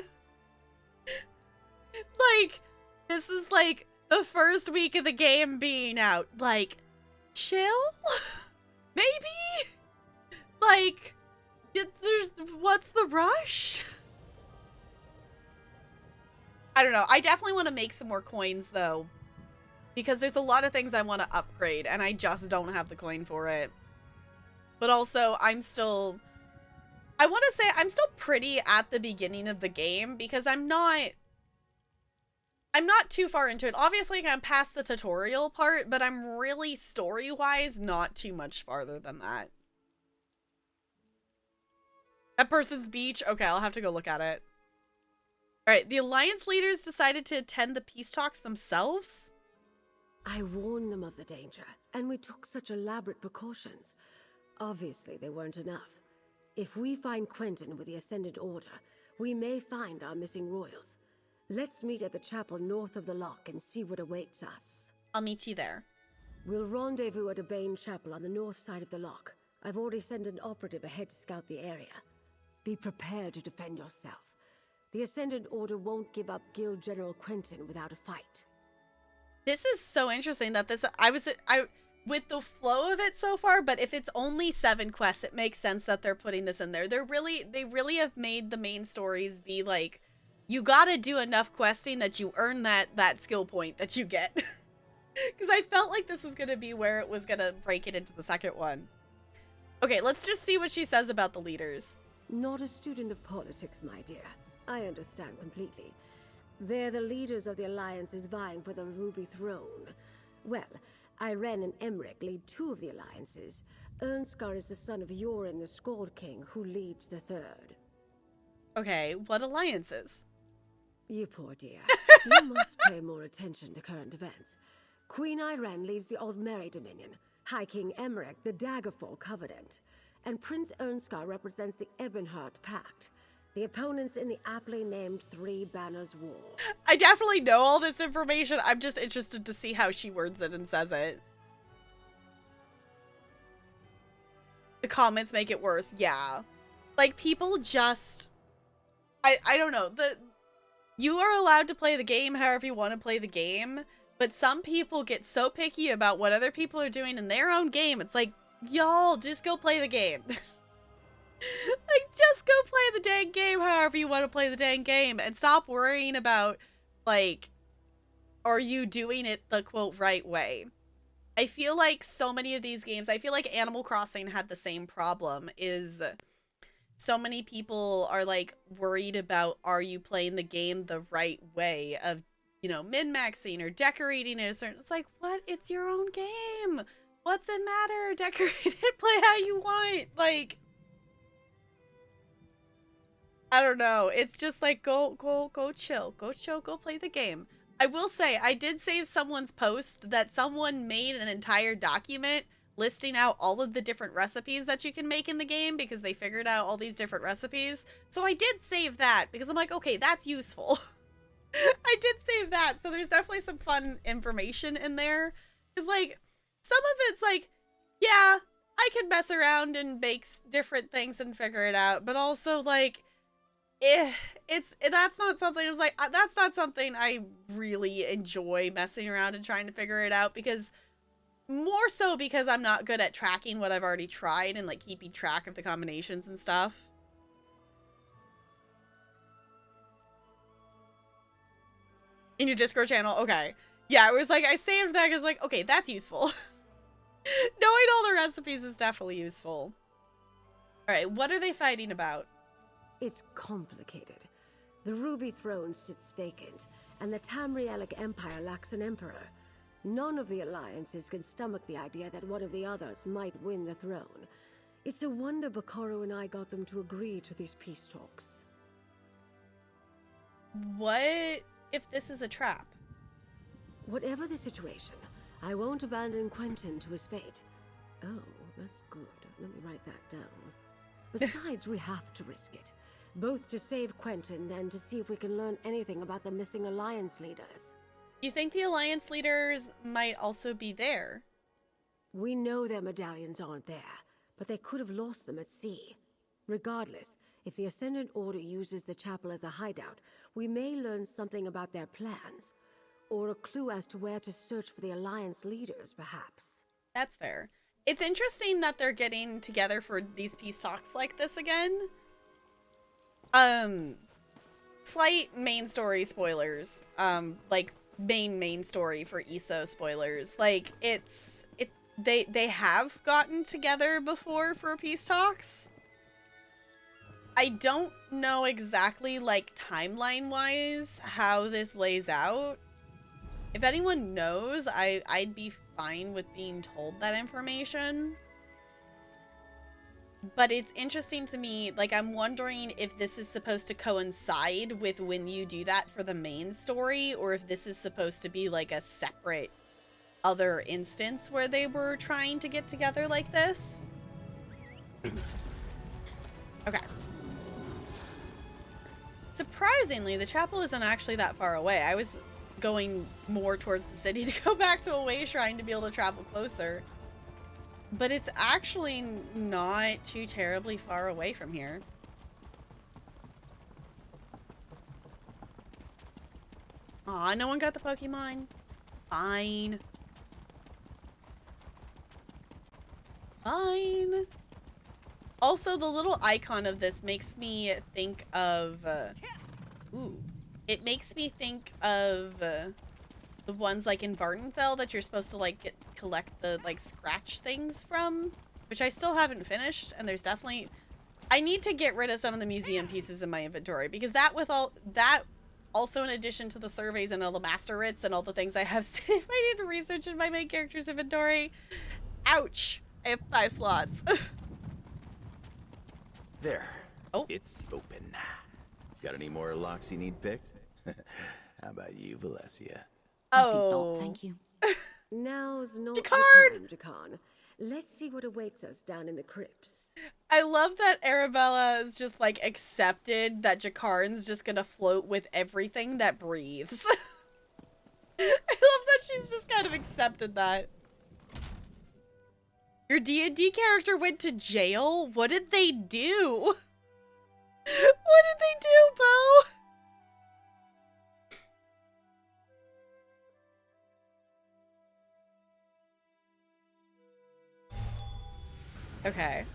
Like, this is, like, the first week of the game being out. Like, chill? Maybe? Like, what's the rush? I don't know. I definitely want to make some more coins, though. Because there's a lot of things I want to upgrade, and I just don't have the coin for it. But also, I want to say I'm still pretty at the beginning of the game, because I'm not too far into it. Obviously, I'm past the tutorial part, but I'm really, story-wise, not too much farther than that. That person's beach? Okay, I'll have to go look at it. Alright, the Alliance leaders decided to attend the peace talks themselves? I warned them of the danger, and we took such elaborate precautions. Obviously, they weren't enough. If we find Quentin with the Ascendant Order, we may find our missing royals. Let's meet at the chapel north of the loch and see what awaits us. I'll meet you there. We'll rendezvous at a Bane chapel on the north side of the loch. I've already sent an operative ahead to scout the area. Be prepared to defend yourself. The Ascendant Order won't give up Guild General Quentin without a fight. This is so interesting that with the flow of it so far, but if it's only 7 quests, it makes sense that they're putting this in there. They really have made the main stories be like, you gotta do enough questing that you earn that skill point that you get. Because I felt like this was gonna be where it was gonna break it into the second one. Okay, let's just see what she says about the leaders. Not a student of politics, my dear. I understand completely. They're the leaders of the Alliances vying for the Ruby Throne. Well, Irene and Emmerich lead 2 of the Alliances. Ernskar is the son of Yoren the Skald King, who leads the 3rd. Okay, what alliances? You poor dear. You must pay more attention to current events. Queen Irene leads the Aldmeri Dominion, High King Emmerich the Daggerfall Covenant, and Prince Ernskar represents the Ebonheart Pact. The opponents in the aptly named Three Banners War. I definitely know all this information. I'm just interested to see how she words it and says it. The comments make it worse. Yeah. Like, people just... I don't know. You are allowed to play the game however you want to play the game, but some people get so picky about what other people are doing in their own game. It's like, y'all, just go play the game. Like, just go play the dang game however you want to play the dang game, and stop worrying about, like, are you doing it the, quote, right way? I feel like so many of these games, I feel like Animal Crossing had the same problem, is so many people are, like, worried about, are you playing the game the right way of, you know, min-maxing or decorating it a certain... It's like, what? It's your own game. What's it matter? Decorate it, play how you want. Like, I don't know. It's just like, go chill. Go chill, go play the game. I will say, I did save someone's post that someone made an entire document listing out all of the different recipes that you can make in the game because they figured out all these different recipes. So I did save that because I'm like, okay, that's useful. I did save that. So there's definitely some fun information in there. Because, like, some of it's like, yeah, I could mess around and make different things and figure it out. But also, like, that's not something I was like, that's not something I really enjoy messing around and trying to figure it out, because more so because I'm not good at tracking what I've already tried and, like, keeping track of the combinations and stuff. In your Discord channel? Okay. Yeah, it was like, I saved that because, like, okay, that's useful. Knowing all the recipes is definitely useful. Alright, what are they fighting about? It's complicated. The Ruby Throne sits vacant, and the Tamrielic Empire lacks an emperor. None of the alliances can stomach the idea that one of the others might win the throne. It's a wonder Bacaro and I got them to agree to these peace talks. What if this is a trap? Whatever the situation, I won't abandon Quentin to his fate. Oh, that's good. Let me write that down. Besides, we have to risk it. Both to save Quentin and to see if we can learn anything about the missing Alliance leaders. You think the Alliance leaders might also be there? We know their medallions aren't there, but they could have lost them at sea. Regardless, if the Ascendant Order uses the chapel as a hideout, we may learn something about their plans. Or a clue as to where to search for the Alliance leaders, perhaps. That's fair. It's interesting that they're getting together for these peace talks like this again. Slight main story spoilers. Like, main story for ESO spoilers. Like, they have gotten together before for peace talks. I don't know exactly, like, timeline-wise how this lays out. If anyone knows, I'd be fine with being told that information. But it's interesting to me, like, I'm wondering if this is supposed to coincide with when you do that for the main story, or if this is supposed to be, like, a separate other instance where they were trying to get together like this. Okay. Surprisingly, the chapel isn't actually that far away. I was going more towards the city to go back to a way shrine to be able to travel closer. But it's actually not too terribly far away from here. Aw, no one got the Pokemon. Fine. Fine. Also, the little icon of this makes me think of... It makes me think of the ones like in Vardenfell that you're supposed to like collect the like scratch things from, which I still haven't finished. And there's definitely, I need to get rid of some of the museum pieces in my inventory, because that with all that, also in addition to the surveys and all the master writs and all the things I have, if I need to research in my main character's inventory, ouch! I have 5 slots. There. Oh, it's open. Got any more locks you need picked? How about you, Valencia? Oh, thank you. Now's not the Jakar! time, Jakan. Let's see what awaits us down in the crypts. I love that Arabella is just like accepted that Jakarn's just gonna float with everything that breathes. I love that she's just kind of accepted that. Your D&D character went to jail? What did they do? What did they do, Bo? Okay.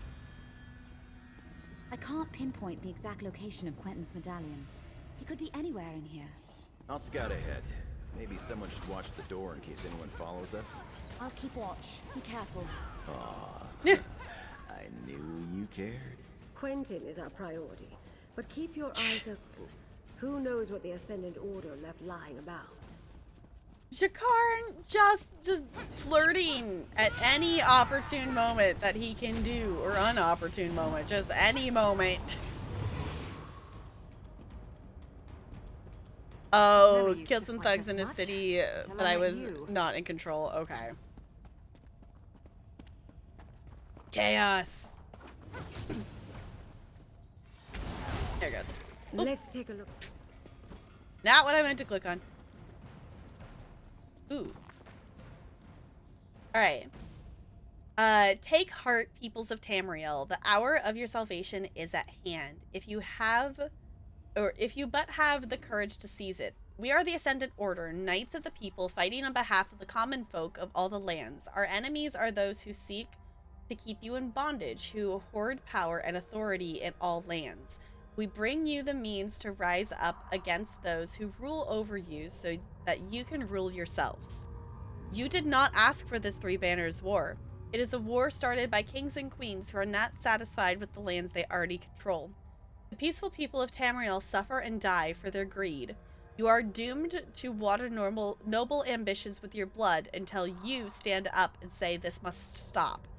I can't pinpoint the exact location of Quentin's medallion. He could be anywhere in here. I'll scout ahead. Maybe someone should watch the door in case anyone follows us. I'll keep watch. Be careful. Aw. I knew you cared. Quentin is our priority, but keep your eyes open. Who knows what the Ascendant Order left lying about? Jakarn just flirting at any opportune moment that he can do, or unopportune moment, just any moment. Oh, kill some thugs in a city, but I was not in control. Okay. Chaos. There it goes. Oop. Let's take a look. Not what I meant to click on. Ooh. Alright. Take heart, peoples of Tamriel. The hour of your salvation is at hand. If you but have the courage to seize it. We are the Ascendant Order, knights of the people, fighting on behalf of the common folk of all the lands. Our enemies are those who seek to keep you in bondage, who hoard power and authority in all lands. We bring you the means to rise up against those who rule over you so that you can rule yourselves. You did not ask for this Three Banners War. It is a war started by kings and queens who are not satisfied with the lands they already control. The peaceful people of Tamriel suffer and die for their greed. You are doomed to water noble ambitions with your blood until you stand up and say this must stop.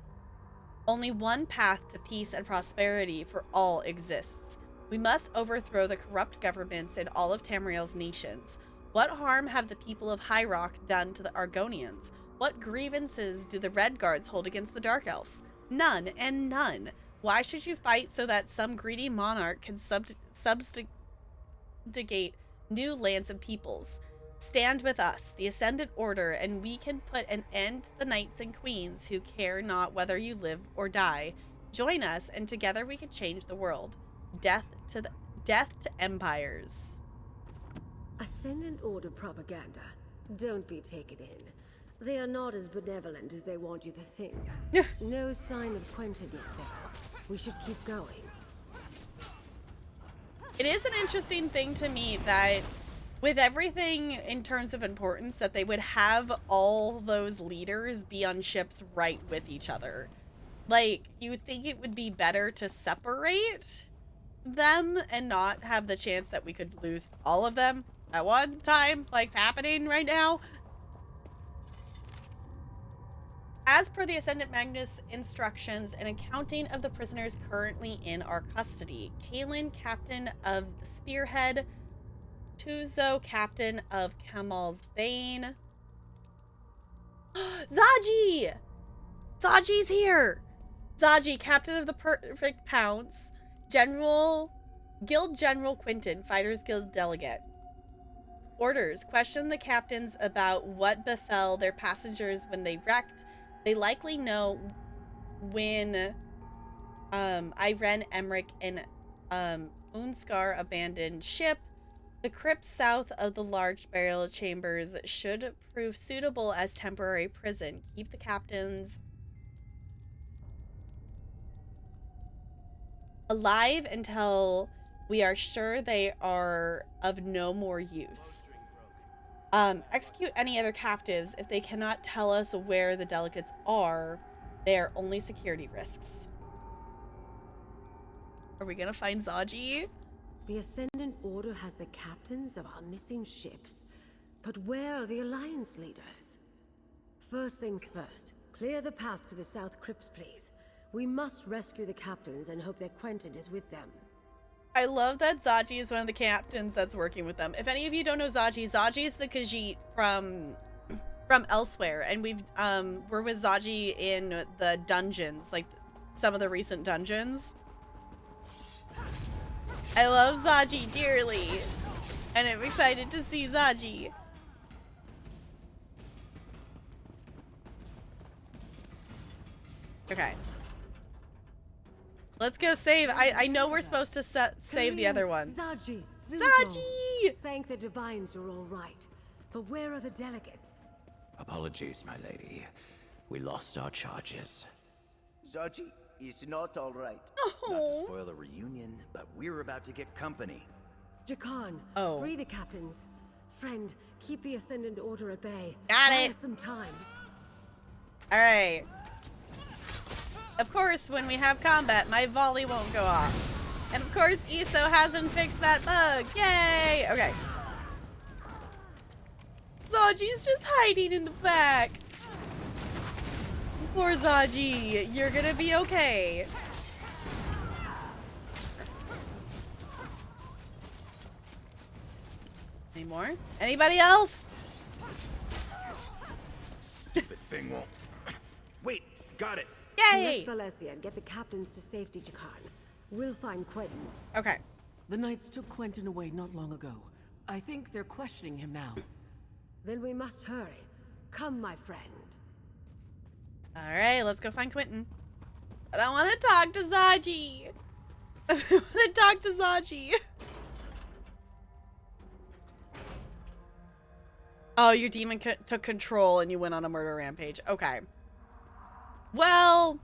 Only one path to peace and prosperity for all exists. We must overthrow the corrupt governments in all of Tamriel's nations. What harm have the people of High Rock done to the Argonians? What grievances do the Red Guards hold against the Dark Elves? None and none. Why should you fight so that some greedy monarch can subjugate new lands and peoples? Stand with us, the Ascendant Order, and we can put an end to the knights and queens who care not whether you live or die. Join us, and together we can change the world. Death to empires. Ascendant Order propaganda. Don't be taken in. They are not as benevolent as they want you to think. No sign of Quentin yet, though. We should keep going. It is an interesting thing to me that with everything in terms of importance, that they would have all those leaders be on ships right with each other. Like, you would think it would be better to separate them and not have the chance that we could lose all of them at one time, like it's happening right now. As per the Ascendant Magnus instructions, an accounting of the prisoners currently in our custody. Kaelin, captain of the Spearhead. Tuzo, captain of Kamal's Bane. Zaji! Zaji's here! Zaji, captain of the Perfect Pounce. Guild General Quentin, Fighters Guild delegate. Orders. Question the captains about what befell their passengers when they wrecked. They likely know when Irene, Emmerich, and Unskar abandoned ship. The crypts south of the large burial chambers should prove suitable as temporary prison. Keep the captains alive until we are sure they are of no more use. Execute any other captives. If they cannot tell us where the delegates are, they are only security risks. Are we gonna find Zaji? The Ascendant Order has the captains of our missing ships. But where are the Alliance leaders? First things first, clear the path to the South Crypts, please. We must rescue the captains and hope that Quentin is with them. I love that Zaji is one of the captains that's working with them. If any of you don't know Zaji, Zaji is the Khajiit from from elsewhere, and we're with Zaji in the dungeons, like some of the recent dungeons. I love Zaji dearly, and I'm excited to see Zaji. Okay. Let's go save. I know we're supposed to save the other ones. Zaji! Zaji! Thank the divines you're all right. But where are the delegates? Apologies, my lady. We lost our charges. Zaji is not all right. Not to spoil the reunion, but we're about to get company. Jakan, free the captains. Friend, keep the Ascendant Order at bay. Got Buy it. us some time. All right. Of course, when we have combat, my volley won't go off. And of course, ESO hasn't fixed that bug. Yay! Okay. Zaji's just hiding in the back. Poor Zaji, you're gonna be okay. Any more? Anybody else? Stupid thing won't. Wait, got it. Yay! Let Valencia and get the captains to safety, Jakan. We'll find Quentin. Okay. The Knights took Quentin away not long ago. I think they're questioning him now. Then we must hurry. Come, my friend. All right, let's go find Quentin. But I want to talk to Zaji. I want to talk to Zaji. Oh, your demon took control and you went on a murder rampage. Okay. Well,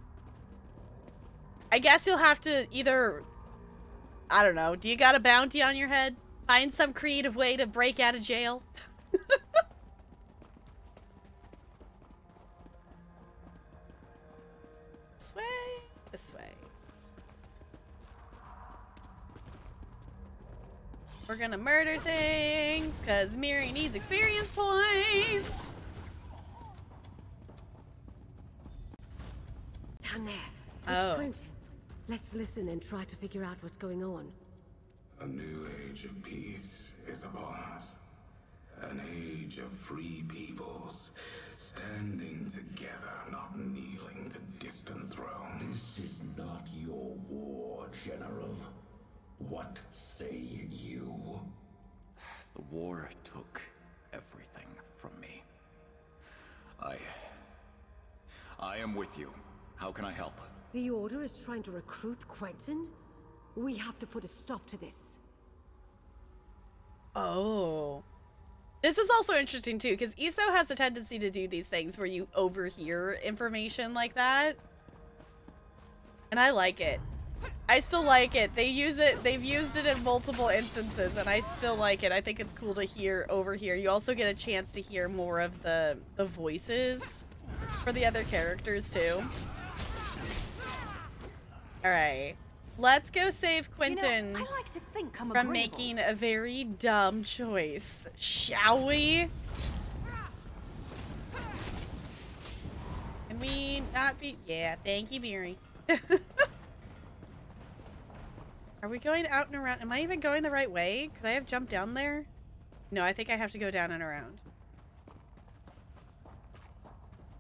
I guess you'll have to either, I don't know, do you got a bounty on your head? Find some creative way to break out of jail? This way, this way. We're gonna murder things, because Miri needs experience points. Down there. It's Quentin. Let's listen and try to figure out what's going on. A new age of peace is upon us. An age of free peoples, standing together, not kneeling to distant thrones. This is not your war, General. What say you? The war took everything from me. I am with you. How can I help? The Order is trying to recruit Quentin? We have to put a stop to this. Oh. This is also interesting too, because ESO has a tendency to do these things where you overhear information like that. And I like it. I still like it. They've used it in multiple instances, and I still like it. I think it's cool to overhear. You also get a chance to hear more of the voices for the other characters too. Alright. Let's go save Quentin I like to think I'm from agreeable. making a very dumb choice. Shall we? Can we not be... Yeah, thank you, Miri. Are we going out and around? Am I even going the right way? Could I have jumped down there? No, I think I have to go down and around.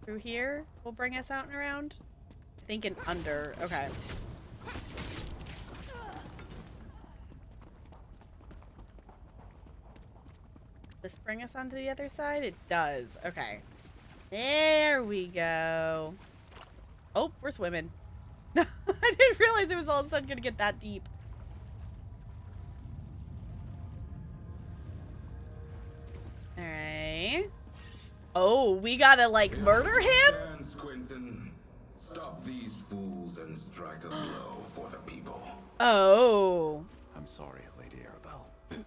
Through here will bring us out and around? I think an under. Okay. This bring us onto the other side? It does. Okay. There we go. Oh, we're swimming. I didn't realize it was all of a sudden going to get that deep. Alright. Oh, we gotta, like, murder him? Dance, Quentin. Stop these fools and strike a blow for the people. Oh. I'm sorry, Lady Arabelle,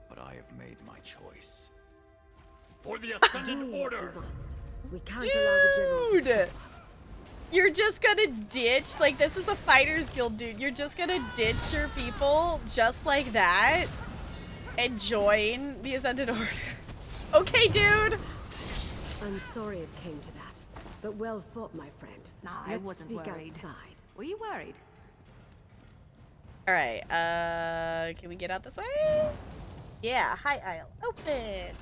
but I have made my choice. For the Ascendant Order! We can't allow the General to Dude! You're just gonna ditch? Like, this is a Fighters Guild, dude. You're just gonna ditch your people just like that and join the Ascendant Order. Okay, dude! I'm sorry it came to that, but well fought, my friend. Nah, Let's I wasn't speak worried. outside. Were you worried? Alright, can we get out this way? Yeah, high aisle open.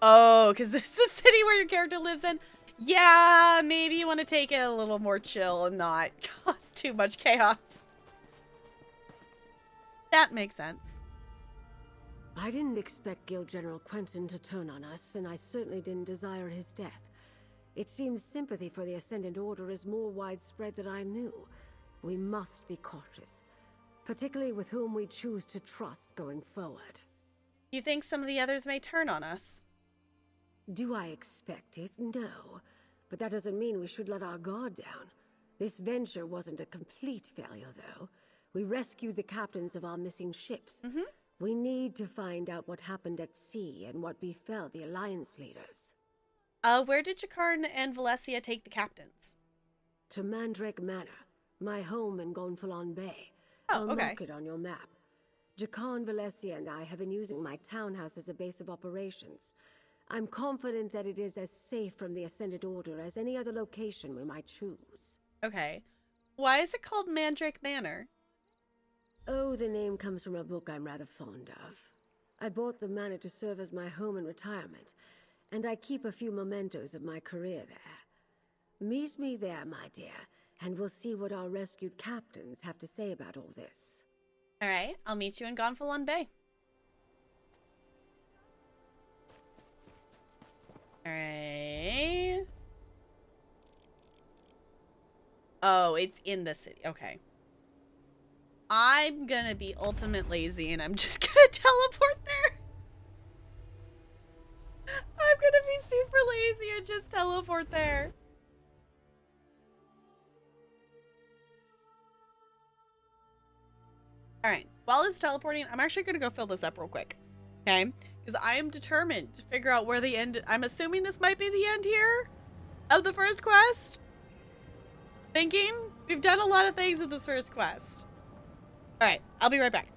Oh, because this is the city where your character lives in? Yeah, maybe you want to take it a little more chill and not cause too much chaos. That makes sense. I didn't expect Guild General Quentin to turn on us, and I certainly didn't desire his death. It seems sympathy for the Ascendant Order is more widespread than I knew. We must be cautious, particularly with whom we choose to trust going forward. You think some of the others may turn on us? Do I expect it? No. But that doesn't mean we should let our guard down. This venture wasn't a complete failure, though. We rescued the captains of our missing ships. We need to find out what happened at sea and what befell the Alliance leaders. Where did Jakarn and Valencia take the captains? To Mandrake Manor, my home in Gonfalon Bay. Oh, I'll okay. mark it on your map. Jakarn, Valencia, and I have been using my townhouse as a base of operations. I'm confident that it is as safe from the Ascended Order as any other location we might choose. Okay. Why is it called Mandrake Manor? Oh, the name comes from a book I'm rather fond of. I bought the manor to serve as my home in retirement, and I keep a few mementos of my career there. Meet me there, my dear, and we'll see what our rescued captains have to say about all this. All right, I'll meet you in Gonfalon Bay. All right. Oh, it's in the city. Okay. I'm gonna be ultimate lazy and I'm just gonna teleport there. I'm gonna be super lazy and just teleport there. Alright, while it's teleporting, I'm actually gonna go fill this up real quick. Okay? Because I am determined to figure out where the end... I'm assuming this might be the end here of the first quest. Thinking we've done a lot of things in this first quest. Alright, I'll be right back.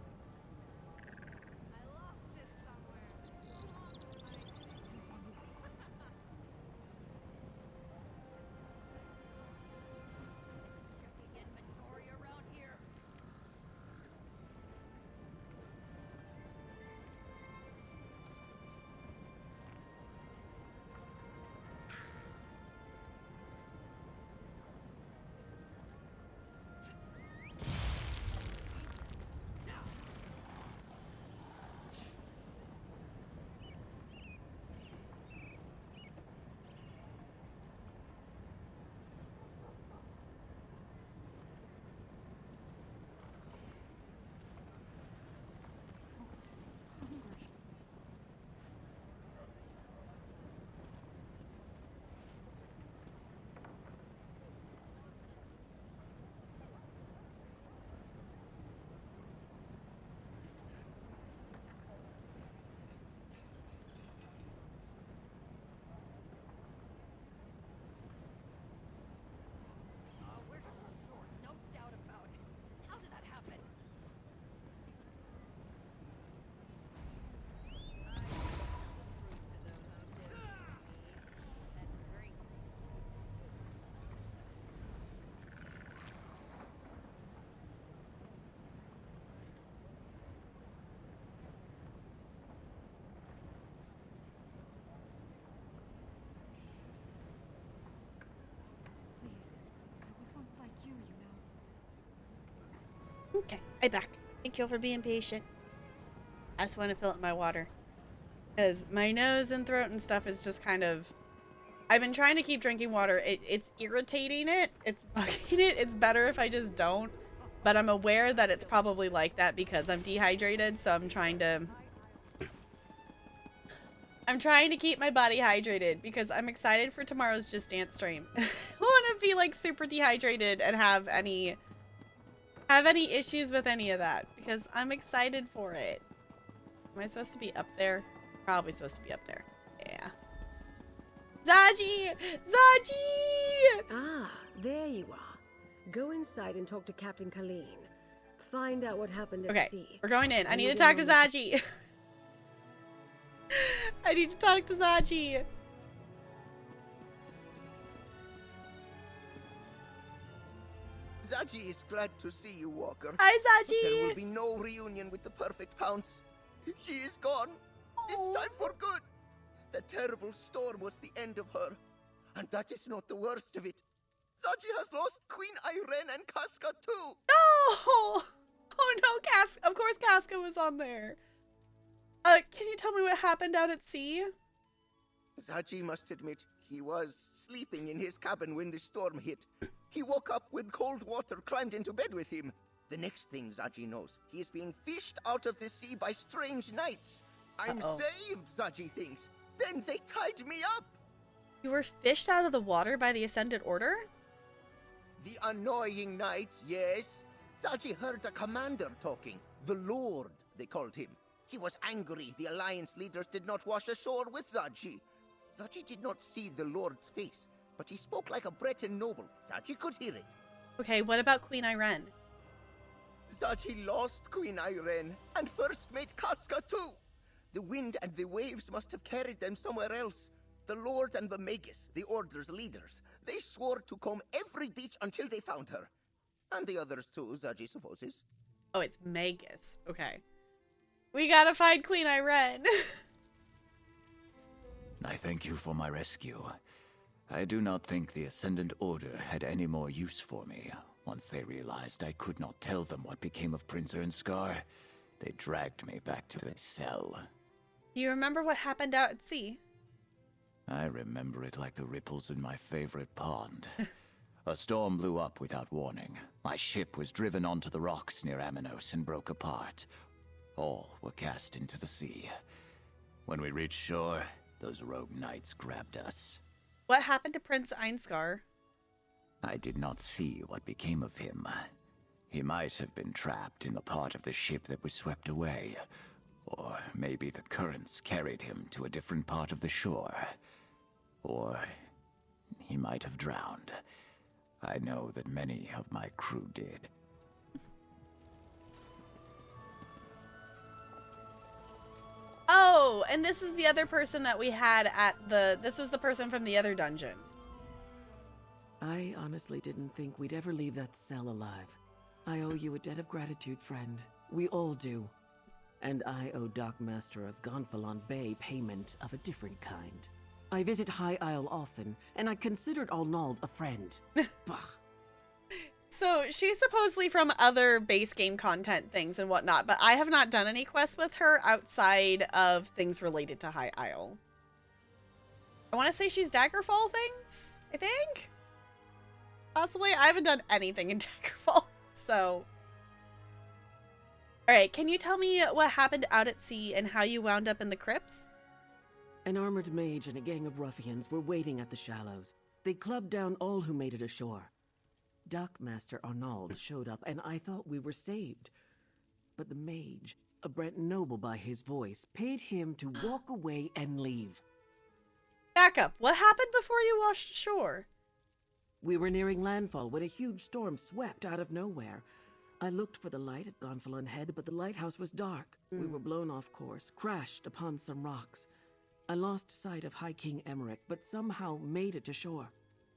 Okay, I'm back. Thank you for being patient. I just want to fill up my water. Because my nose and throat and stuff is just kind of... I've been trying to keep drinking water. It's irritating it. It's bugging it. It's better if I just don't. But I'm aware that it's probably like that because I'm dehydrated. So I'm trying to keep my body hydrated because I'm excited for tomorrow's Just Dance stream. I want to be like super dehydrated and have any issues with any of that because I'm excited for it. Am I supposed to be up there? Probably supposed to be up there. Yeah. Zaji! Zaji! Ah, there you are. Go inside and talk to Captain Colleen. Find out what happened at sea. Okay, we're going in. I need to talk to Zaji. I need to talk to Zaji. Zaji is glad to see you, Walker. Hi, Zaji. But there will be no reunion with the perfect pounce. She is gone. This time for good. The terrible storm was the end of her. And that is not the worst of it. Zaji has lost Queen Irene and Casca too. No! Oh no, of course Casca was on there. Can you tell me what happened out at sea? Zaji must admit he was sleeping in his cabin when the storm hit. He woke up when cold water climbed into bed with him. The next thing Zaji knows, he is being fished out of the sea by strange knights. I'm saved, Zaji thinks. Then they tied me up. You were fished out of the water by the Ascended Order? The annoying knights, yes. Zaji heard the commander talking. The Lord, they called him. He was angry the Alliance leaders did not wash ashore with Zaji. Zaji did not see the Lord's face, but he spoke like a Breton noble. Zaji could hear it. Okay, what about Queen Irene? Zaji lost Queen Irene, and first mate Casca too. The wind and the waves must have carried them somewhere else. The Lord and the Magus, the Order's leaders, they swore to comb every beach until they found her. And the others too, Zaji supposes. Oh, it's Magus. Okay. We gotta find Queen Irene. I thank you for my rescue. I do not think the Ascendant Order had any more use for me. Once they realized I could not tell them what became of Prince Ernskar, they dragged me back to the cell. Do you remember what happened out at sea? I remember it like the ripples in my favorite pond. A storm blew up without warning. My ship was driven onto the rocks near Aminos and broke apart. All were cast into the sea. When we reached shore, those rogue knights grabbed us. What happened to Prince Einskar? I did not see what became of him. He might have been trapped in the part of the ship that was swept away. Or maybe the currents carried him to a different part of the shore. Or he might have drowned. I know that many of my crew did. Oh, and this is the other person that we had at the... This was the person from the other dungeon. I honestly didn't think we'd ever leave that cell alive. I owe you a debt of gratitude, friend. We all do. And I owe Dockmaster of Gonfalon Bay payment of a different kind. I visit High Isle often, and I considered Arnold a friend. Bah. So she's supposedly from other base game content things and whatnot, but I have not done any quests with her outside of things related to High Isle. I want to say she's Daggerfall things, I think? Possibly. I haven't done anything in Daggerfall, so... Alright, can you tell me what happened out at sea and how you wound up in the crypts? An armored mage and a gang of ruffians were waiting at the shallows. They clubbed down all who made it ashore. Dockmaster Arnold showed up, and I thought we were saved. But the mage, a Brent noble by his voice, paid him to walk away and leave. Back up. What happened before you washed ashore? We were nearing landfall when a huge storm swept out of nowhere. I looked for the light at Gonfalon Head, but the lighthouse was dark. We were blown off course, crashed upon some rocks. I lost sight of High King Emmerich, but somehow made it to shore.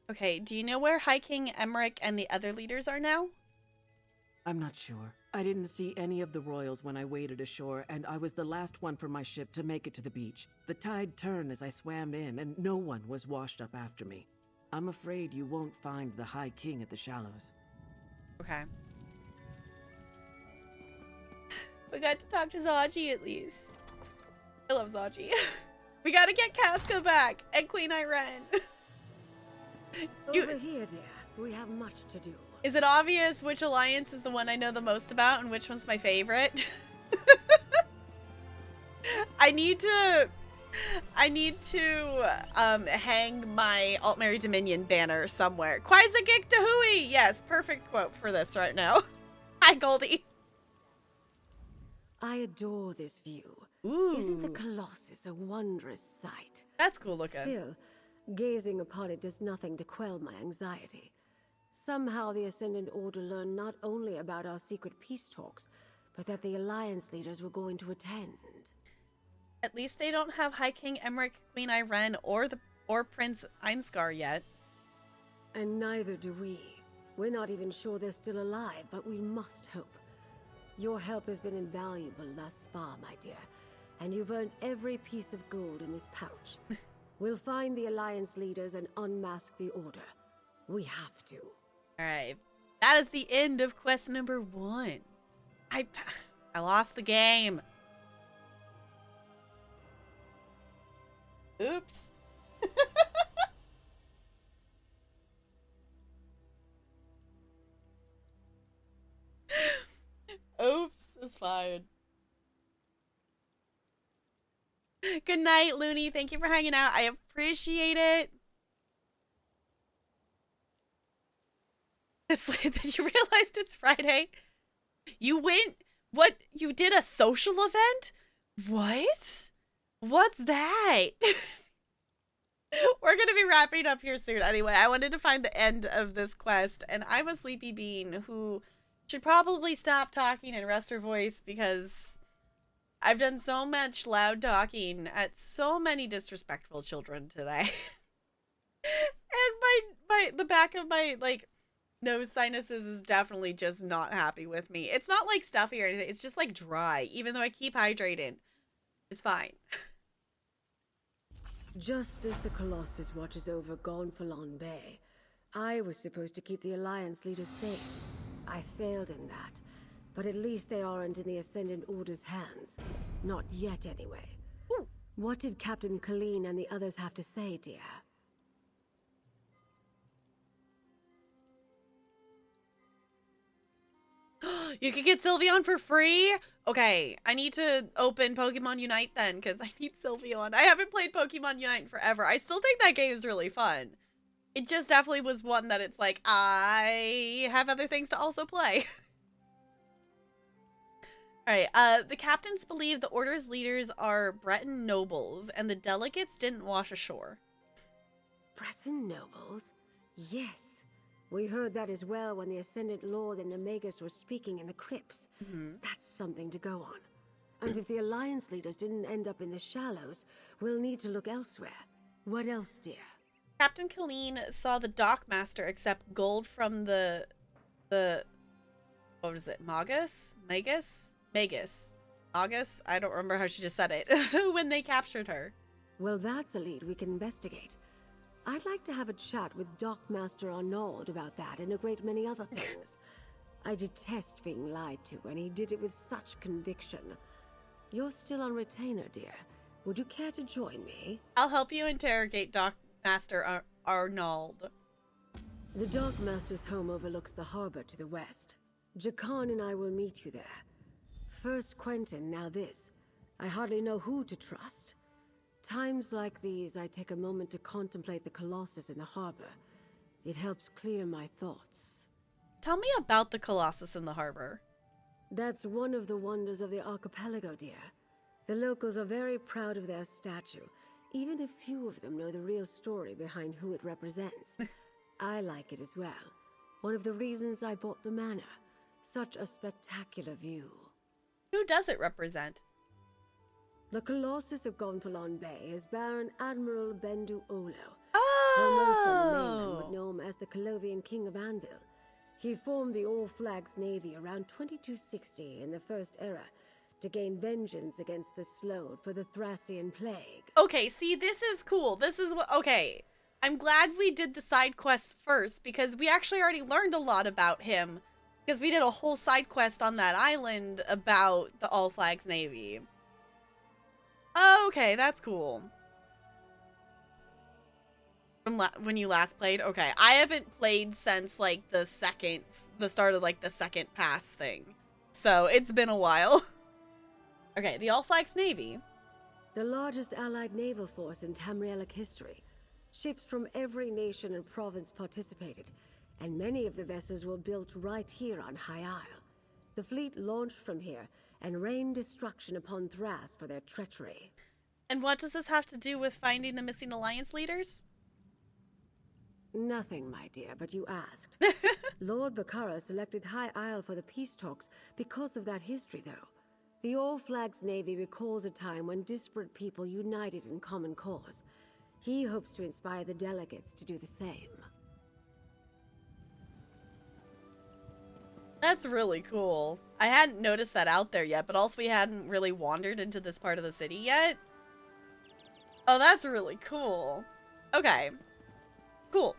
Okay, do you know where High King Emmerich and the other leaders are now? I'm not sure. I didn't see any of the royals when I waded ashore, and I was the last one from my ship to make it to the beach. The tide turned as I swam in, and no one was washed up after me. I'm afraid you won't find the High King at the shallows. Okay. We got to talk to Zaji at least. I love Zaji. We gotta get Casca back and Queen Irene. Over here, dear. We have much to do. Is it obvious which alliance is the one I know the most about and which one's my favorite? I need to hang my Altmary Dominion banner somewhere. Quaisagik Dahui! Yes, perfect quote for this right now. Hi, Goldie. I adore this view. Ooh. Isn't the Colossus a wondrous sight? That's cool looking. Still, gazing upon it does nothing to quell my anxiety. Somehow the Ascendant Order learned not only about our secret peace talks, but that the Alliance leaders were going to attend. At least they don't have High King Emmerich, Queen Irene, or Prince Einskar yet. And neither do we. We're not even sure they're still alive, but we must hope. Your help has been invaluable thus far, my dear, and you've earned every piece of gold in this pouch. We'll find the Alliance leaders and unmask the Order. We have to. Alright. That is the end of quest number 1. I lost the game. Oops. Oops, it's fine. Good night, Looney. Thank you for hanging out. I appreciate it. It's late that you realized it's Friday. You went... What? You did a social event? What? What's that? We're gonna be wrapping up here soon. Anyway, I wanted to find the end of this quest, and I'm a sleepy bean who should probably stop talking and rest her voice because I've done so much loud talking at so many disrespectful children today. And the back of my, like, nose sinuses is definitely just not happy with me. It's not like stuffy or anything. It's just like dry, even though I keep hydrating. It's fine. Just as the Colossus watches over Gonfalon Bay, I was supposed to keep the Alliance leaders safe. I failed in that, but at least they aren't in the Ascendant Order's hands. Not yet, anyway. Ooh. What did Captain Colleen and the others have to say, dear? You could get Sylveon for free? Okay, I need to open Pokemon Unite then, because I need Sylveon. I haven't played Pokemon Unite in forever. I still think that game is really fun. It just definitely was one that it's like, I have other things to also play. Alright, the captains believe the Order's leaders are Breton nobles, and the delegates didn't wash ashore. Breton nobles? Yes. We heard that as well when the Ascendant Lord and the Magus were speaking in the crypts. That's something to go on. And if the Alliance leaders didn't end up in the Shallows, we'll need to look elsewhere. What else, dear? Captain Colleen saw the Dockmaster accept gold from the what was it? Magus? Magus? I don't remember how she just said it. When they captured her. Well, that's a lead we can investigate. I'd like to have a chat with Dockmaster Arnauld about that and a great many other things. I detest being lied to, and he did it with such conviction. You're still on retainer, dear. Would you care to join me? I'll help you interrogate Dockmaster Arnauld. The Dockmaster's home overlooks the harbor to the west. Jakan and I will meet you there. First Quentin, now this. I hardly know who to trust. Times like these, I take a moment to contemplate the Colossus in the harbor. It helps clear my thoughts. Tell me about the Colossus in the harbor. That's one of the wonders of the archipelago, dear. The locals are very proud of their statue. Even if few of them know the real story behind who it represents. I like it as well. One of the reasons I bought the manor. Such a spectacular view. Who does it represent? The Colossus of Gonfalon Bay is Baron Admiral Bendu Olo. Oh! Though most on the mainland would know him as the Colovian King of Anvil. He formed the All Flags Navy around 2260 in the First Era to gain vengeance against the Slode for the Thracian Plague. Okay, see, this is cool. This is what... Okay. I'm glad we did the side quests first, because we actually already learned a lot about him. Because we did a whole side quest on that island about the All Flags Navy. Okay, that's cool. From when you last played? Okay, I haven't played since, like, the start of, like, the second pass thing. So, it's been a while. Okay, the All Flags Navy. The largest allied naval force in Tamrielic history. Ships from every nation and province participated, and many of the vessels were built right here on High Isle. The fleet launched from here and rained destruction upon Thras for their treachery. And what does this have to do with finding the missing Alliance leaders? Nothing, my dear, but you asked. Lord Bakara selected High Isle for the peace talks because of that history, though. The All Flags Navy recalls a time when disparate people united in common cause. He hopes to inspire the delegates to do the same. That's really cool. I hadn't noticed that out there yet, but also we hadn't really wandered into this part of the city yet. Oh, that's really cool. Okay. Cool.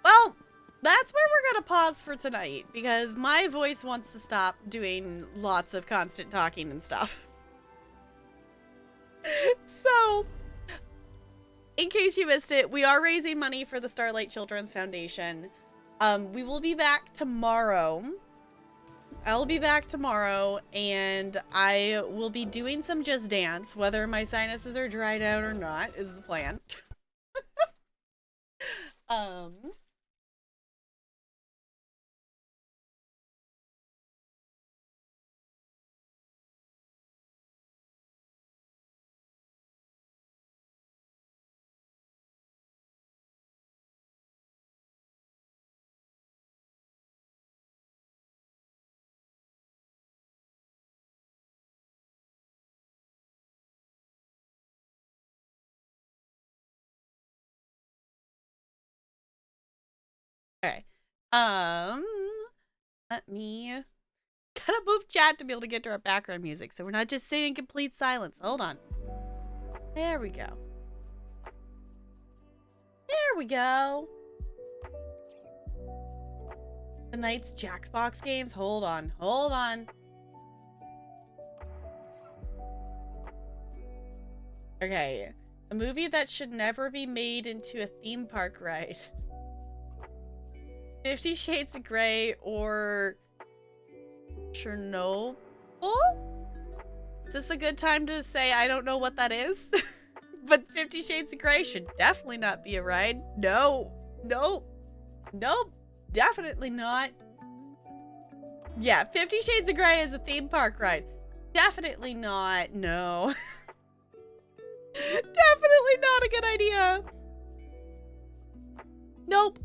Well, that's where we're gonna pause for tonight, because my voice wants to stop doing lots of constant talking and stuff. So, in case you missed it, we are raising money for the Starlight Children's Foundation. We will be back tomorrow. I'll be back tomorrow, and I will be doing some Just Dance. Whether my sinuses are dried out or not is the plan. Okay. Let me gotta move chat to be able to get to our background music, so we're not just sitting in complete silence. Hold on. There we go. There we go. Tonight's Jackbox games. Hold on. Hold on. Okay. A movie that should never be made into a theme park ride. 50 Shades of Grey or Chernobyl? Is this a good time to say I don't know what that is? But 50 Shades of Grey should definitely not be a ride. No. No. Nope. Definitely not. Yeah, 50 Shades of Grey is a theme park ride. Definitely not. No. Definitely not a good idea. Nope.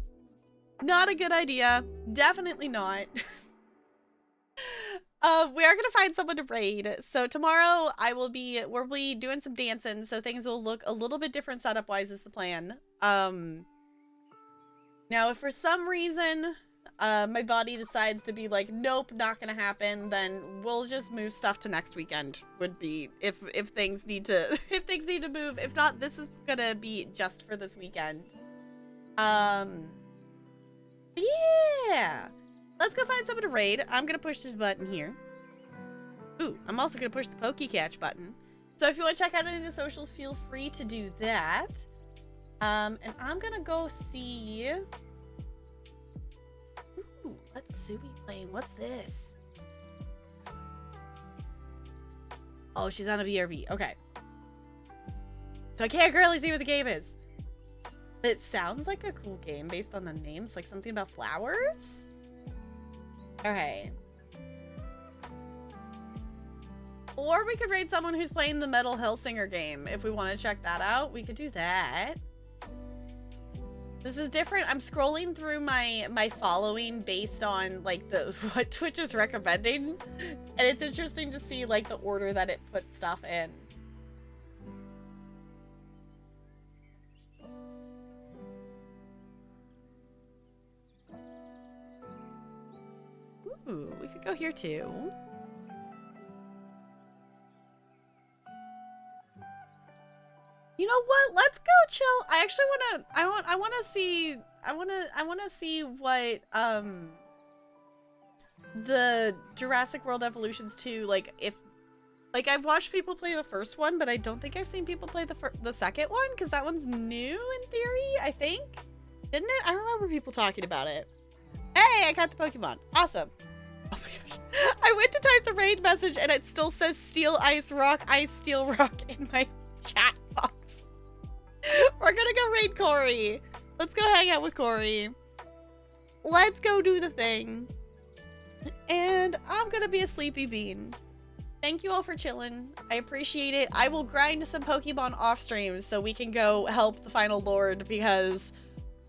Not a good idea. Definitely not. We are gonna find someone to raid. So tomorrow we'll be doing some dancing, so things will look a little bit different setup wise is the plan. Now if for some reason my body decides to be like, nope, not gonna happen, then we'll just move stuff to next weekend. Would be if things need to if things need to move. If not, this is gonna be just for this weekend. Yeah, let's go find someone to raid. I'm gonna push this button here. Ooh, I'm also gonna push the Pokecatch button. So if you want to check out any of the socials, feel free to do that. And I'm gonna go see. Ooh, what's Subi playing? What's this? Oh, she's on a BRB. Okay. So I can't really see what the game is. It sounds like a cool game based on the names, like something about flowers. Okay. Or we could raid someone who's playing the Metal Hellsinger game. If we want to check that out, we could do that. This is different. I'm scrolling through my following based on like what Twitch is recommending, and it's interesting to see like the order that it puts stuff in. Ooh, we could go here too. You know what? Let's go chill. I actually want to see what the Jurassic World Evolutions 2, like if like I've watched people play the first one, but I don't think I've seen people play the second one, because that one's new in theory, I think. Didn't it? I remember people talking about it. Hey, I got the Pokemon. Awesome. Oh my gosh. I went to type the raid message and it still says Steel Ice Rock, Ice Steel Rock in my chat box. We're gonna go raid Corey. Let's go hang out with Corey. Let's go do the thing. And I'm gonna be a sleepy bean. Thank you all for chilling. I appreciate it. I will grind some Pokemon off stream so we can go help the final Lord, because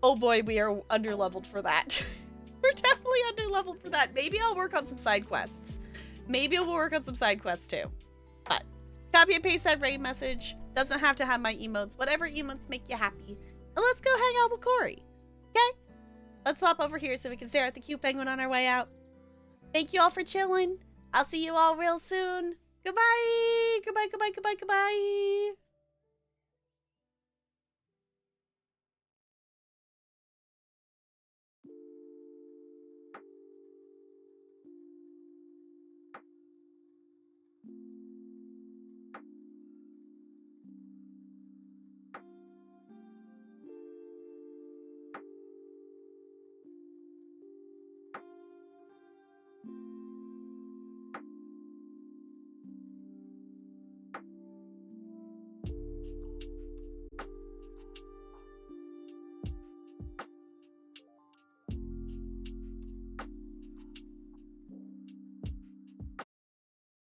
oh boy, we are underleveled for that. We're definitely underleveled for that. Maybe I'll work on some side quests. Maybe I'll work on some side quests too. But copy and paste that raid message. Doesn't have to have my emotes. Whatever emotes make you happy. And let's go hang out with Corey. Okay? Let's swap over here so we can stare at the cute penguin on our way out. Thank you all for chilling. I'll see you all real soon. Goodbye. Goodbye, goodbye, goodbye, goodbye.